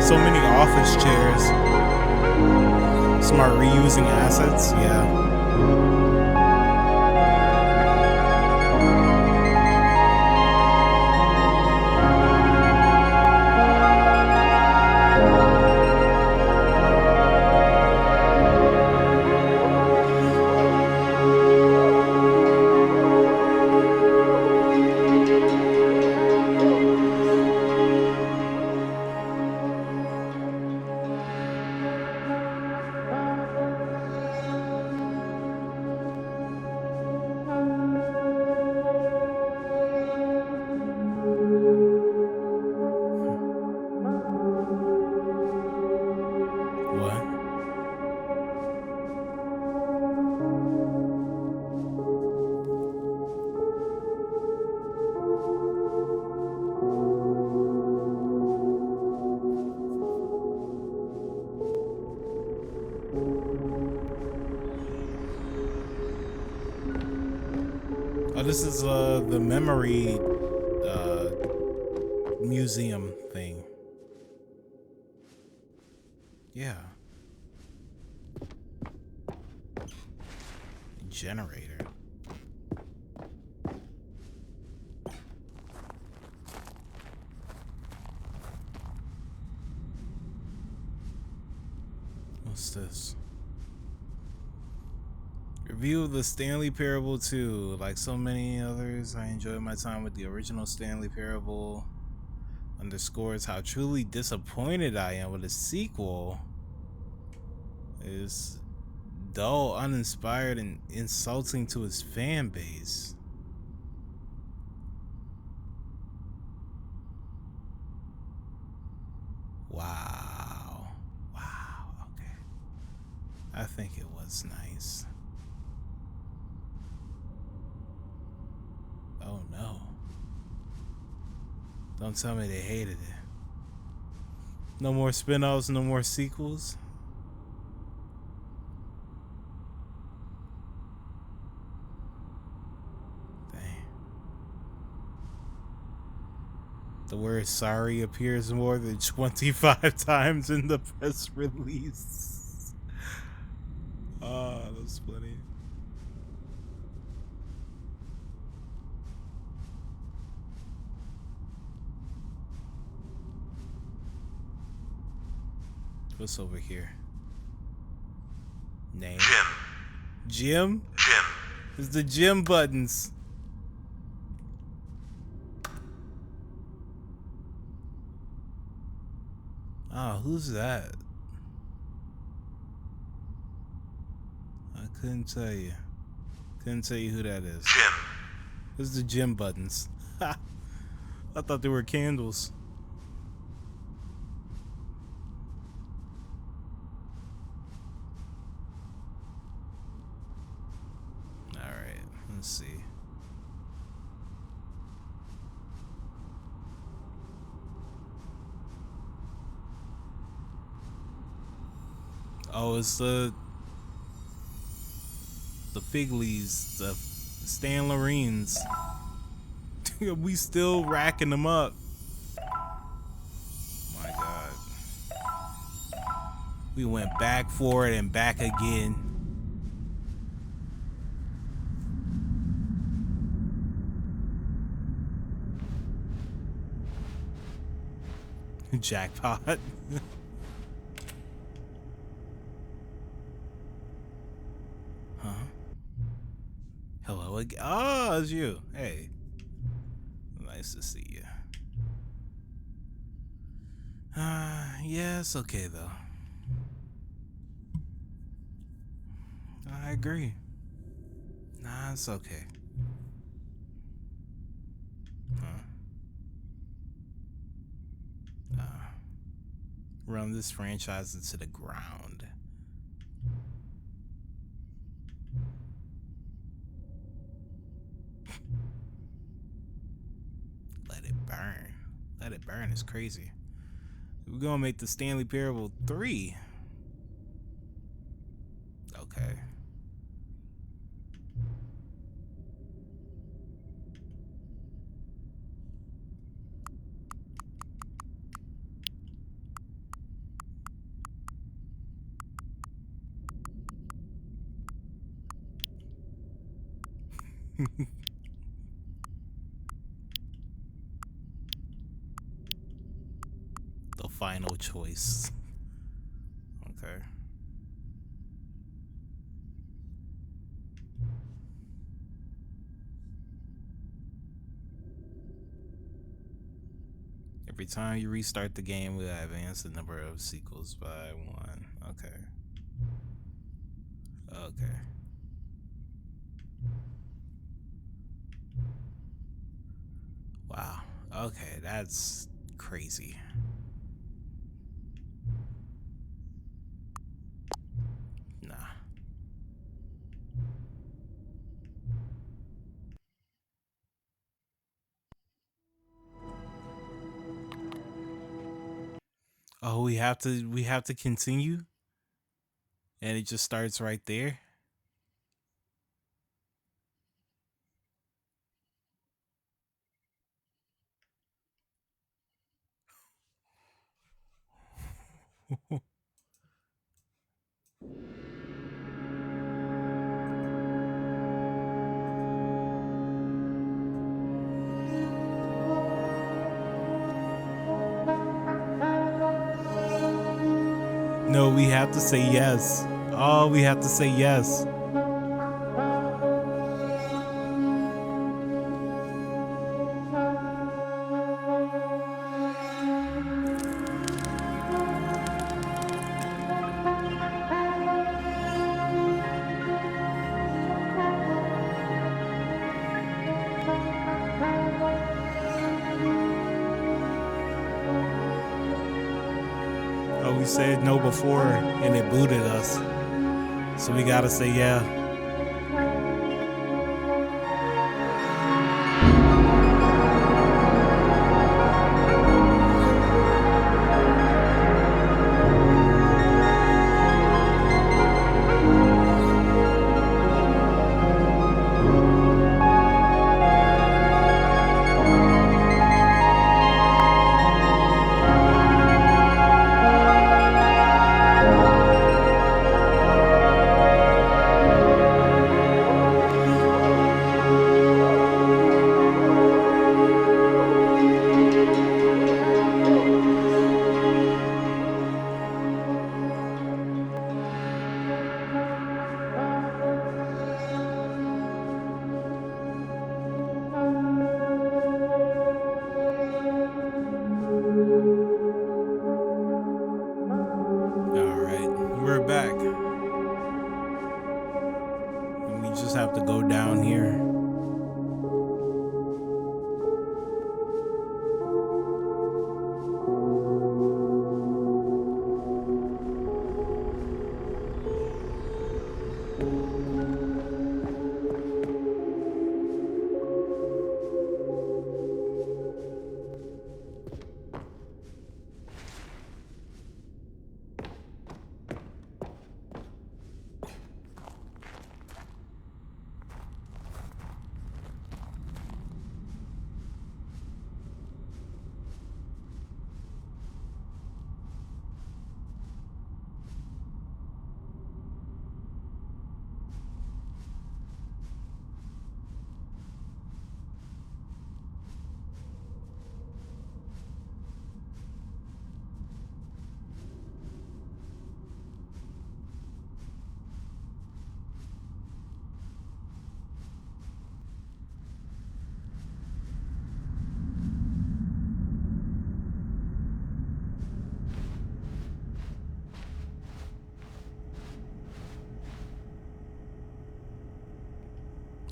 So many office chairs. Smart reusing assets, yeah. Oh, this is the memory museum thing. Yeah. Generator. What's this? Review of the Stanley Parable 2. Like so many others, I enjoyed my time with the original Stanley Parable. Underscores how truly disappointed I am with the sequel. Is dull, uninspired, and insulting to his fan base. Wow. Wow. Okay. I think it was nice. Oh no. Don't tell me they hated it. No more spin-offs, no more sequels. Dang. The word sorry appears more than 25 times in the press release. Oh, that's funny. What's over here? Name. Jim? Jim. It's the Jim buttons. Oh, who's that? I couldn't tell you. Couldn't tell you who that is. Jim. This is the Jim buttons. I thought they were candles. Alright, let's see. Oh, it's the fig leaves, the Stan Loreens. We still racking them up. My God. We went back for it and back again. Jackpot. Huh? Hello again. Oh, it's you. Hey. Nice to see you. Yeah, it's okay though. I agree. Nah, it's okay. Huh? Run this franchise into the ground. Let it burn. Let it burn is crazy. We're gonna make the Stanley Parable 3. Okay. The final choice. Okay. Every time you restart the game, we advance the number of sequels by 1. Okay. Okay. Wow. Okay, that's crazy. Nah. Oh, we have to continue? And it just starts right there? No, we have to say yes. Oh, we have to say yes. Oh, we said no before and it booted us. So we gotta say yeah. We're back. And we just have to go down here.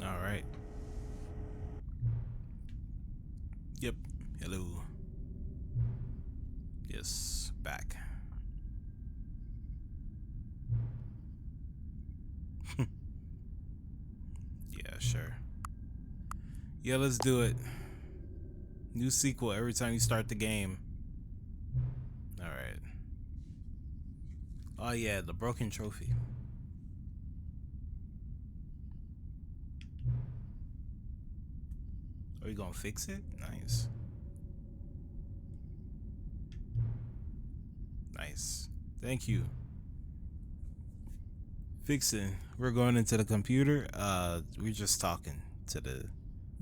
All right. Yep. Hello. Yes, back. Yeah, sure. Yeah, let's do it. New sequel every time you start the game. All right. Oh yeah, the broken trophy. Are you gonna fix it? Nice. Nice. Thank you. Fixing. We're going into the computer. We're just talking to the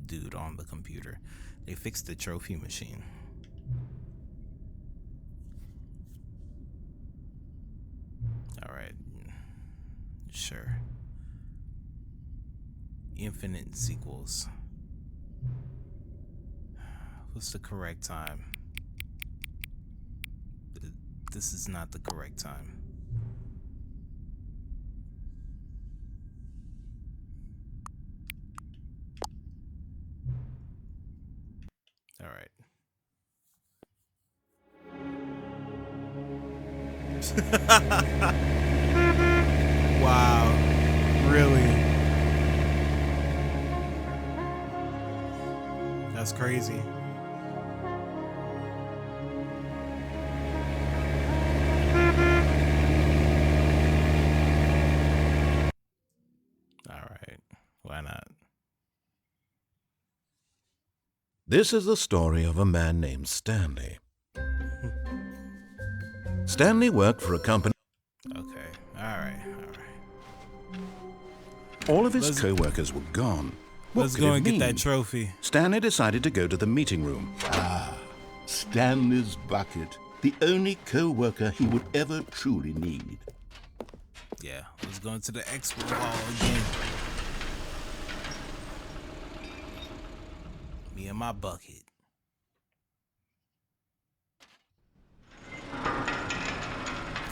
dude on the computer. They fixed the trophy machine. All right. Sure. Infinite sequels. What's the correct time? This is not the correct time. All right. Wow. Really? That's crazy. All right. Why not? This is the story of a man named Stanley. Stanley worked for a company. Okay. Alright. All of his co-workers were gone. What Let's could go it and get mean? that trophy. Stanley decided to go to the meeting room. Stanley's bucket. The only co-worker he would ever truly need. Yeah, let's go into the expo hall again. Me and my bucket.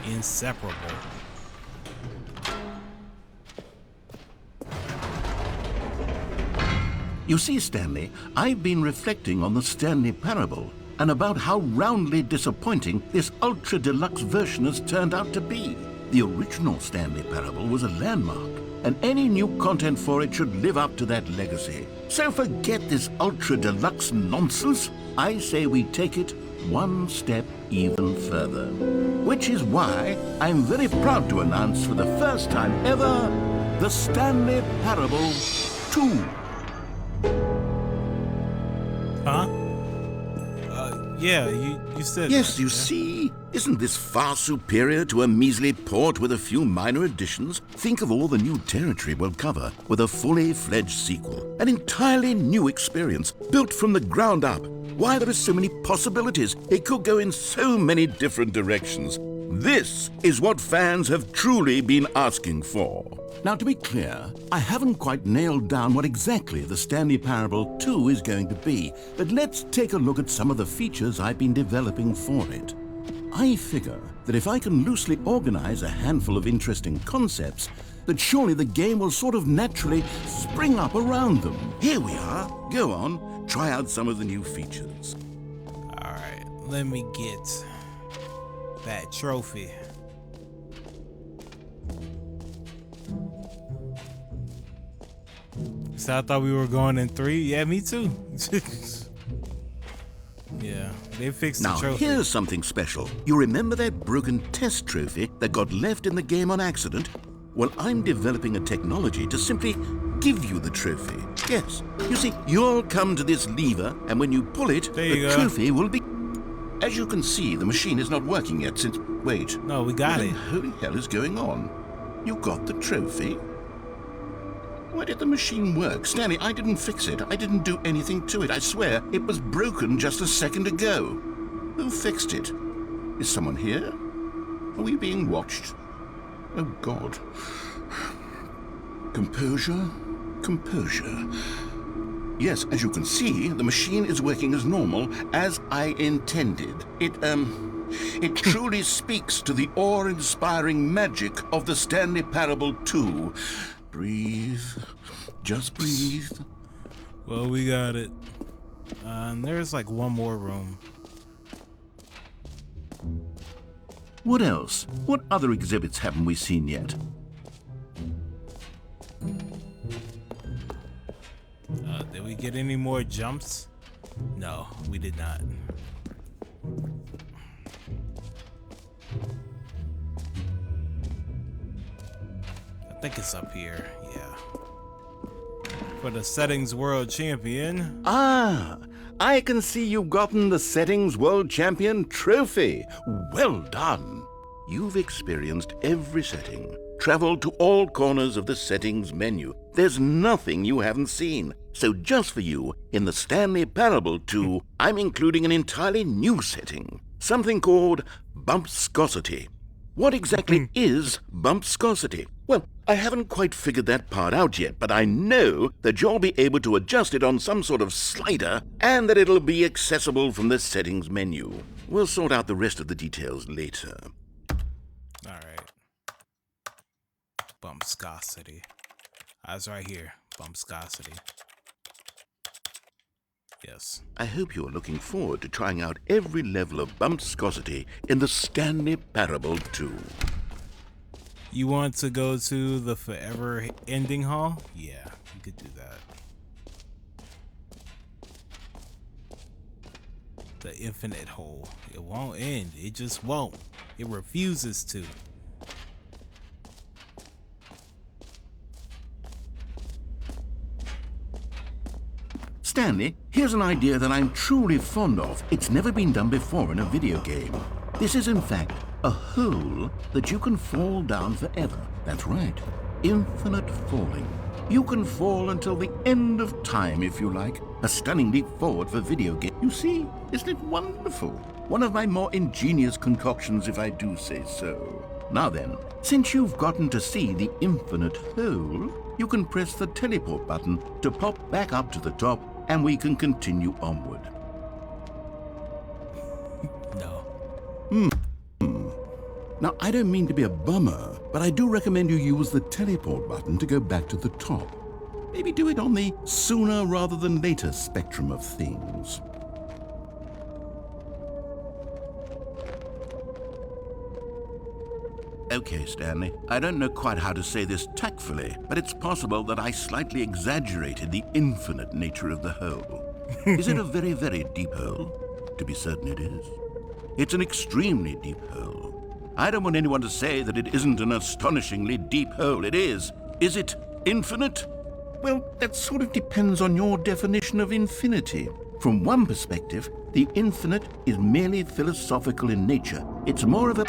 Inseparable. You see, Stanley, I've been reflecting on the Stanley Parable and about how roundly disappointing this ultra deluxe version has turned out to be. The original Stanley Parable was a landmark, and any new content for it should live up to that legacy. So forget this ultra deluxe nonsense. I say we take it one step even further. Which is why I'm very proud to announce for the first time ever, the Stanley Parable 2. Huh? Yeah, you said Yes, that, you yeah? see? Isn't this far superior to a measly port with a few minor additions? Think of all the new territory we'll cover with a fully fledged sequel. An entirely new experience, built from the ground up. Why, there are so many possibilities. It could go in so many different directions. This is what fans have truly been asking for. Now, to be clear, I haven't quite nailed down what exactly the Stanley Parable 2 is going to be, but let's take a look at some of the features I've been developing for it. I figure that if I can loosely organize a handful of interesting concepts, that surely the game will sort of naturally spring up around them. Here we are. Go on, try out some of the new features. Alright, let me get that trophy. So I thought we were going in 3. Yeah, me too. Yeah, they fixed the Now, trophy. here's something special. You remember that broken test trophy that got left in the game on accident? Well, I'm developing a technology to simply give you the trophy. Yes. You see, you'll come to this lever, and when you pull it, There you the go. trophy will be... As you can see, the machine is not working yet since... Wait. No, we got What it. the holy hell is going on? You got the trophy? Why did the machine work? Stanley, I didn't fix it. I didn't do anything to it. I swear, it was broken just a second ago. Who fixed it? Is someone here? Are we being watched? Oh, God. Composure. Composure. Yes, as you can see, the machine is working as normal, as I intended. It truly speaks to the awe-inspiring magic of the Stanley Parable 2. Breathe. Just breathe. Well, we got it. And there's like one more room. What else? What other exhibits haven't we seen yet? Did we get any more jumps? No, we did not. I think it's up here, yeah. For the Settings World Champion. Ah, I can see you've gotten the Settings World Champion trophy. Well done. You've experienced every setting, traveled to all corners of the settings menu. There's nothing you haven't seen. So just for you, in the Stanley Parable 2, I'm including an entirely new setting, something called bumpscosity. What exactly is bumpscosity? Well, I haven't quite figured that part out yet, but I know that you'll be able to adjust it on some sort of slider and that it'll be accessible from the settings menu. We'll sort out the rest of the details later. Alright. Bumpscosity. That's right here. Bumpscosity. Yes. I hope you're looking forward to trying out every level of bumpscosity in the Stanley Parable 2. You want to go to the Forever Ending Hall? Yeah, you could do that. The Infinite Hole. It won't end. It just won't. It refuses to. Stanley, here's an idea that I'm truly fond of. It's never been done before in a video game. This is, in fact, A hole that you can fall down forever. That's right. Infinite falling. You can fall until the end of time if you like. A stunning leap forward for video game. You see, isn't it wonderful? One of my more ingenious concoctions, if I do say so. Now then, since you've gotten to see the infinite hole, you can press the teleport button to pop back up to the top, and we can continue onward. No. Now, I don't mean to be a bummer, but I do recommend you use the teleport button to go back to the top. Maybe do it on the sooner rather than later spectrum of things. Okay, Stanley, I don't know quite how to say this tactfully, but it's possible that I slightly exaggerated the infinite nature of the hole. Is it a very, very deep hole? To be certain it is. It's an extremely deep hole. I don't want anyone to say that it isn't an astonishingly deep hole. It is. Is it infinite? Well, that sort of depends on your definition of infinity. From one perspective, the infinite is merely philosophical in nature. It's more of a...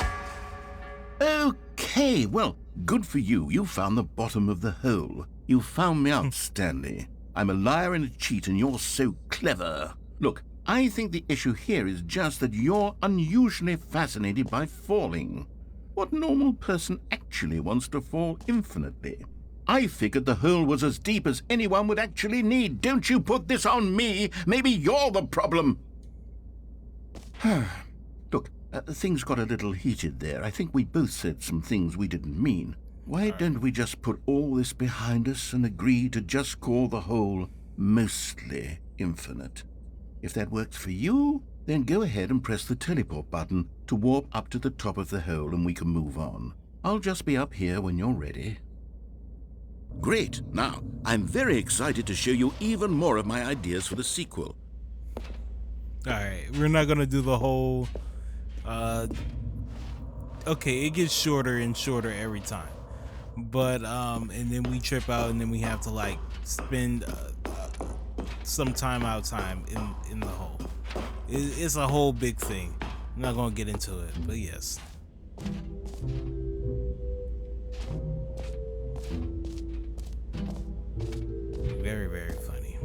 Okay, well, good for you. You found the bottom of the hole. You found me out, Stanley. I'm a liar and a cheat, and you're so clever. Look, I think the issue here is just that you're unusually fascinated by falling. What normal person actually wants to fall infinitely? I figured the hole was as deep as anyone would actually need. Don't you put this on me. Maybe you're the problem. Look, things got a little heated there. I think we both said some things we didn't mean. Why don't we just put all this behind us and agree to just call the hole mostly infinite? If that works for you, then go ahead and press the teleport button to warp up to the top of the hole and we can move on. I'll just be up here when you're ready. Great. Now, I'm very excited to show you even more of my ideas for the sequel. Alright, we're not gonna do the whole... Okay, it gets shorter and shorter every time. But, and then we trip out and then we have to, like, spend... some time in the hole. It's a whole big thing. I'm not gonna get into it, but yes. Very, very funny.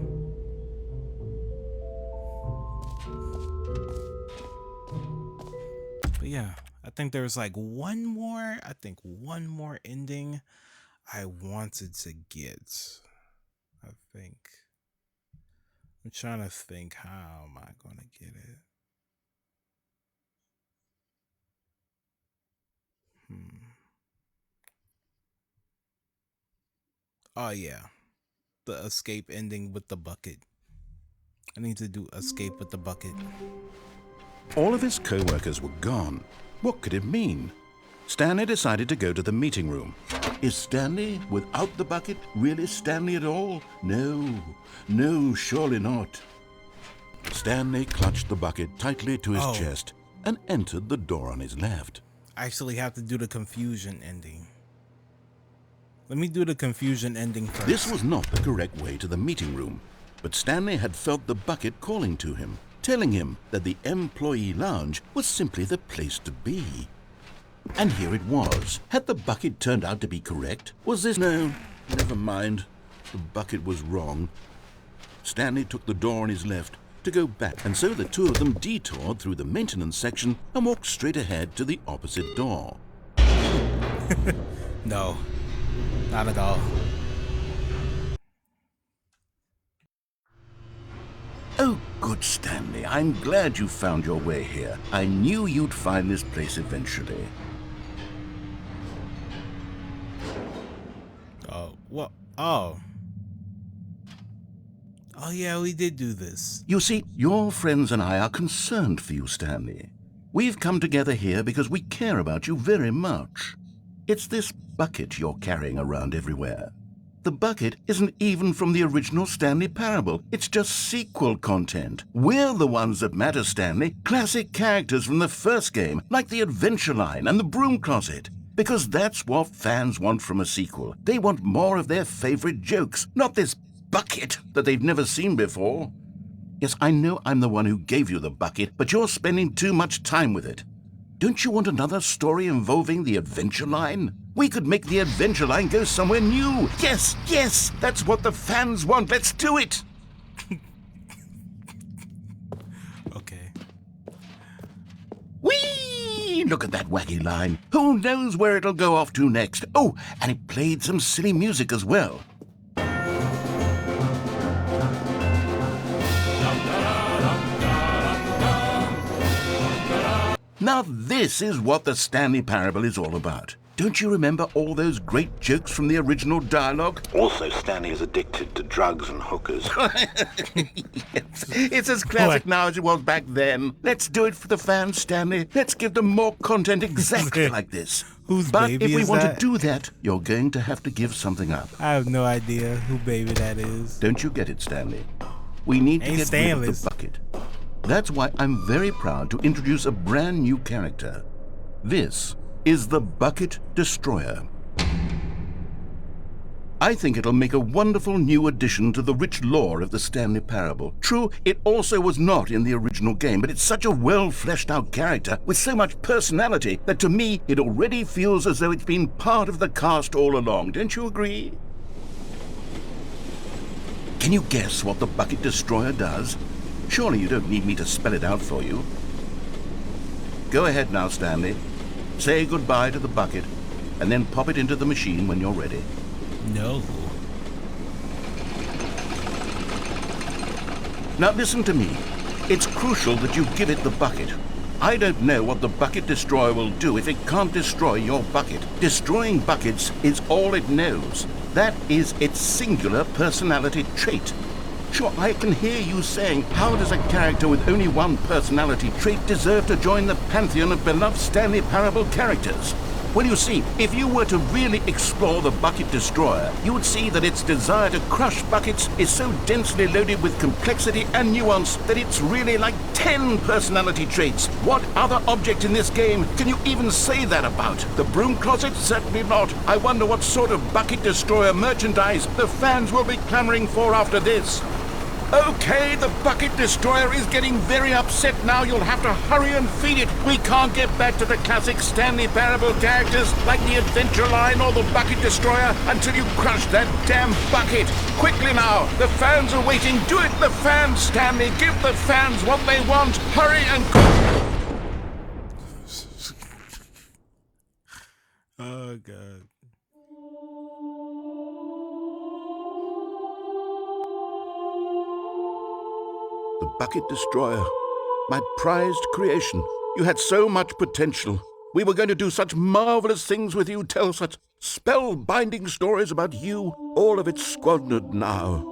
But yeah, I think there was like one more ending I wanted to get. I think. I'm trying to think, how am I going to get it? Oh, yeah. The escape ending with the bucket. I need to do escape with the bucket. All of his co-workers were gone. What could it mean? Stanley decided to go to the meeting room. Is Stanley, without the bucket, really Stanley at all? No, surely not. Stanley clutched the bucket tightly to his chest and entered the door on his left. I actually have to do the confusion ending. Let me do the confusion ending first. This was not the correct way to the meeting room, but Stanley had felt the bucket calling to him, telling him that the employee lounge was simply the place to be. And here it was. Had the bucket turned out to be correct? Was this... No, never mind. The bucket was wrong. Stanley took the door on his left to go back, and so the two of them detoured through the maintenance section and walked straight ahead to the opposite door. No, not at all. Oh, good, Stanley. I'm glad you found your way here. I knew you'd find this place eventually. What? Oh. Oh, yeah, we did do this. You see, your friends and I are concerned for you, Stanley. We've come together here because we care about you very much. It's this bucket you're carrying around everywhere. The bucket isn't even from the original Stanley Parable. It's just sequel content. We're the ones that matter, Stanley. Classic characters from the first game, like the Adventure Line and the Broom Closet. Because that's what fans want from a sequel. They want more of their favorite jokes, not this bucket that they've never seen before. Yes, I know I'm the one who gave you the bucket, but you're spending too much time with it. Don't you want another story involving the adventure line? We could make the adventure line go somewhere new. Yes, yes, that's what the fans want. Let's do it. Okay. Whee! Look at that wacky line. Who knows where it'll go off to next? Oh, and it played some silly music as well. Now this is what the Stanley Parable is all about. Don't you remember all those great jokes from the original dialogue? Also, Stanley is addicted to drugs and hookers. Yes, it's as classic now as it was back then. Let's do it for the fans, Stanley. Let's give them more content exactly like this. Whose But baby if we is want that? to do that, you're going to have to give something up. I have no idea who baby that is. Don't you get it, Stanley? We need to Ain't get rid of Stanley's. the bucket. That's why I'm very proud to introduce a brand new character. This is the Bucket Destroyer. I think it'll make a wonderful new addition to the rich lore of the Stanley Parable. True, it also was not in the original game, but it's such a well-fleshed-out character with so much personality that to me it already feels as though it's been part of the cast all along. Don't you agree? Can you guess what the Bucket Destroyer does? Surely you don't need me to spell it out for you. Go ahead now, Stanley. Say goodbye to the bucket, and then pop it into the machine when you're ready. No. Now listen to me. It's crucial that you give it the bucket. I don't know what the Bucket Destroyer will do if it can't destroy your bucket. Destroying buckets is all it knows. That is its singular personality trait. Sure, I can hear you saying, how does a character with only one personality trait deserve to join the pantheon of beloved Stanley Parable characters? Well, you see, if you were to really explore the Bucket Destroyer, you would see that its desire to crush buckets is so densely loaded with complexity and nuance that it's really like 10 personality traits. What other object in this game can you even say that about? The broom closet? Certainly not. I wonder what sort of Bucket Destroyer merchandise the fans will be clamoring for after this. Okay, the Bucket Destroyer is getting very upset now. You'll have to hurry and feed it. We can't get back to the classic Stanley Parable characters like the Adventure Line or the Bucket Destroyer until you crush that damn bucket. Quickly now, the fans are waiting. Do it, the fans, Stanley. Give the fans what they want. Hurry and... Oh, God. The Bucket Destroyer. My prized creation. You had so much potential. We were going to do such marvelous things with you, tell such spellbinding stories about you. All of it squandered now.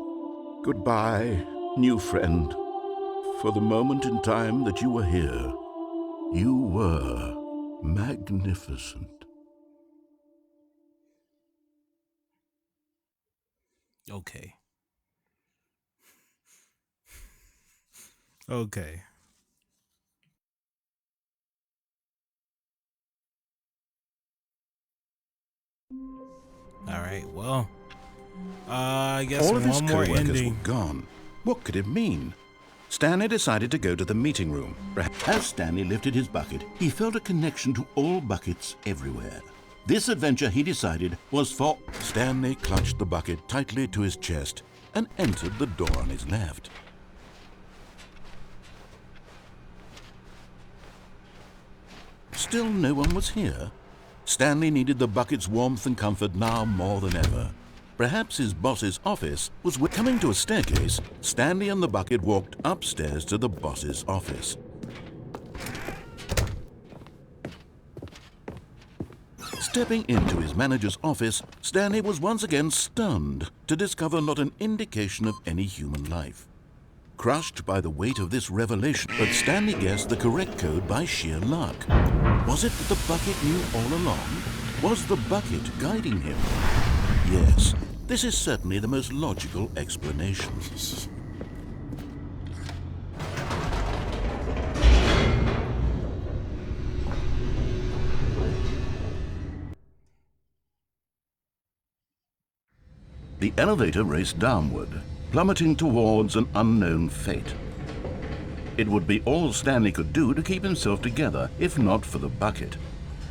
Goodbye, new friend. For the moment in time that you were here, you were magnificent. Okay. Okay. All right. Well, I guess All of his one more co-workers ending. were gone. What could it mean? Stanley decided to go to the meeting room. As Stanley lifted his bucket, he felt a connection to all buckets everywhere. This adventure, he decided, was for... Stanley clutched the bucket tightly to his chest and entered the door on his left. Still no one was here. Stanley needed the bucket's warmth and comfort now more than ever. Perhaps his boss's office was coming to a staircase. Stanley and the bucket walked upstairs to the boss's office. Stepping into his manager's office, Stanley was once again stunned to discover not an indication of any human life. Crushed by the weight of this revelation, but Stanley guessed the correct code by sheer luck. Was it that the bucket knew all along? Was the bucket guiding him? Yes, this is certainly the most logical explanation. The elevator raced downward, plummeting towards an unknown fate. It would be all Stanley could do to keep himself together, if not for the bucket.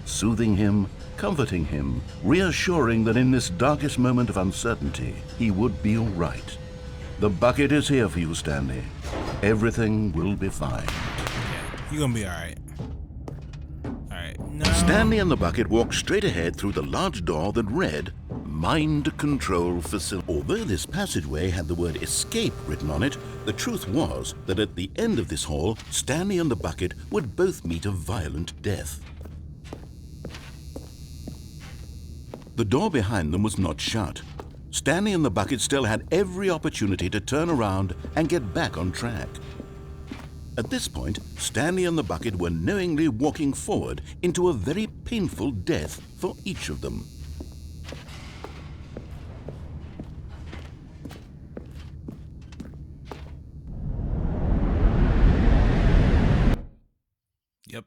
Soothing him, comforting him, reassuring that in this darkest moment of uncertainty, he would be all right. The bucket is here for you, Stanley. Everything will be fine. You're gonna be alright. Alright, now... Stanley and the bucket walked straight ahead through the large door that read, Mind Control Facility. Although this passageway had the word escape written on it, the truth was that at the end of this hall, Stanley and the bucket would both meet a violent death. The door behind them was not shut. Stanley and the bucket still had every opportunity to turn around and get back on track. At this point, Stanley and the bucket were knowingly walking forward into a very painful death for each of them. Yep.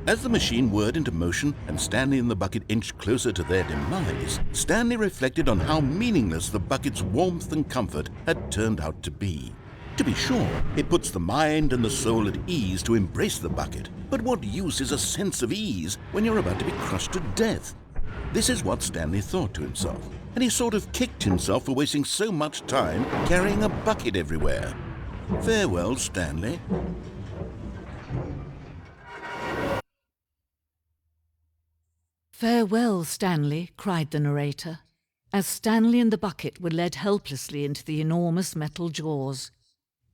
As the machine whirred into motion and Stanley and the bucket inched closer to their demise, Stanley reflected on how meaningless the bucket's warmth and comfort had turned out to be. To be sure, it puts the mind and the soul at ease to embrace the bucket, but what use is a sense of ease when you're about to be crushed to death? This is what Stanley thought to himself, and he sort of kicked himself for wasting so much time carrying a bucket everywhere. Farewell, Stanley. Farewell, Stanley, cried the narrator, as Stanley and the bucket were led helplessly into the enormous metal jaws.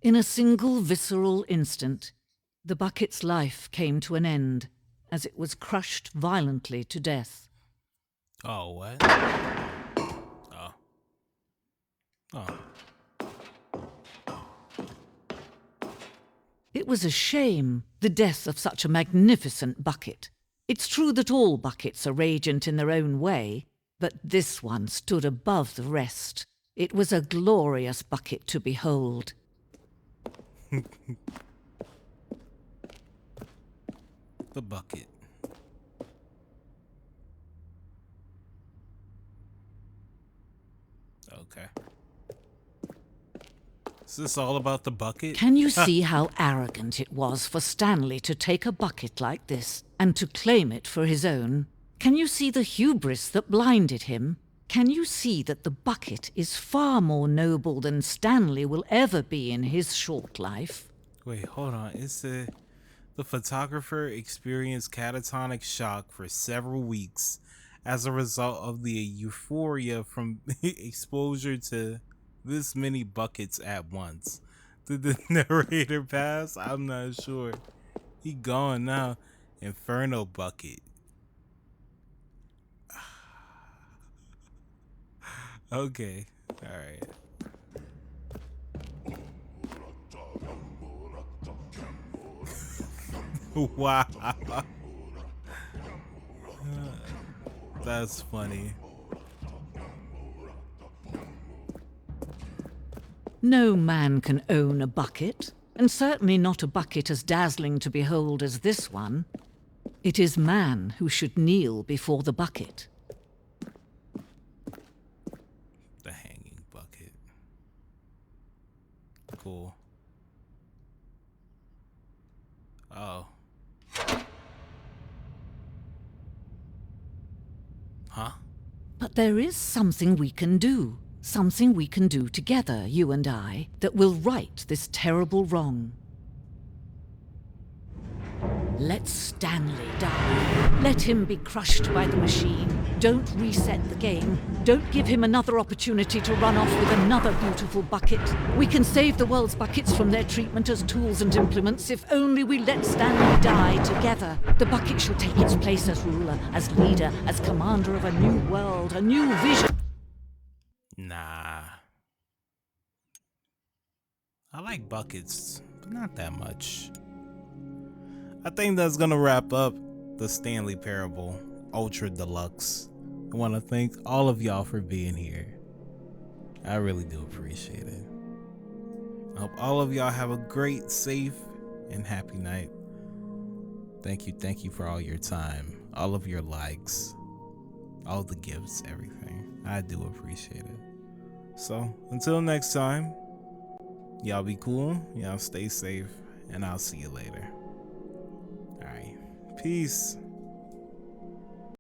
In a single visceral instant, the bucket's life came to an end as it was crushed violently to death. Oh, what? Oh. Oh. It was a shame, the death of such a magnificent bucket. It's true that all buckets are radiant in their own way, but this one stood above the rest. It was a glorious bucket to behold. The bucket. Okay. Is this all about the bucket? Can you see how arrogant it was for Stanley to take a bucket like this and to claim it for his own? Can you see the hubris that blinded him? Can you see that the bucket is far more noble than Stanley will ever be in his short life? Wait, hold on. Is the photographer experienced catatonic shock for several weeks as a result of the euphoria from exposure to this many buckets at once? Did the narrator pass? I'm not sure. He gone now. Inferno bucket. Okay. Alright. Wow. That's funny. No man can own a bucket, and certainly not a bucket as dazzling to behold as this one. It is man who should kneel before the bucket. The hanging bucket. Cool. Oh. Huh? But there is something we can do. Something we can do together, you and I, that will right this terrible wrong. Let Stanley die. Let him be crushed by the machine. Don't reset the game. Don't give him another opportunity to run off with another beautiful bucket. We can save the world's buckets from their treatment as tools and implements if only we let Stanley die together. The bucket shall take its place as ruler, as leader, as commander of a new world, a new vision. Nah. I like buckets, but not that much. I think that's gonna wrap up the Stanley Parable Ultra Deluxe. I want to thank all of y'all for being here. I really do appreciate it. Hope all of y'all have a great, safe, and happy night. Thank you for all your time, all of your likes, all the gifts, everything. I do appreciate it. So, until next time, y'all be cool, y'all stay safe, and I'll see you later. Alright, peace.